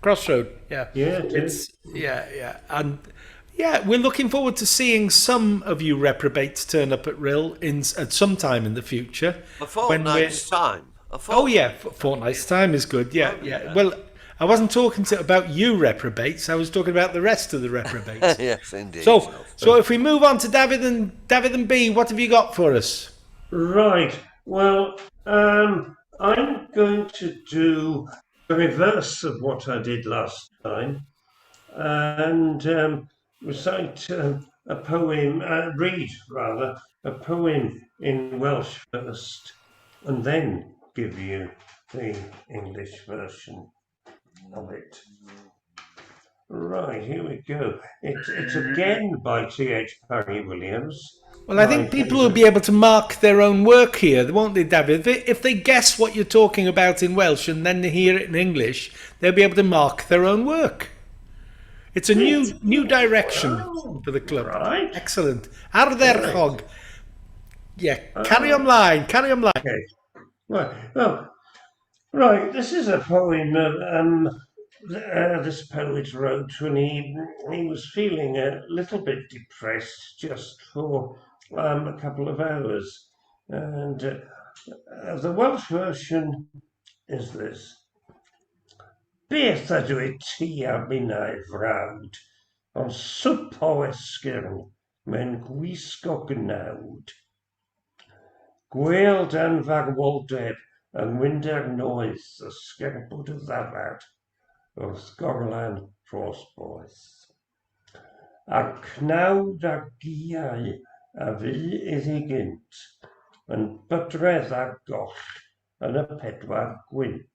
Crossroad. Yeah. Yeah. It's yeah, and yeah, we're looking forward to seeing some of you reprobates turn up at Rhyl at some time in the future. A fortnight's time. Oh yeah, fortnight's time is good. Yeah, yeah. Well, I wasn't talking about you reprobates. I was talking about the rest of the reprobates. Yes, indeed. So if we move on to David and B, what have you got for us? Right. Well, I'm going to do the reverse of what I did last time, and recite a poem, read rather a poem in Welsh first, and then give you the English version of it. Right, here we go. It's again by T.H. Parry Williams. Well, I think people will be able to mark their own work here, won't they, David? If they guess what you're talking about in Welsh and then they hear it in English, they'll be able to mark their own work. It's a new direction for the club. Right. Excellent. Ardderchog. Yeah, carry on line. Okay. Right, this is a poem this poet wrote when he was feeling a little bit depressed just for a couple of hours. And the Welsh version is this. Beth ydw I ti a minnau frawd, ond swp o esgyrn mewn gwisgo gnawd. Gweld an farwoldeb yng ngwynder noeth ysgerbwd y ddafad wrth gorlan rhosboeth. A cnawd a giau a fi iddi gynt, yn bydredd a goll yn y pedwar gwynt.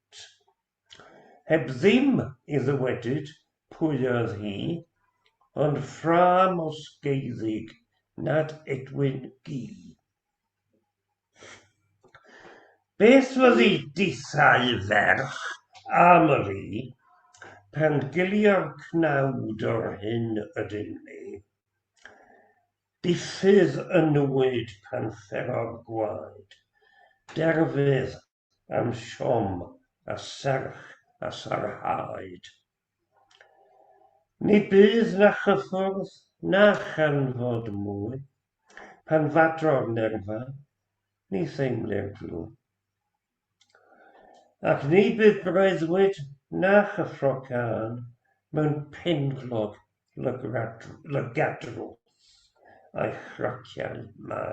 Heb ddim I ddywedyd pwy oedd hi, ond ffram os geiddig nad Edwin Gi. Beth fyddi dithau ferch am yr I, pan gilio'r cnawd o'r hyn ydyn ni. Diffydd y nywyd pan ffero'r gwaed, derfydd am siom a serch a sarhaid. Ni bydd na chyffwrdd na chanfod mwy, pan fadro'r nerfa, ni theimlir glw. Ac ni bydd breuddwyd na chyffro can mewn penflog lygadrwth a'i chraciau ma.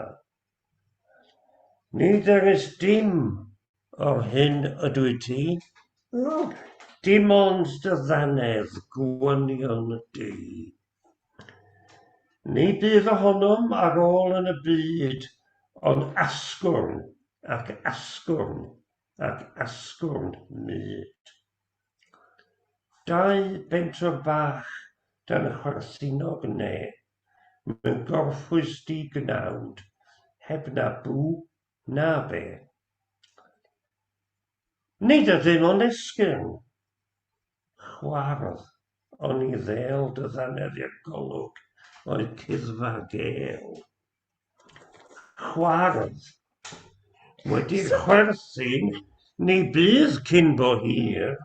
Nid ys dim o'r hyn ydw I ti, dim ond dy ddanedd gwynion di. Ni bydd ohonom ar ôl yn y byd, ond asgwrn ac asgwrn ac asgwrn myd. Dau bentro bach dan chwerthinog ne, mewn gorffwys di gnawd, heb na bw na be. Nid ydym ond esgyrn, chwardd, ond I ddel dy ddaneddiad golwg oedd cyddfa gel. Chwardd, wedi'r chwerthu, ni bydd cyn bo hir,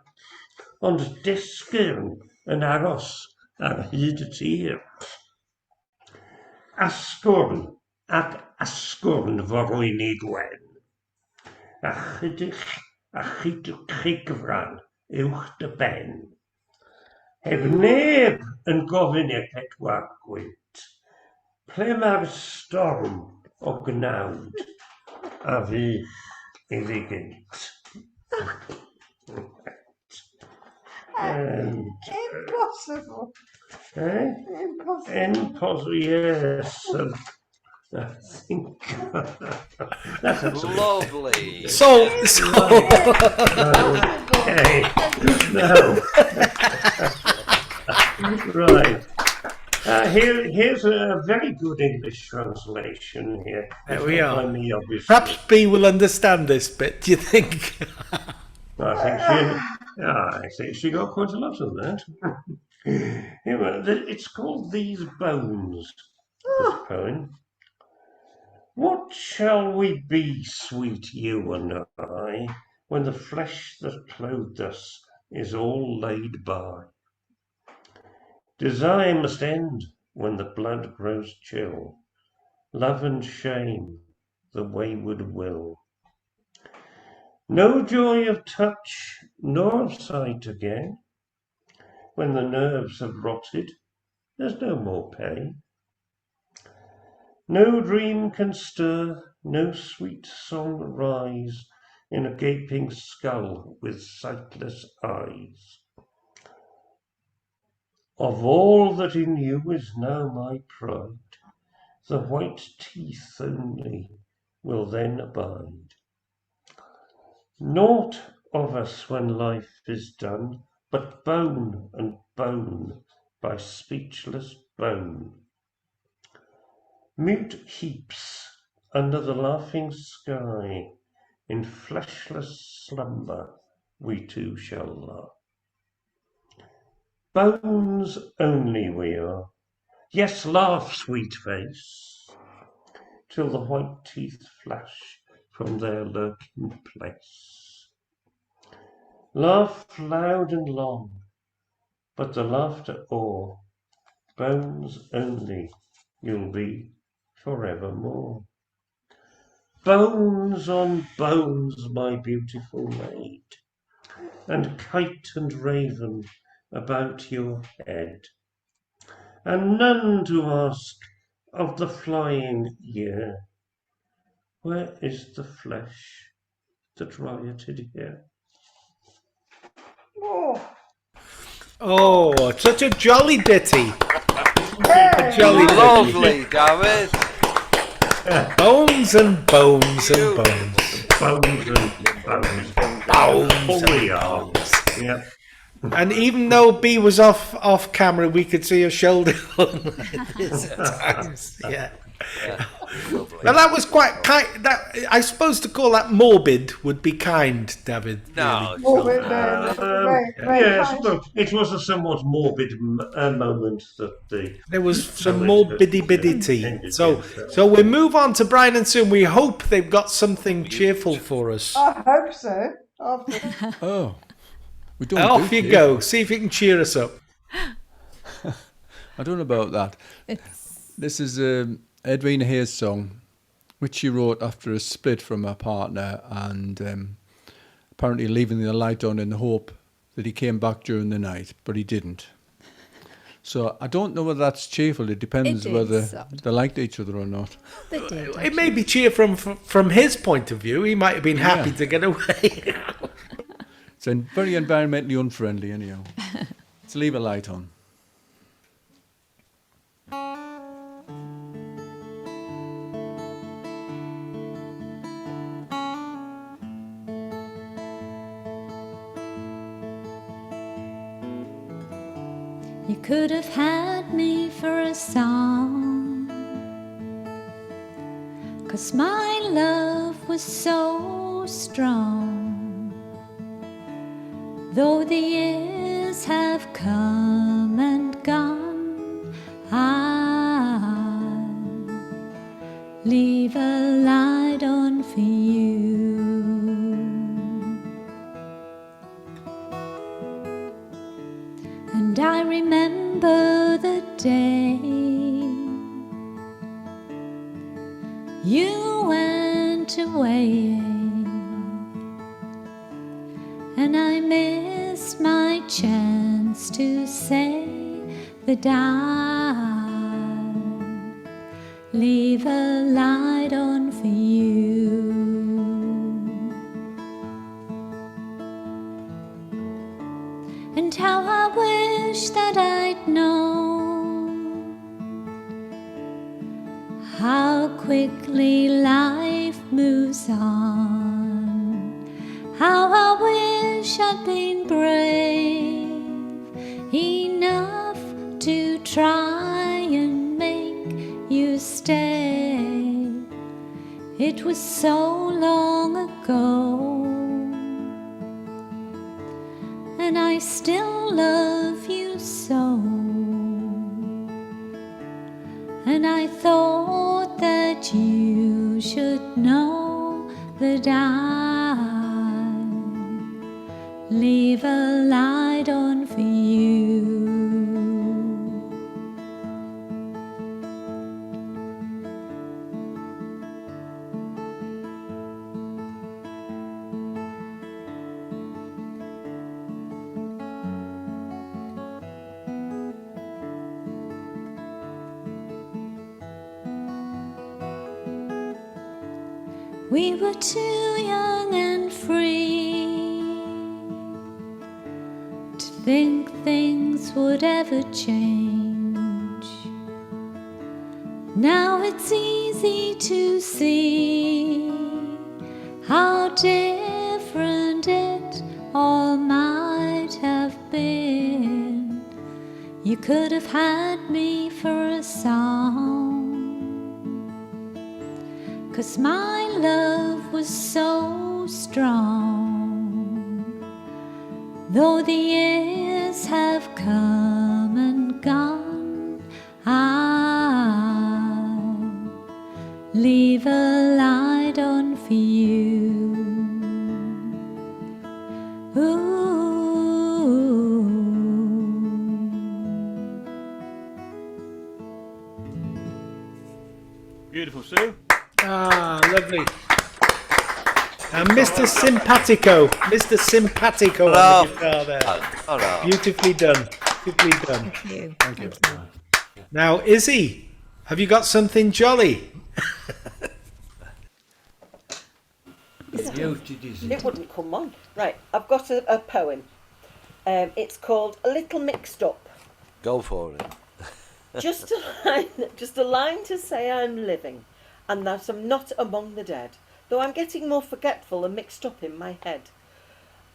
ond disgyrn yn aros ar hyd y tir. Asgwrn ac asgwrn forwyn I gwen, a chydych a chigfran uwch dy ben. Heb neb yn gofyn i'r pedwar gwynt, ple mae'r storm o gnawd a fi iddi gynt. Impossible. Impossible, yes. I think that's lovely. So okay. No. Right. Here's a very good English translation here. There we are. By me, obviously. Perhaps B will understand this bit, do you think? I think she got quite a lot of that. It's called These Bones, this poem. What shall we be, sweet you and I, when the flesh that clothed us is all laid by? Desire must end when the blood grows chill, love and shame, the wayward will. No joy of touch nor of sight again. When the nerves have rotted, there's no more pain. No dream can stir, no sweet song rise in a gaping skull with sightless eyes. Of all that in you is now my pride, the white teeth only will then abide. Naught of us when life is done, but bone and bone by speechless bone. Mute heaps under the laughing sky, in fleshless slumber we two shall lie. Bones only we are, yes, laugh, sweet face, till the white teeth flash from their lurking place. Laugh loud and long, but the laughter o'er, bones only you'll be forevermore. Bones on bones, my beautiful maid, and kite and raven about your head, and none to ask of the flying year, where is the flesh that rioted here? Oh, such a jolly ditty. A jolly Lovely, David. Bones and bones and bones. Bones and bones. Bones We and are. bones. Yeah. And even though B was off camera, we could see her shoulder like this at times. Yeah. Well, that was quite kind. That I suppose to call that morbid would be kind, David. No, really. Morbid, very Yes, kind. well, it was a somewhat morbid moment that There was some poet more had biddy-biddy-tee. ended So with, we move on to Brian and Sue. We hope they've got something cheerful for us. I hope so. After Oh, we don't. Off do you cheer. go. See if you can cheer us up. I don't know about that. This is Edwina Hayes' song, which she wrote after a split from her partner and apparently leaving the light on in the hope that he came back during the night, but he didn't. So I don't know whether that's cheerful. It depends It is whether soft. they liked each other or not. They did. It may be cheer from his point of view. He might have been happy Yeah. to get away. It's very environmentally unfriendly anyhow. Let's leave a light on. You could have had me for a song, 'cause my love was so strong. Though the years have come and gone, I'll leave a light on for you. And I remember the day you went away, and I missed my chance to say that I'll leave a light on for you. And how I wish that I'd known how quickly life moves on. How I wish I'd been brave enough to try and make you stay. It was so long ago, and I still love you so. And I thought that you should I leave a light on for you? We were too young and free to think things would ever change. Now it's easy to see how different it all might have been. You could have had me for a song, 'cause my love was so strong. Though the years have come and gone, I'll leave a light on for you. Ooh. Beautiful, Sue. Ah, lovely. And Mr. Simpatico on the guitar there. Beautifully done. Beautifully done. Thank you. Thank you. Now, Izzy, have you got something jolly? It wouldn't come on. Right, I've got a poem. It's called A Little Mixed Up. Go for it. Just a line to say I'm living, and that I'm not among the dead, though I'm getting more forgetful and mixed up in my head.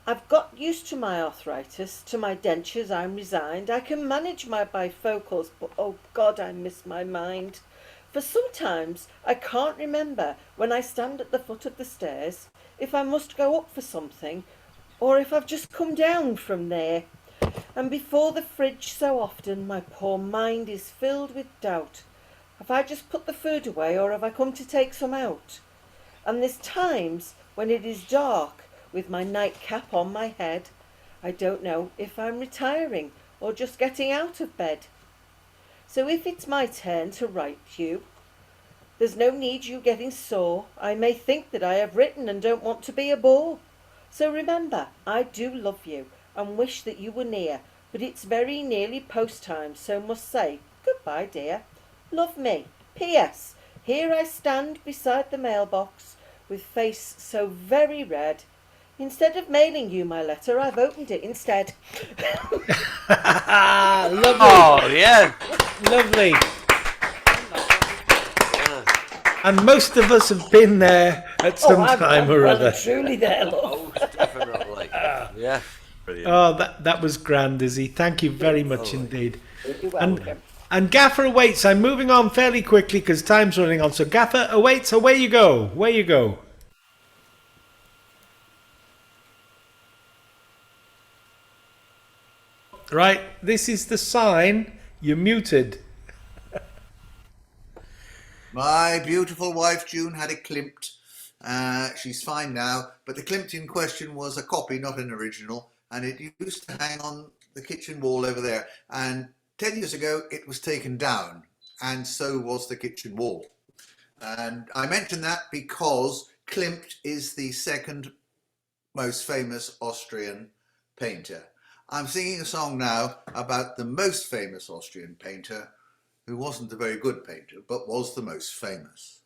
I've got used to my arthritis, to my dentures I'm resigned. I can manage my bifocals, but oh God, I miss my mind. For sometimes I can't remember when I stand at the foot of the stairs, if I must go up for something, or if I've just come down from there. And before the fridge so often my poor mind is filled with doubt. Have I just put the food away, or have I come to take some out? And there's times when it is dark with my nightcap on my head. I don't know if I'm retiring or just getting out of bed. So if it's my turn to write you, there's no need you getting sore. I may think that I have written and don't want to be a bore. So remember, I do love you and wish that you were near, but it's very nearly post time, so must say goodbye, dear. Love me. P.S. Here I stand beside the mailbox with face so very red. Instead of mailing you my letter, I've opened it instead. Lovely. Oh, yeah. Lovely. And most of us have been there at some time or other. Truly there, love. Definitely. Yeah. Brilliant. Oh, that was grand, Izzy. Thank you very much indeed. And Gaffer awaits. I'm moving on fairly quickly because time's running on. So Gaffer awaits. Away you go. Away you go. Right. This is the sign. You're muted. My beautiful wife June had it clipped. She's fine now, but the clipped in question was a copy, not an original, and it used to hang on the kitchen wall over there. And 10 years ago, it was taken down, and so was the kitchen wall. And I mention that because Klimt is the second most famous Austrian painter. I'm singing a song now about the most famous Austrian painter, who wasn't a very good painter, but was the most famous.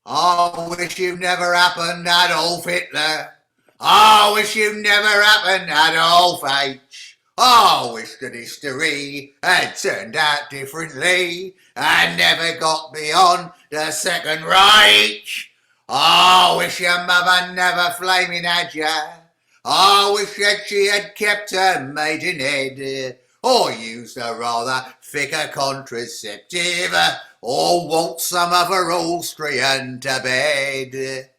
I wish you never happened, Adolf Hitler. I wish you never happened, Adolf H. I wish that history had turned out differently and never got beyond the Second Reich. I wish your mother never flaming had ya. I wish that she had kept her maidenhead, or used a rather thicker contraceptive, or waltzed some other Austrian to bed.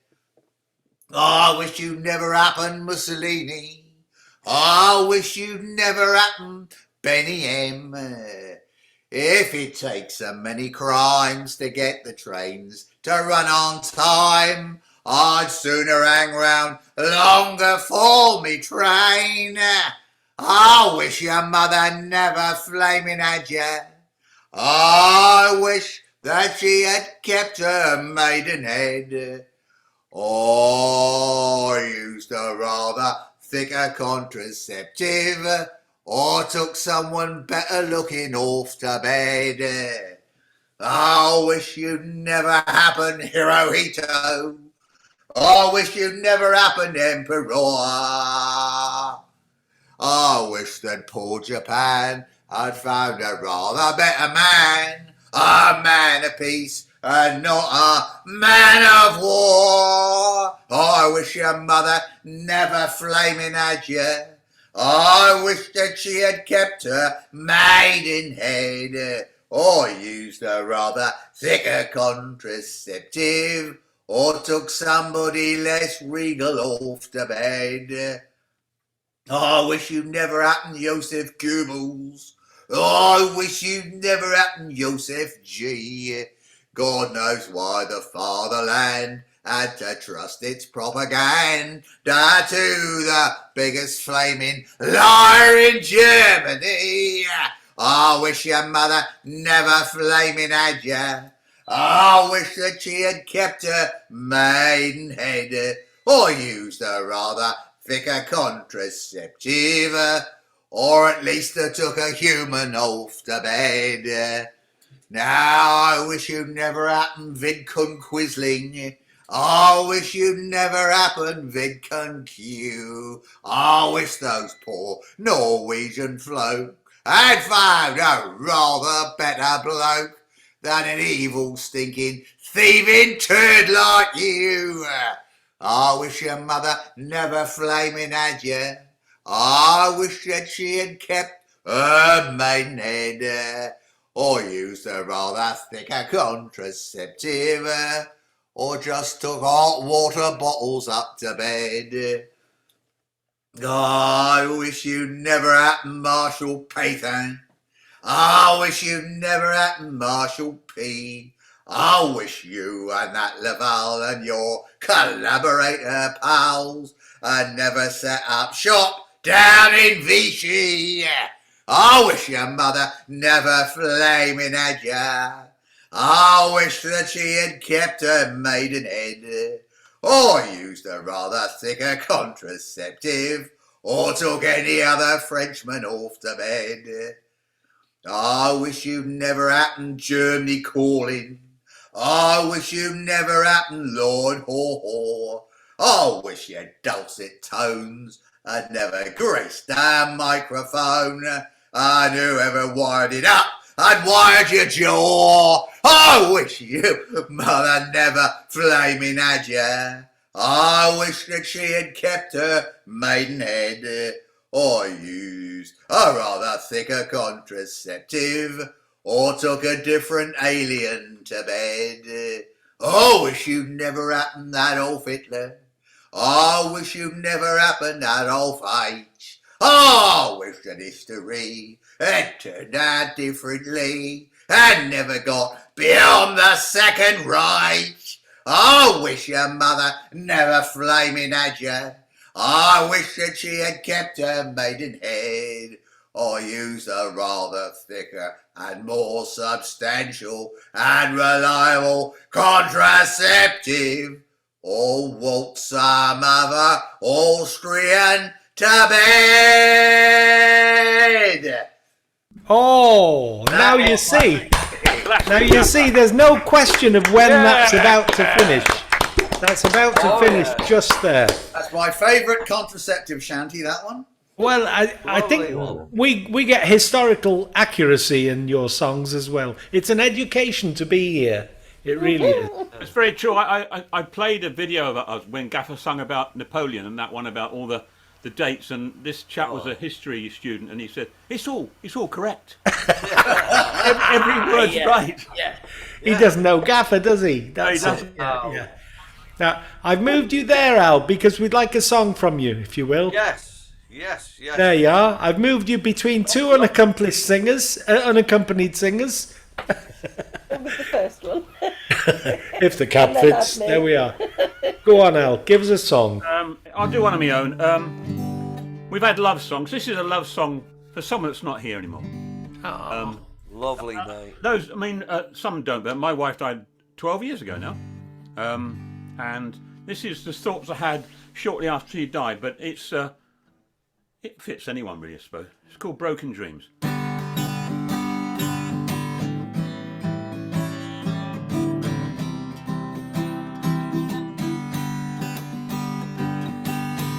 I wish you'd never happened, Mussolini. I wish you'd never happened, Benny M. If it takes so many crimes to get the trains to run on time, I'd sooner hang round longer for me train. I wish your mother never flaming had you. I wish that she had kept her maidenhead, or used a rather thicker contraceptive, or took someone better looking off to bed. I wish you'd never happened, Hirohito. I wish you'd never happened, Emperor. I wish that poor Japan had found a rather better man, a man of peace and not a man of war. I wish your mother never flaming had you. I wish that she had kept her maidenhead, or used a rather thicker contraceptive, or took somebody less regal off to bed. I wish you'd never happened, Joseph Goebbels. I wish you'd never happened, Joseph G. God knows why the fatherland had to trust its propaganda to the biggest flaming liar in Germany. I wish your mother never flaming had you. I wish that she had kept her maidenhead, or used a rather thicker contraceptive, or at least took a human off to bed. Now I wish you'd never happened, Vidcun Quisling. I wish you'd never happened, Vidcun Q. I wish those poor Norwegian folk had found a rather better bloke than an evil, stinking, thieving turd like you. I wish your mother never flaming had you. I wish that she had kept her maidenhead, or used a rather thicker contraceptive, or just took hot water bottles up to bed. I wish you'd never happened, Marshal Pathan. I wish you'd never happened, Marshal P. I wish you and that Laval and your collaborator pals had never set up shop down in Vichy. I wish your mother never flaming had ya. I wish that she had kept her maidenhead, or used a rather thicker contraceptive, or took any other Frenchman off to bed. I wish you'd never happened, Germany calling. I wish you'd never happened, Lord Haw. I wish your dulcet tones had never graced a microphone, and whoever wired it up had wired your jaw. I wish you mother never flaming had ya. I wish that she had kept her maidenhead, or used a rather thicker contraceptive, or took a different alien to bed. I wish you'd never happened, Adolf Hitler. I wish you'd never happened, Adolf H. I wish that history had turned out differently and never got beyond the Second Reich. I wish your mother never flaming had you. I wish that she had kept her maidenhead, or used a rather thicker and more substantial and reliable contraceptive, or waltz some other Austrian to bed. Oh, now you see. Now you see, there's no question of when that's about to finish. That's about to finish just there. That's my favourite contraceptive shanty, that one. Well, I think we get historical accuracy in your songs as well. It's an education to be here. It really is. It's very true. I played a video of us when Gaffer sung about Napoleon, and that one about all the dates, and this chap was a history student, and he said it's all correct. every word's right. Yeah. He doesn't know Gaffer, does he? That's No, he it. doesn't. Yeah. Now I've moved you there, Al, because we'd like a song from you, if you will. Yes. There you are. I've moved you between two unaccompanied singers. with the first one. If the cap fits, there we are. Go on, Al, give us a song. I'll do one of my own. We've had love songs. This is a love song for someone that's not here anymore. Lovely, mate. Those, I mean, some don't, but my wife died 12 years ago now. And this is the thoughts I had shortly after she died, but it's it fits anyone really, I suppose. It's called Broken Dreams.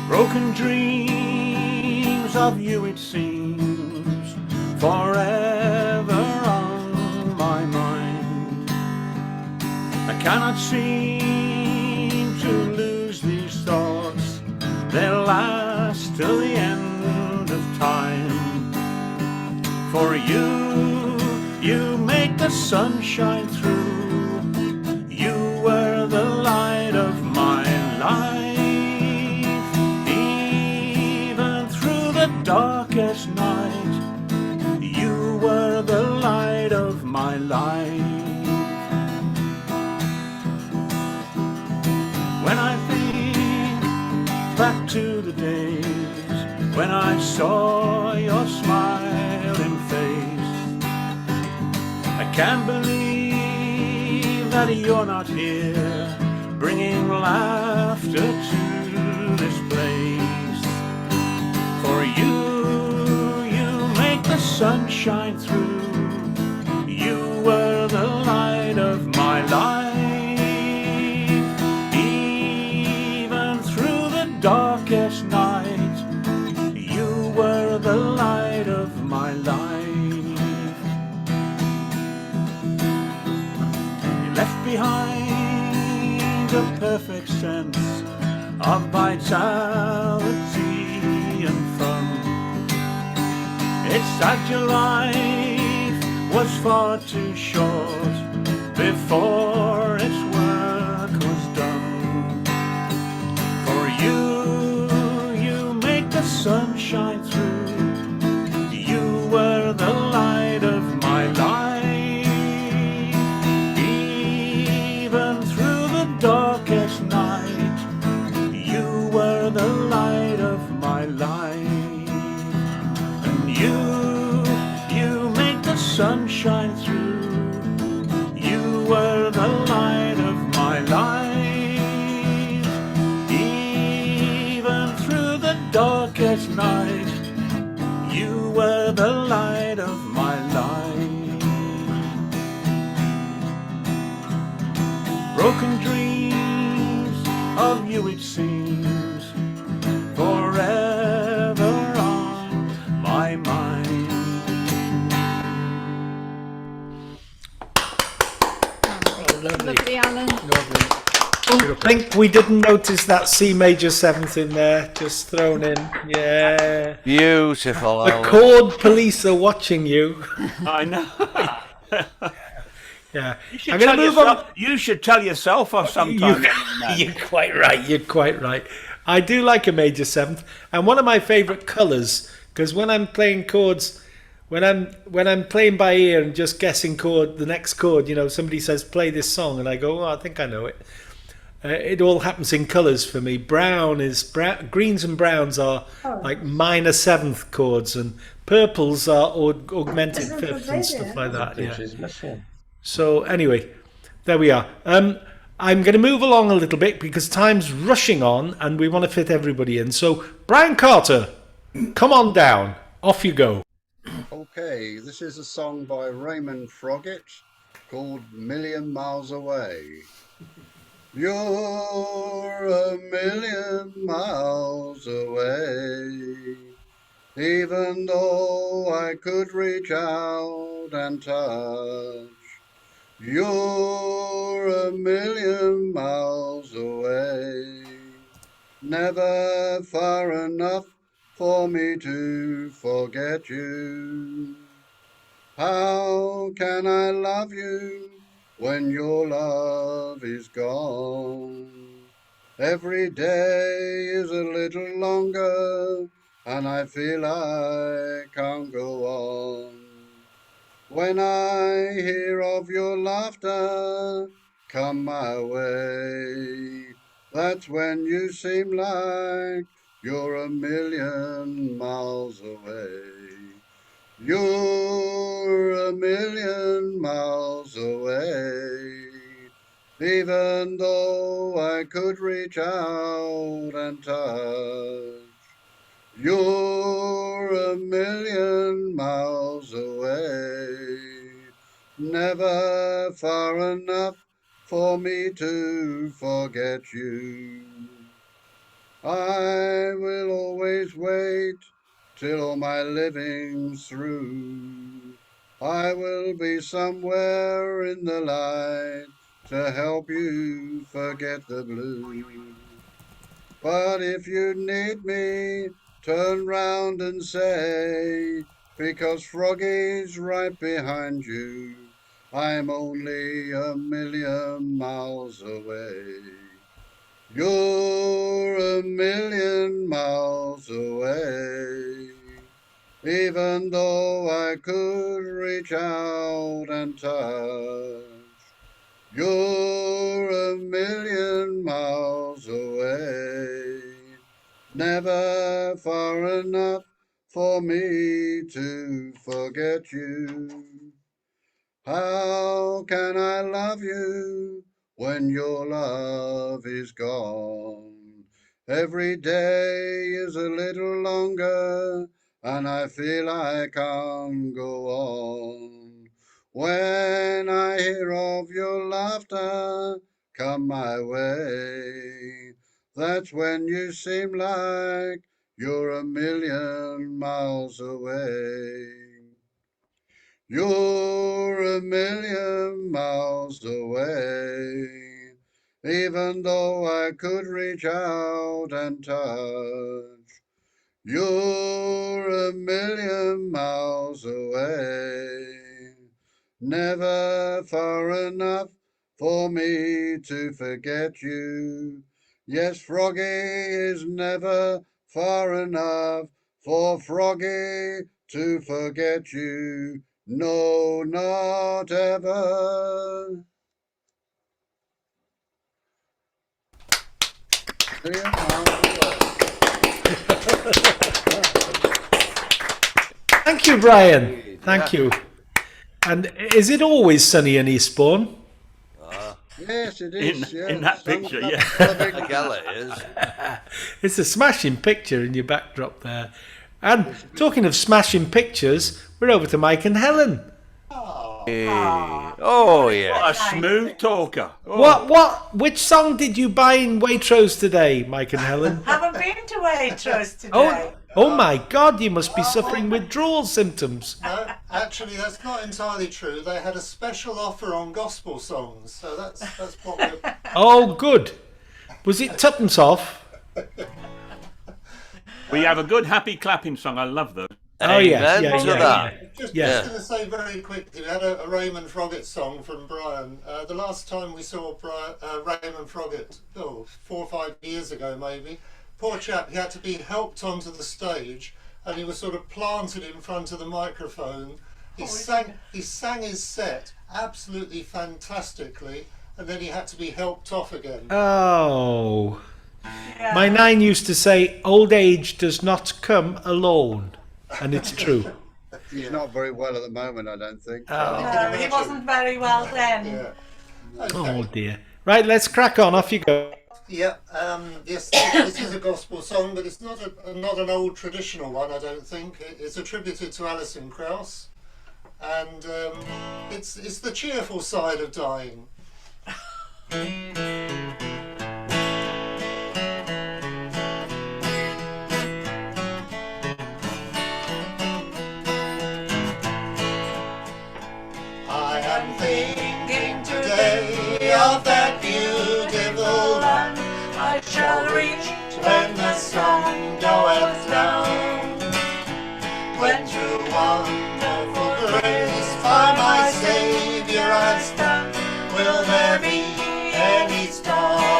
Broken dreams of you, it seems, forever on my mind. I cannot seem to lose these thoughts. They'll last till the end of time. For you make the sun shine through. You were the light of my life. Darkest night, you were the light of my life. When I think back to the days when I saw your smiling face, I can't believe that you're not here, bringing laughter to this place. For you make the sun shine through. You were the light of my life. Even through the darkest night, you were the light of my life. You left behind a perfect sense of vitality and fun. It's sad your life was far too short before its work was done. For you make the sun shine through. You were the light of my life. Even through the darkest night, you were the light of my life. And you make the sun shine through. You were the light of my life. Even through the darkest night, you were the light of my life. Broken dreams of you, it seems, forever on my mind. Lovely, Alan. I think we didn't notice that C major 7th in there, just thrown in. Yeah. Beautiful. The chord police are watching you. I know. Yeah. You should, I'm gonna move on. You should tell yourself off sometime. You're quite right. You're quite right. I do like a major 7th, and one of my favourite colours, because when I'm playing chords, when I'm playing by ear and just guessing the next chord, you know, somebody says play this song, and I go, oh, I think I know it. It all happens in colours for me. Greens and browns are like minor 7th chords, and purples are augmented 5th and stuff like that. Yeah. So anyway, there we are. I'm going to move along a little bit because time's rushing on and we want to fit everybody in. So Brian Carter, come on down. Off you go. Okay, this is a song by Raymond Froggatt called Million Miles Away. You're a million miles away, even though I could reach out and touch. You're a million miles away, never far enough for me to forget you. How can I love you when your love is gone? Every day is a little longer and I feel I can't go on. When I hear of your laughter come my way, that's when you seem like you're a million miles away. You're a million miles away. Even though I could reach out and touch, you're a million miles away. Never far enough for me to forget you. I will always wait till all my living's through. I will be somewhere in the light to help you forget the blue. But if you need me, turn round and say, because Froggy's right behind you, I'm only a million miles away. You're a million miles away. Even though I could reach out and touch, you're a million miles away. Never far enough for me to forget you. How can I love you when your love is gone? Every day is a little longer and I feel I can't go on. When I hear of your laughter come my way, that's when you seem like you're a million miles away. You're a million miles away. Even though I could reach out and touch, you're a million miles away. Never far enough for me to forget you. Yes, Froggy is never far enough for Froggy to forget you. No, not ever. Thank you, Brian. Thank you. And is it always sunny in Eastbourne? Yes, it is. In that picture, yeah. I gather it is. It's a smashing picture in your backdrop there. And talking of smashing pictures, we're over to Mike and Helen. Hey. Oh, yeah. What a smooth talker. Oh. Which song did you buy in Waitrose today, Mike and Helen? Haven't been to Waitrose today. Oh my God, you must be suffering withdrawal symptoms. No, actually, that's not entirely true. They had a special offer on gospel songs, so that's what we're... Oh, good. Was it Tuppence off? We have a good happy clapping song. I love those. Oh, yeah. Just going to say very quickly, we had a Raymond Froggatt song from Brian. The last time we saw Raymond Froggatt, 4 or 5 years ago maybe, poor chap, he had to be helped onto the stage and he was sort of planted in front of the microphone. He sang his set absolutely fantastically and then he had to be helped off again. Oh. Yeah. My 9 used to say, old age does not come alone. And it's true. He's not very well at the moment, I don't think. Oh. No, he wasn't very well then. Yeah. Okay. Oh dear. Right, let's crack on. Off you go. Yeah, yes, this is a gospel song, but it's not an old traditional one, I don't think. It's attributed to Alison Krauss, and it's the cheerful side of dying. I am thinking today of that beautiful land I shall reach when the sun goeth down, when through wonderful grace by my Saviour I stand. Will there be any storm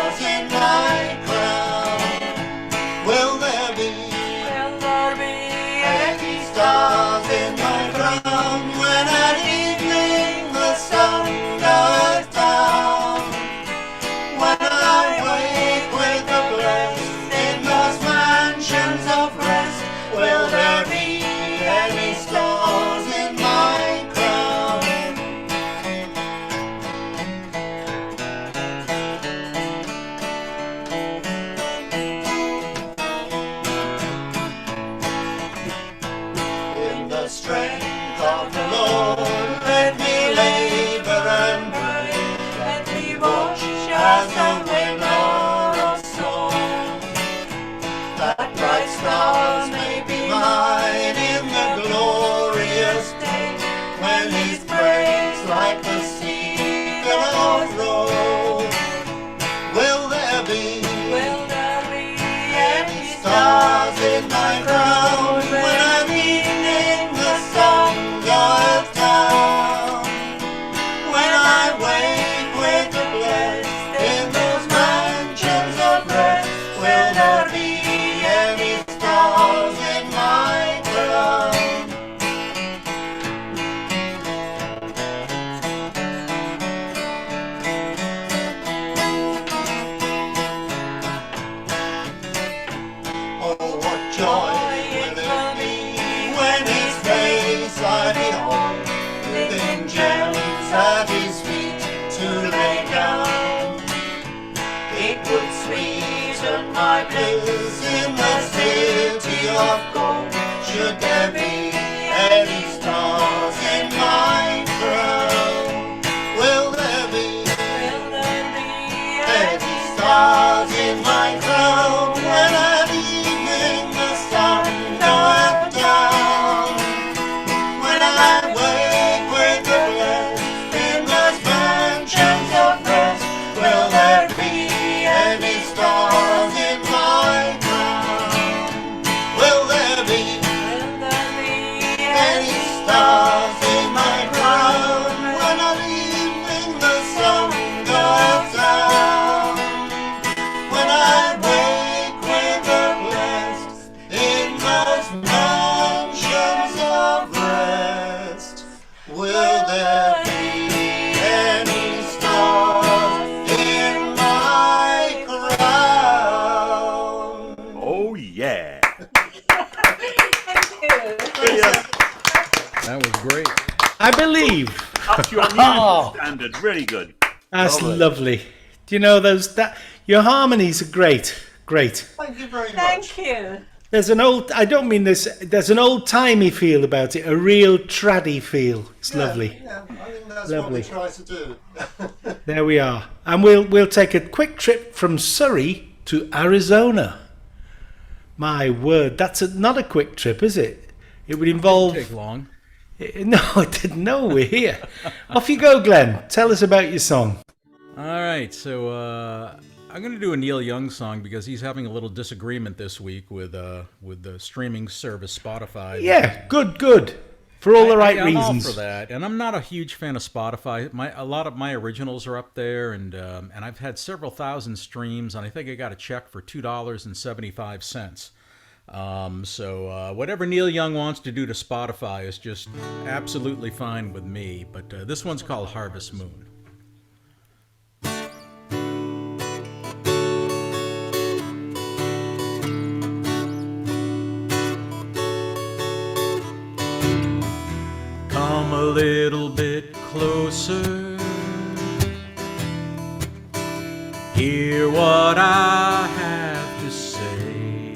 with my crown when I'm evening the sun goes down. When I wake with the blessed in those mansions of rest, will there be any stars in my crown? Oh, what joy will it be when his face I behold, with angels at his feet to lay down. It would sweeten my bliss in the city of gold, should there be any stars in my crown. Will there be any stars in my crown when at evening the sun goeth down? When I wake with the blessed in those mansions of rest, will there be any stars in my crown? Will there be any stars in my crown when at evening the sun goes down? When I wake with the blessed in those mansions of rest, will there be any stars in my crown? Oh, yeah. That was great. I believe. Up to your music standard. Really good. That's lovely. Do you know your harmonies are great. Great. Thank you very much. Thank you. There's an there's an old-timey feel about it, a real traddy feel. It's lovely. Yeah, I think that's Lovely. what we try to do. There we are. And we'll take a quick trip from Surrey to Arizona. My word, that's not a quick trip, is it? It would involve... Didn't take long. No, I didn't know we're here. Off you go, Glenn. Tell us about your song. All right, so I'm going to do a Neil Young song because he's having a little disagreement this week with the streaming service Spotify. Yeah, good. For all the right I'm reasons. all for that, and I'm not a huge fan of Spotify. A lot of my originals are up there, and I've had several thousand streams, and I think I got a check for $2.75. So whatever Neil Young wants to do to Spotify is just absolutely fine with me. But this one's called Harvest Moon. Come a little bit closer, hear what I have to say.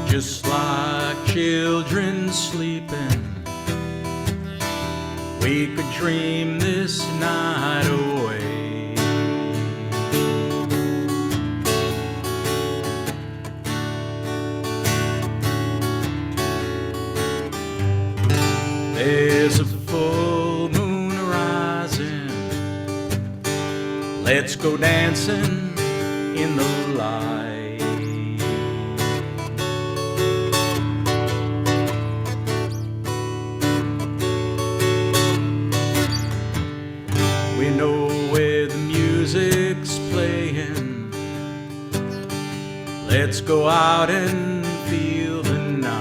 Just like children sleeping, we could dream this night away. There's a full moon rising, let's go dancing in the light. We know where the music's playing, let's go out and feel the night.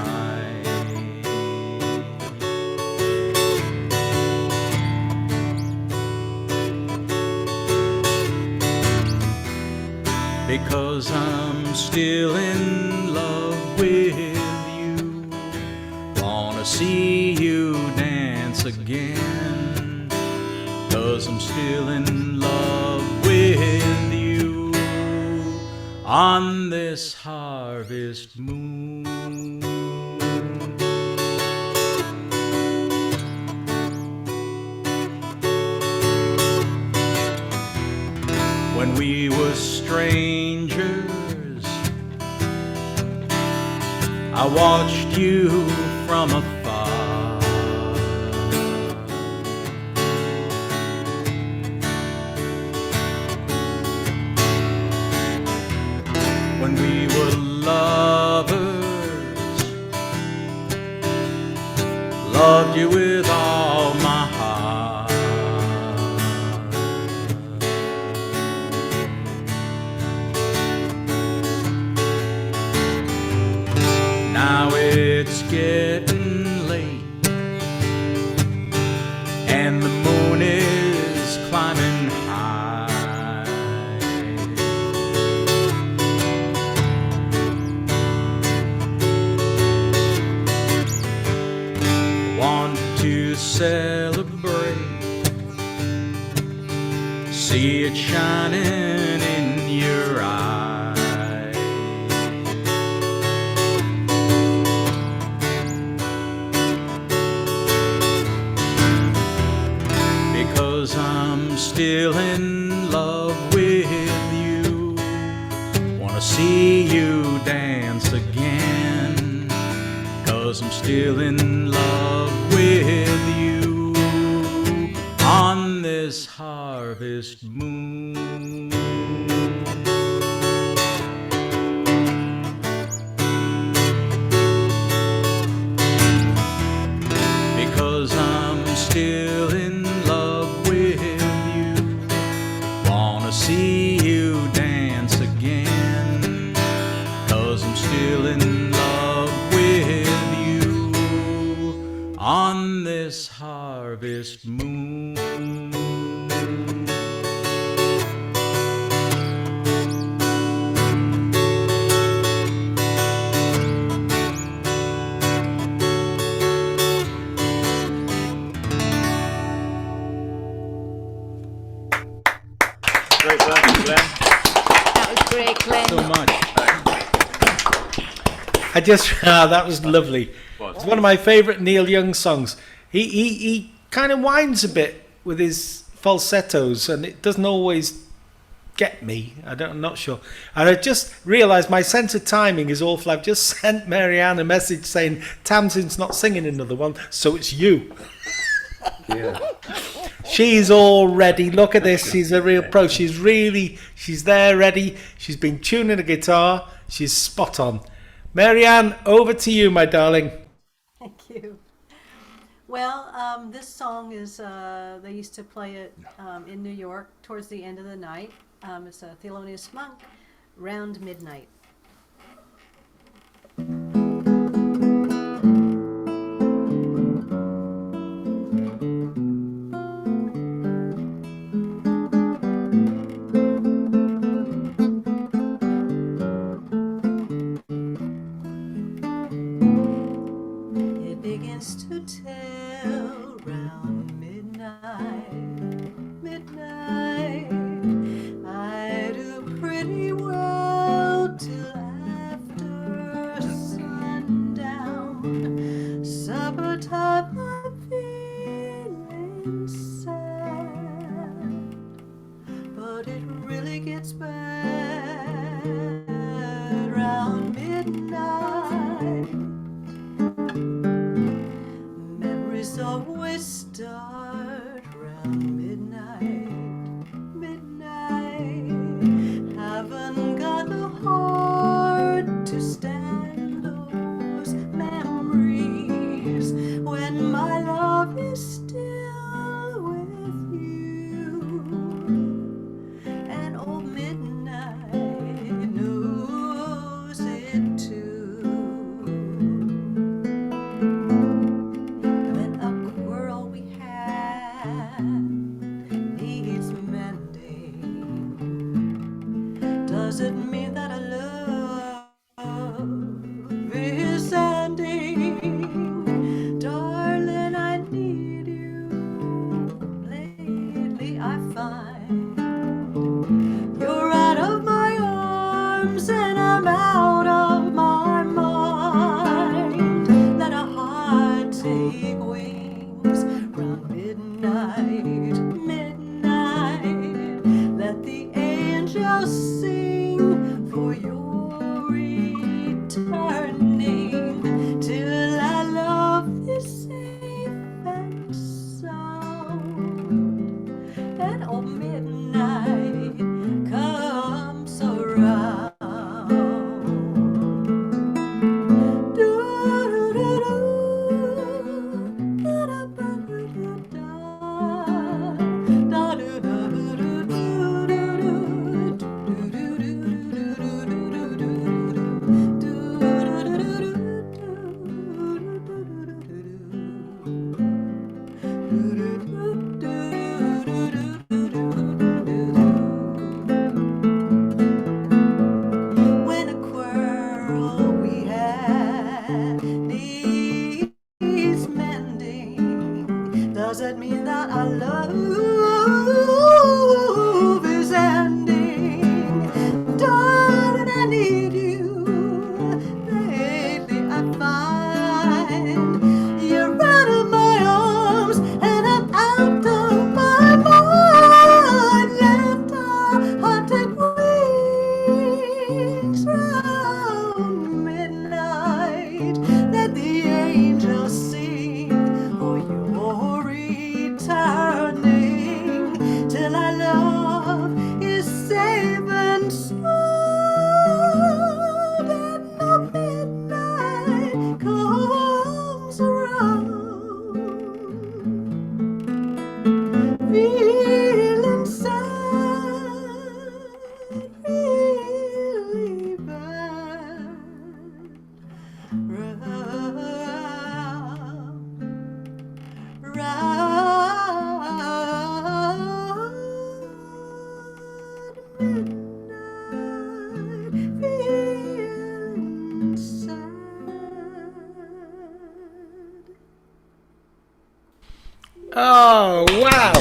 Because I'm still in love with you, wanna see you dance again. 'Cause I'm still in love with you on this harvest moon. When we were strangers, I watched you from afar. getting late, and the moon is climbing high. Want to celebrate, see it shining in your eyes. Because I'm still in love with you, wanna see you dance again. 'Cause I'm still in love with you on this harvest moon. Because I'm still in love with you, wanna see you dance again. 'Cause I'm still in love with you on this harvest moon. Great work, Glenn. That was great, Glenn. So much. I just that was lovely. It's one of my favourite Neil Young songs. He kind of whines a bit with his falsettos, and it doesn't always get me. I'm not sure. And I just realised my sense of timing is awful. I've just sent Marianne a message saying Tamsin's not singing another one, so it's you. Yeah. She's all ready. Look at this. She's a real pro. She's there ready. She's been tuning the guitar. She's spot on. Marianne, over to you, my darling. Thank you. Well, this song is, they used to play it in New York towards the end of the night. It's a Thelonious Monk, Round Midnight. It begins to tell round midnight, midnight. I do pretty well till after sundown. Supper time I'm feeling sad, but it really gets bad round midnight. Memories always start round midnight, midnight. Haven't got the heart to stand those memories when my love is still with you. And old midnight knows it too. When a quarrel we had needs mending, does it mean that a love is ending? Darling, I need you. Lately I find you're out of my arms and I'm out of my mind. Let a heart take wings round midnight, midnight. Let the angels sing for your returning till our love is safe and sound. And oh, midnight comes around. Does it mean that our love is ending? Darling, I need you. Lately I find you're out of my arms and I'm out of my mind. Let our heart take wings round midnight. Let the angels sing. Oh, you're returning till our love is safe and sound. And the midnight comes around, feeling sad, really bad. Oh, wow.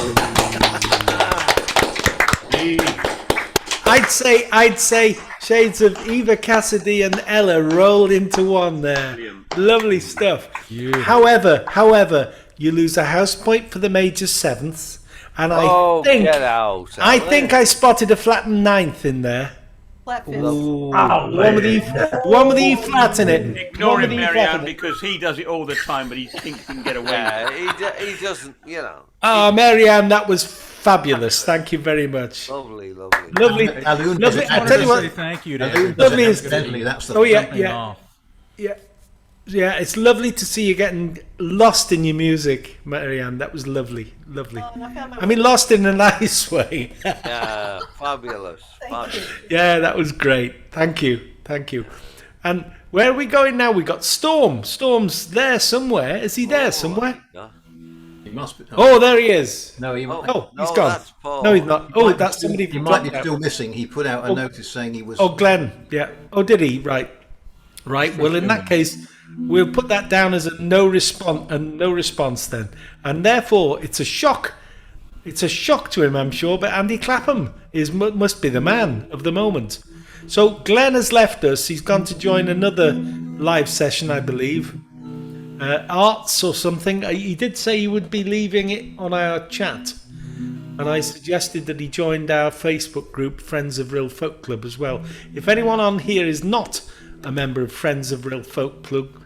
I'd say shades of Eva Cassidy and Ella rolled into one there. Lovely stuff. However, you lose a house point for the major sevenths, and I think get out, I think I spotted a flattened ninth in there. Flat fifth. Ooh, one with the E flat in it. Ignore One with him, the E flat Marianne, in it. because he does it all the time, but he thinks he can get away. He doesn't, you know. Oh, Marianne, that was fabulous. Thank you very much. Lovely. Lovely. I tell you what. Thank you. Lovely is. That's the Oh jumping yeah. off. Yeah, it's lovely to see you getting lost in your music, Marianne. That was lovely. I mean, lost in a nice way. Yeah, fabulous. Yeah, that was great. Thank you. And where are we going now? We got Storm. Storm's there somewhere. Is he there somewhere? He must be. Oh, there he is. No, he. Oh, he's no, gone. that's Paul. No, he's not. Oh, that's somebody. He might be still missing. He put out a notice saying he was. Oh, Glenn. Yeah. Oh, did he? Right. Well, in that case, we'll put that down as a no response then, and therefore it's a shock. It's a shock to him, I'm sure. But Andy Clapham must be the man of the moment. So Glenn has left us. He's gone to join another live session, I believe. Arts or something. He did say he would be leaving it on our chat, and I suggested that he joined our Facebook group, Friends of Rhyl Folk Club, as well. If anyone on here is not a member of Friends of Rhyl Folk Club,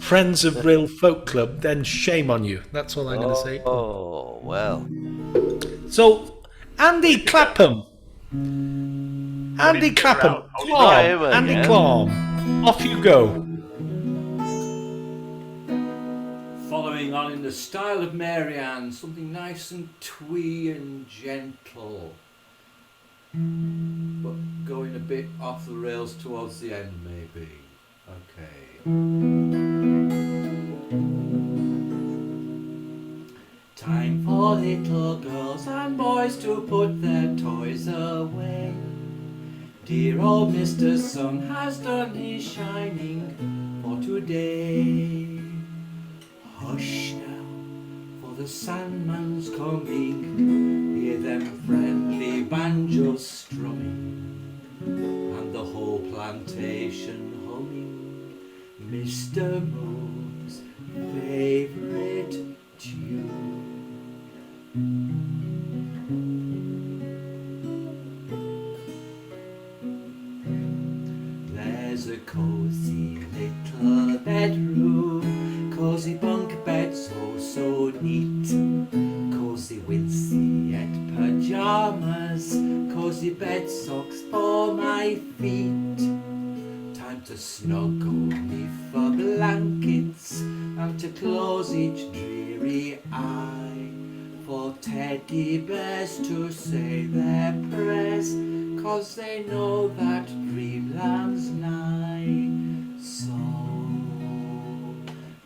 Friends of Rhyl Folk Club, then shame on you. That's all I'm going to say. Oh, well. So, Andy Clapham. Andy Clwb, off you go. Following on in the style of Marianne, something nice and twee and gentle, but going a bit off the rails towards the end, maybe. Okay. Time for little girls and boys to put their toys away. Dear old Mr. Sun has done his shining for today. Hush now, for the Sandman's coming. Hear them friendly banjos strumming, and the whole plantation humming Mr. Moon's favourite tune. There's a cosy little bedroom, cosy bunk beds, oh so neat, cosy windseat pyjamas, cosy bed socks for my feet. Time to snuggle me for blankets and to close each dreary eye, for teddy bears to say their prayers, 'cause they know that dreamland's nigh. So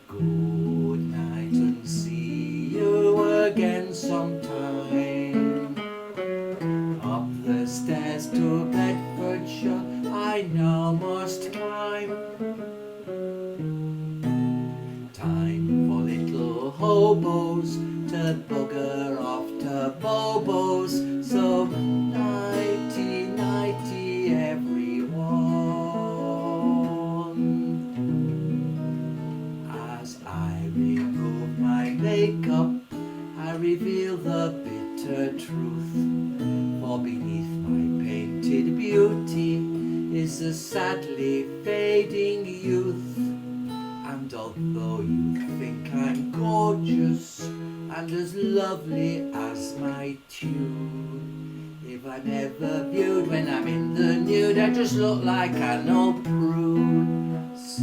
good night and see you again sometime. Up the stairs to Bedfordshire I now must climb. hobos to bugger off to bobos. So nighty nighty everyone. As I remove my makeup, I reveal the bitter truth. For beneath my painted beauty is a sadly fading youth. And although you think I'm gorgeous and as lovely as my tune, if I'm ever viewed when I'm in the nude, I just look like an old prune. So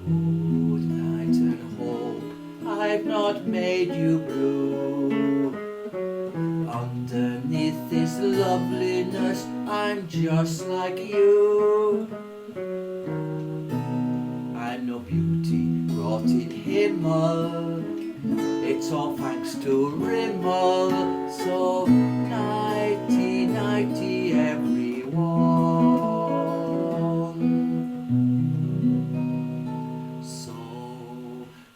good night and hope I've not made you blue. Underneath this loveliness, I'm just like you. I'm no beauty brought in Himmel, it's all thanks to Rimmel. So nighty nighty everyone. So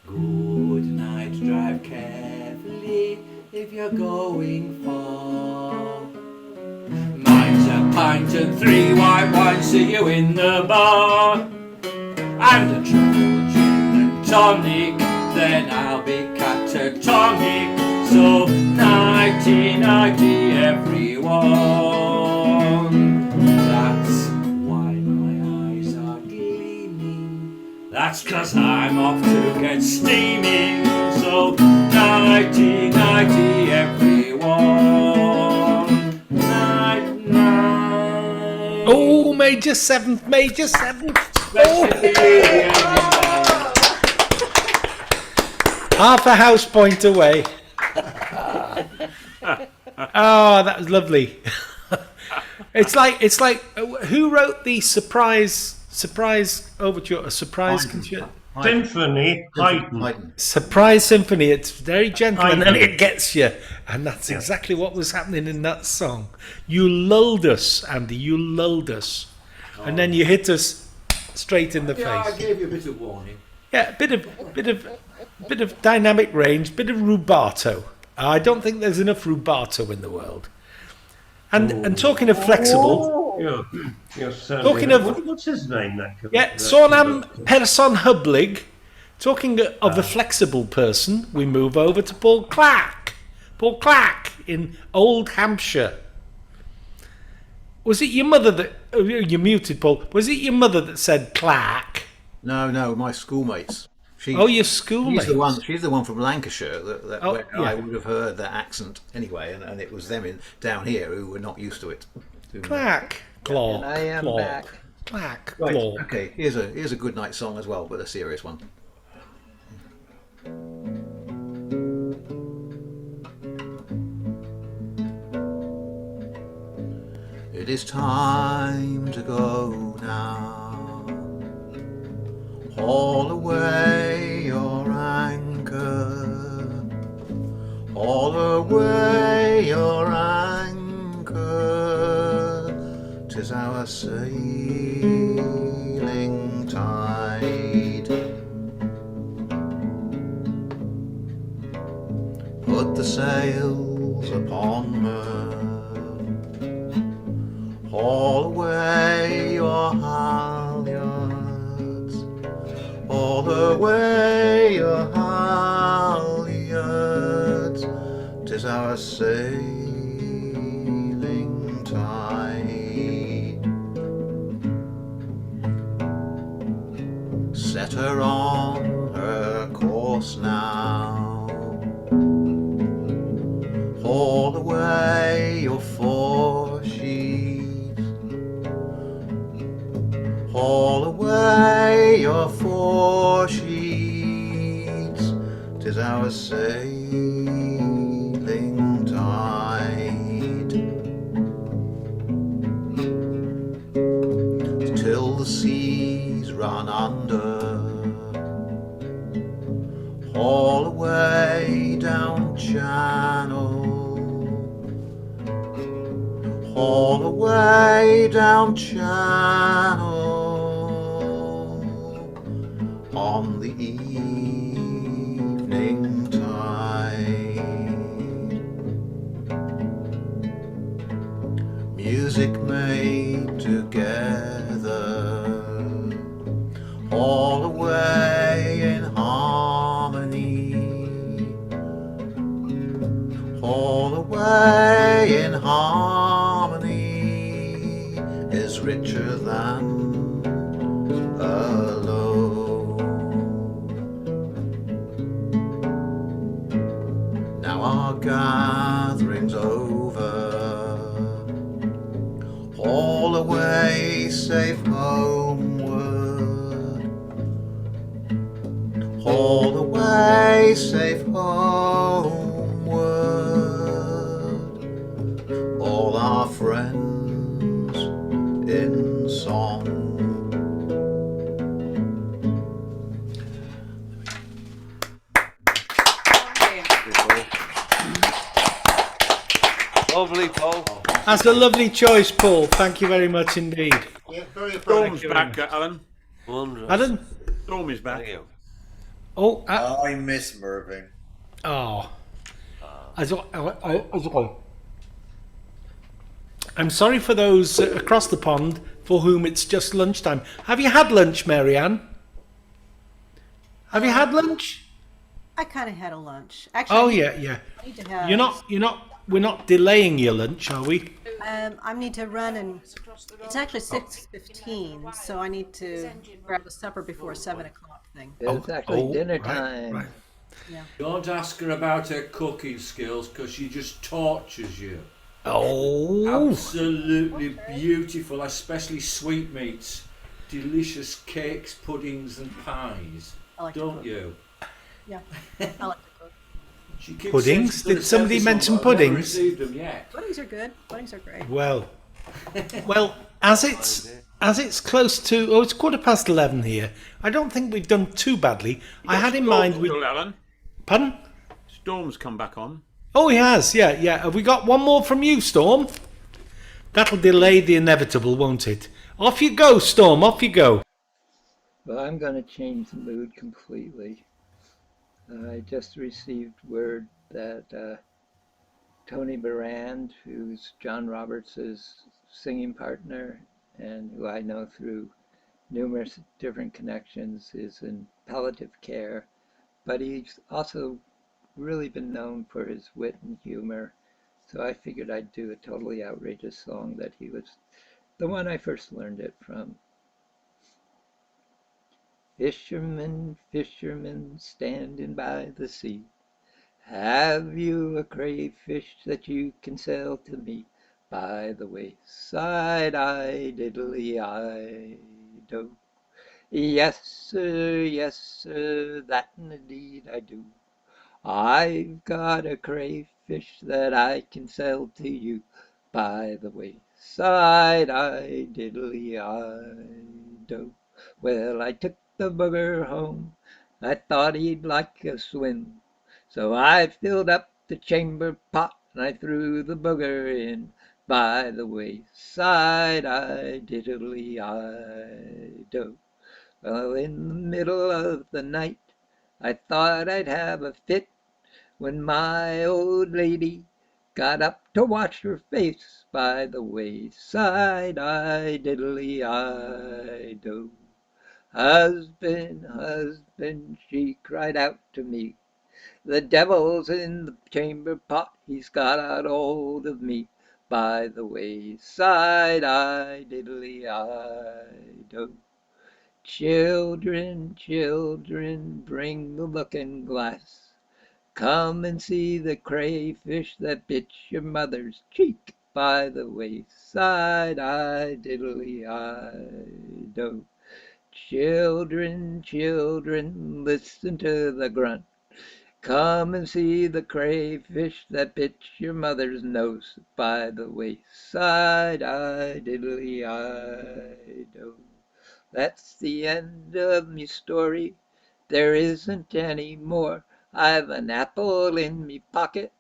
good night, drive carefully if you're going far. Mine's a pint and 3 white wines, see you in the bar. And a triple gin and tonic, then I'll be catatonic. So nighty nighty everyone. That's why my eyes are gleaming. That's 'cause I'm off to get steaming. So nighty nighty everyone. Night night. Oh, Major 7th, Major 7th. Oh. Half a house point away. Oh, that was lovely. It's like who wrote the surprise overture, a surprise concerto? Symphony, Haydn. Surprise symphony. It's very gentle and then it gets you, and that's exactly what was happening in that song. You lulled us, Andy. You lulled us, and then you hit us straight in the face. I gave you a bit of warning. Yeah, bit of dynamic range, bit of rubato. I don't think there's enough rubato in the world. And talking of flexible, talking of what's his name? Sonam Person Hyblig. Talking of a flexible person, we move over to Paul Clack. Paul Clack in Old Hampshire. Was it your mother that you muted, Paul? Was it your mother that said Clack? No, my schoolmates. Your schoolmates. She's the one from Lancashire where I would have heard that accent anyway, and it was them down here who were not used to it. Clack, claw, and I am claw. back. Clack, Right, claw. okay, here's a good night song as well, but a serious one. It is time to go now. Haul away your anchor. Haul away your anchor. 'Tis our sailing tide. Put the sails upon her. Haul away your halyards. Haul away your halyards. 'Tis our sailing tide. Set her on her course now. Haul away your foresheet. Haul away your foresheets. 'Tis our sailing tide. Till the seas run under. Haul away down channel. Haul away down channel. on the evening tide. Music made together, all away in harmony, all away in harmony is richer than alone. Now our gathering's over, all away safe homeward, all away safe homeward, all our friends in song. Lovely, Paul. That's a lovely choice, Paul. Thank you very much indeed. Yeah, very Storm's appropriate. back, Alan. Wonderful. Alan? Storm is back. Thank you. Oh, I miss Mervyn. oh. I'm sorry for those across the pond for whom it's just lunchtime. Have you had lunch, Marianne? Have you had lunch? I kind of had a lunch. Actually, Oh yeah, yeah. I need to have. We're not delaying your lunch, are we? I need to run and it's actually 6:15, so I need to grab a supper before 7 o'clock thing. It's actually dinner time. Right. Yeah. Don't ask her about her cooking skills because she just tortures you. Oh. Absolutely beautiful, especially sweetmeats, delicious cakes, puddings, and pies. I like to Don't cook. you? Yeah, I like to cook. She keeps Puddings? saying she's Did somebody gonna mention send us some, but I've never puddings? received them yet. Puddings are good. Puddings are great. Well, as it's close to it's 11:15 here. I don't think we've done too badly. I had in mind we. Still, Alan. Pardon? Storm's come back on. Oh, he has. Yeah, yeah. Have we got one more from you, Storm? That'll delay the inevitable, won't it? Off you go, Storm. Off you go. Well, I'm going to change the mood completely. I just received word that Tony Barand, who's John Roberts' singing partner and who I know through numerous different connections, is in palliative care, but he's also really been known for his wit and humor, so I figured I'd do a totally outrageous song that he was the one I first learned it from. Fishermen, fishermen, standing by the sea, have you a crayfish that you can sell to me? By the wayside, I diddly-I do. Yes, sir, that indeed I do. I've got a crayfish that I can sell to you. By the wayside, I diddly-I do. Well, I took the bugger home. I thought he'd like a swim. So I filled up the chamber pot and I threw the bugger in. By the wayside, I diddly-I do. Well, in the middle of the night, I thought I'd have a fit when my old lady got up to wash her face. By the wayside, I diddly-I do. Husband, husband, she cried out to me, the devil's in the chamber pot, he's got hold of me. By the wayside, I diddly-I do. Children, children, bring the looking glass. Come and see the crayfish that bit your mother's cheek. By the wayside, I diddly-I do. Children, children, listen to the grunt. Come and see the crayfish that bit your mother's nose. By the wayside, I diddly-I do. That's the end of me story. There isn't any more. I've an apple in me pocket,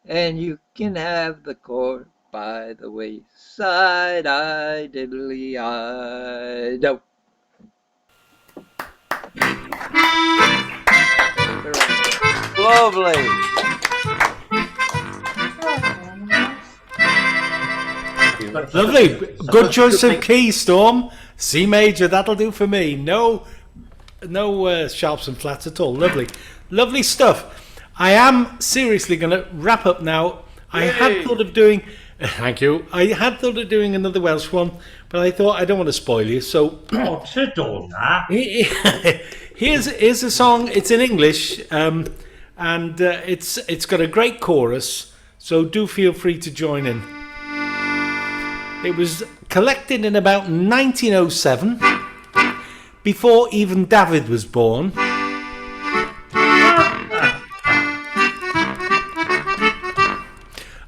and you can have the core. By the wayside, I diddly-I do. Lovely. Lovely. Good choice of key, Storm. C major, that'll do for me. No sharps and flats at all. Lovely. Lovely stuff. I am seriously going to wrap up now. I had thought of doing... Thank you. I had thought of doing another Welsh one, but I thought I don't want to spoil you, so... Here's a song. It's in English, and it's got a great chorus, so do feel free to join in. It was collected in about 1907, before even David was born.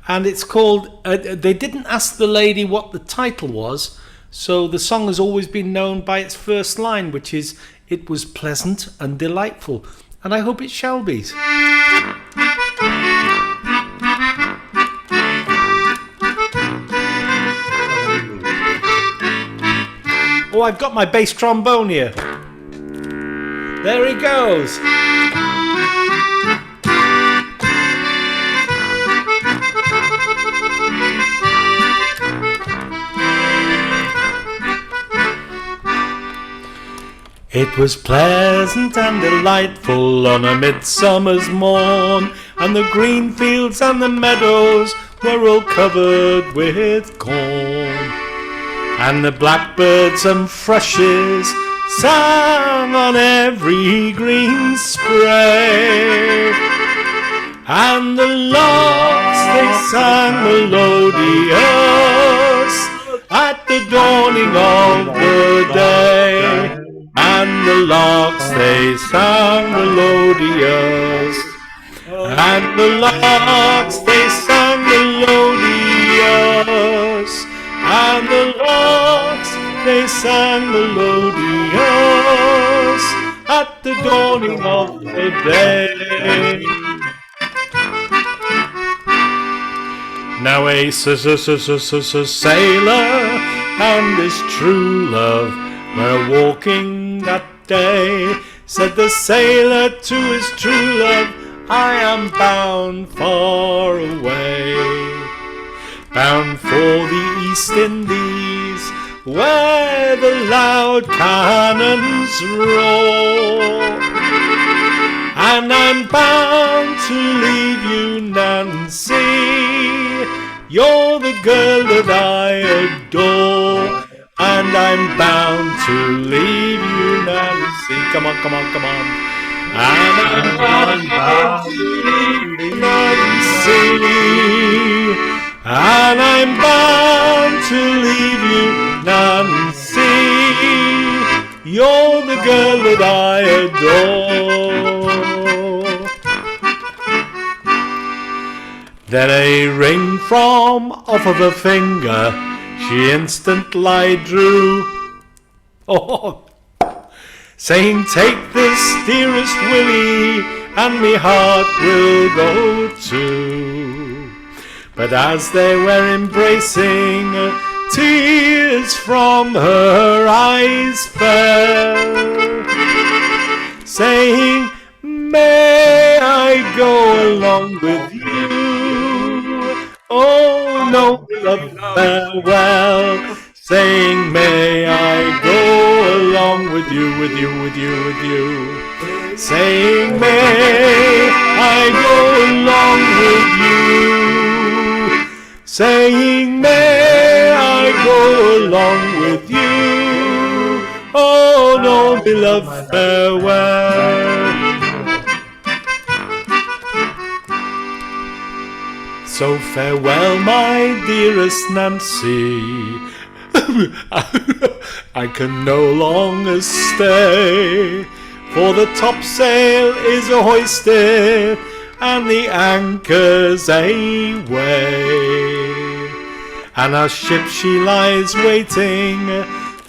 And it's called, they didn't ask the lady what the title was, so the song has always been known by its first line, which is, "It was pleasant and delightful," and I hope it shall be. Oh, I've got my bass trombone here. There he goes. It was pleasant and delightful on a midsummer's morn, and the green fields and the meadows were all covered with corn. And the blackbirds and thrushes sang on every green spray, and the larks they sang melodious at the dawning of the day. And the larks they sang melodious, and the larks they sang melodious, and the larks they sang melodious at the dawning of the day. Now a sailor and his true love were walking that day. Said the sailor to his true love, "I am bound far away, bound for the East Indies, where the loud cannons roar. And I'm bound to leave you, Nancy, you're the girl that I adore. And I'm bound to leave you, Nancy." Come on, come on, come on. And I'm bound to leave you, Nancy. And I'm bound to leave you, Nancy. You're the girl that I adore. Then a ring from off of her finger she instantly drew, saying, "Take this, dearest Willie, and me heart will go too." But as they were embracing, tears from her eyes fell, saying, "May I go along with you? Oh, no, love, farewell." Saying, "May I go along with you, with you, with you, with you?" Saying, "May I go along with you?" Saying, "May I go along with you? Oh, no, beloved, farewell." So farewell, my dearest Nancy, I can no longer stay, for the topsail is hoisted and the anchor's aweigh, and our ship she lies waiting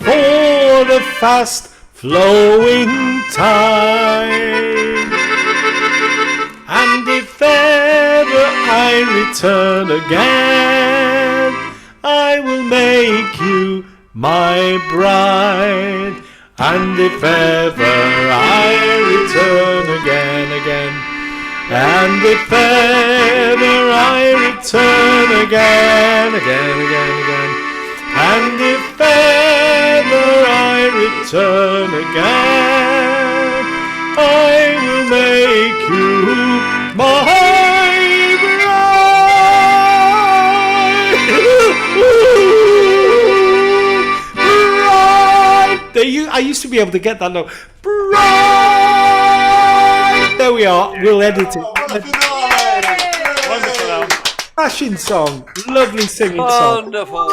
for the fast flowing tide. And if ever I return again, I will make you my bride. And if ever I return again, And if ever I return again, and if ever I return again, I will make you my bride. I used to be able to get that note. Bride. There we are. We'll edit it. Wonderful. Smashing song. Lovely singing song. Wonderful.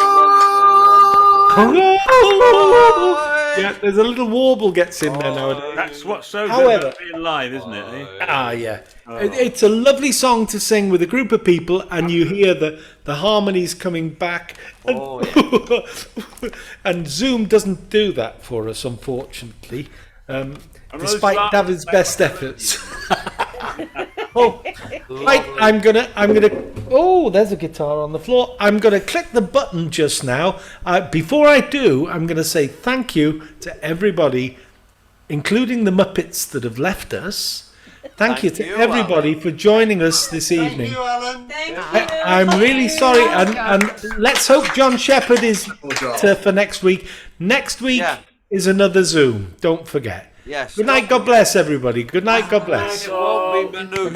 Yeah, there's a little warble gets in there nowadays. That's what's so However, good about being live, isn't it? Yeah. It's a lovely song to sing with a group of people, and you hear the harmonies coming back. And, and Zoom doesn't do that for us, unfortunately, despite David's best efforts. Right, I'm gonna. Oh, there's a guitar on the floor. I'm gonna click the button just now. Before I do, I'm gonna say thank you to everybody, including the Muppets that have left us. Thank you to everybody for joining us this evening. Thank you, Alan. Thank you. I'm really sorry, and let's hope John Shepherd is for next week. Next week is another Zoom. Don't forget. Yes. Good night. God bless everybody. Good night. God bless. It won't be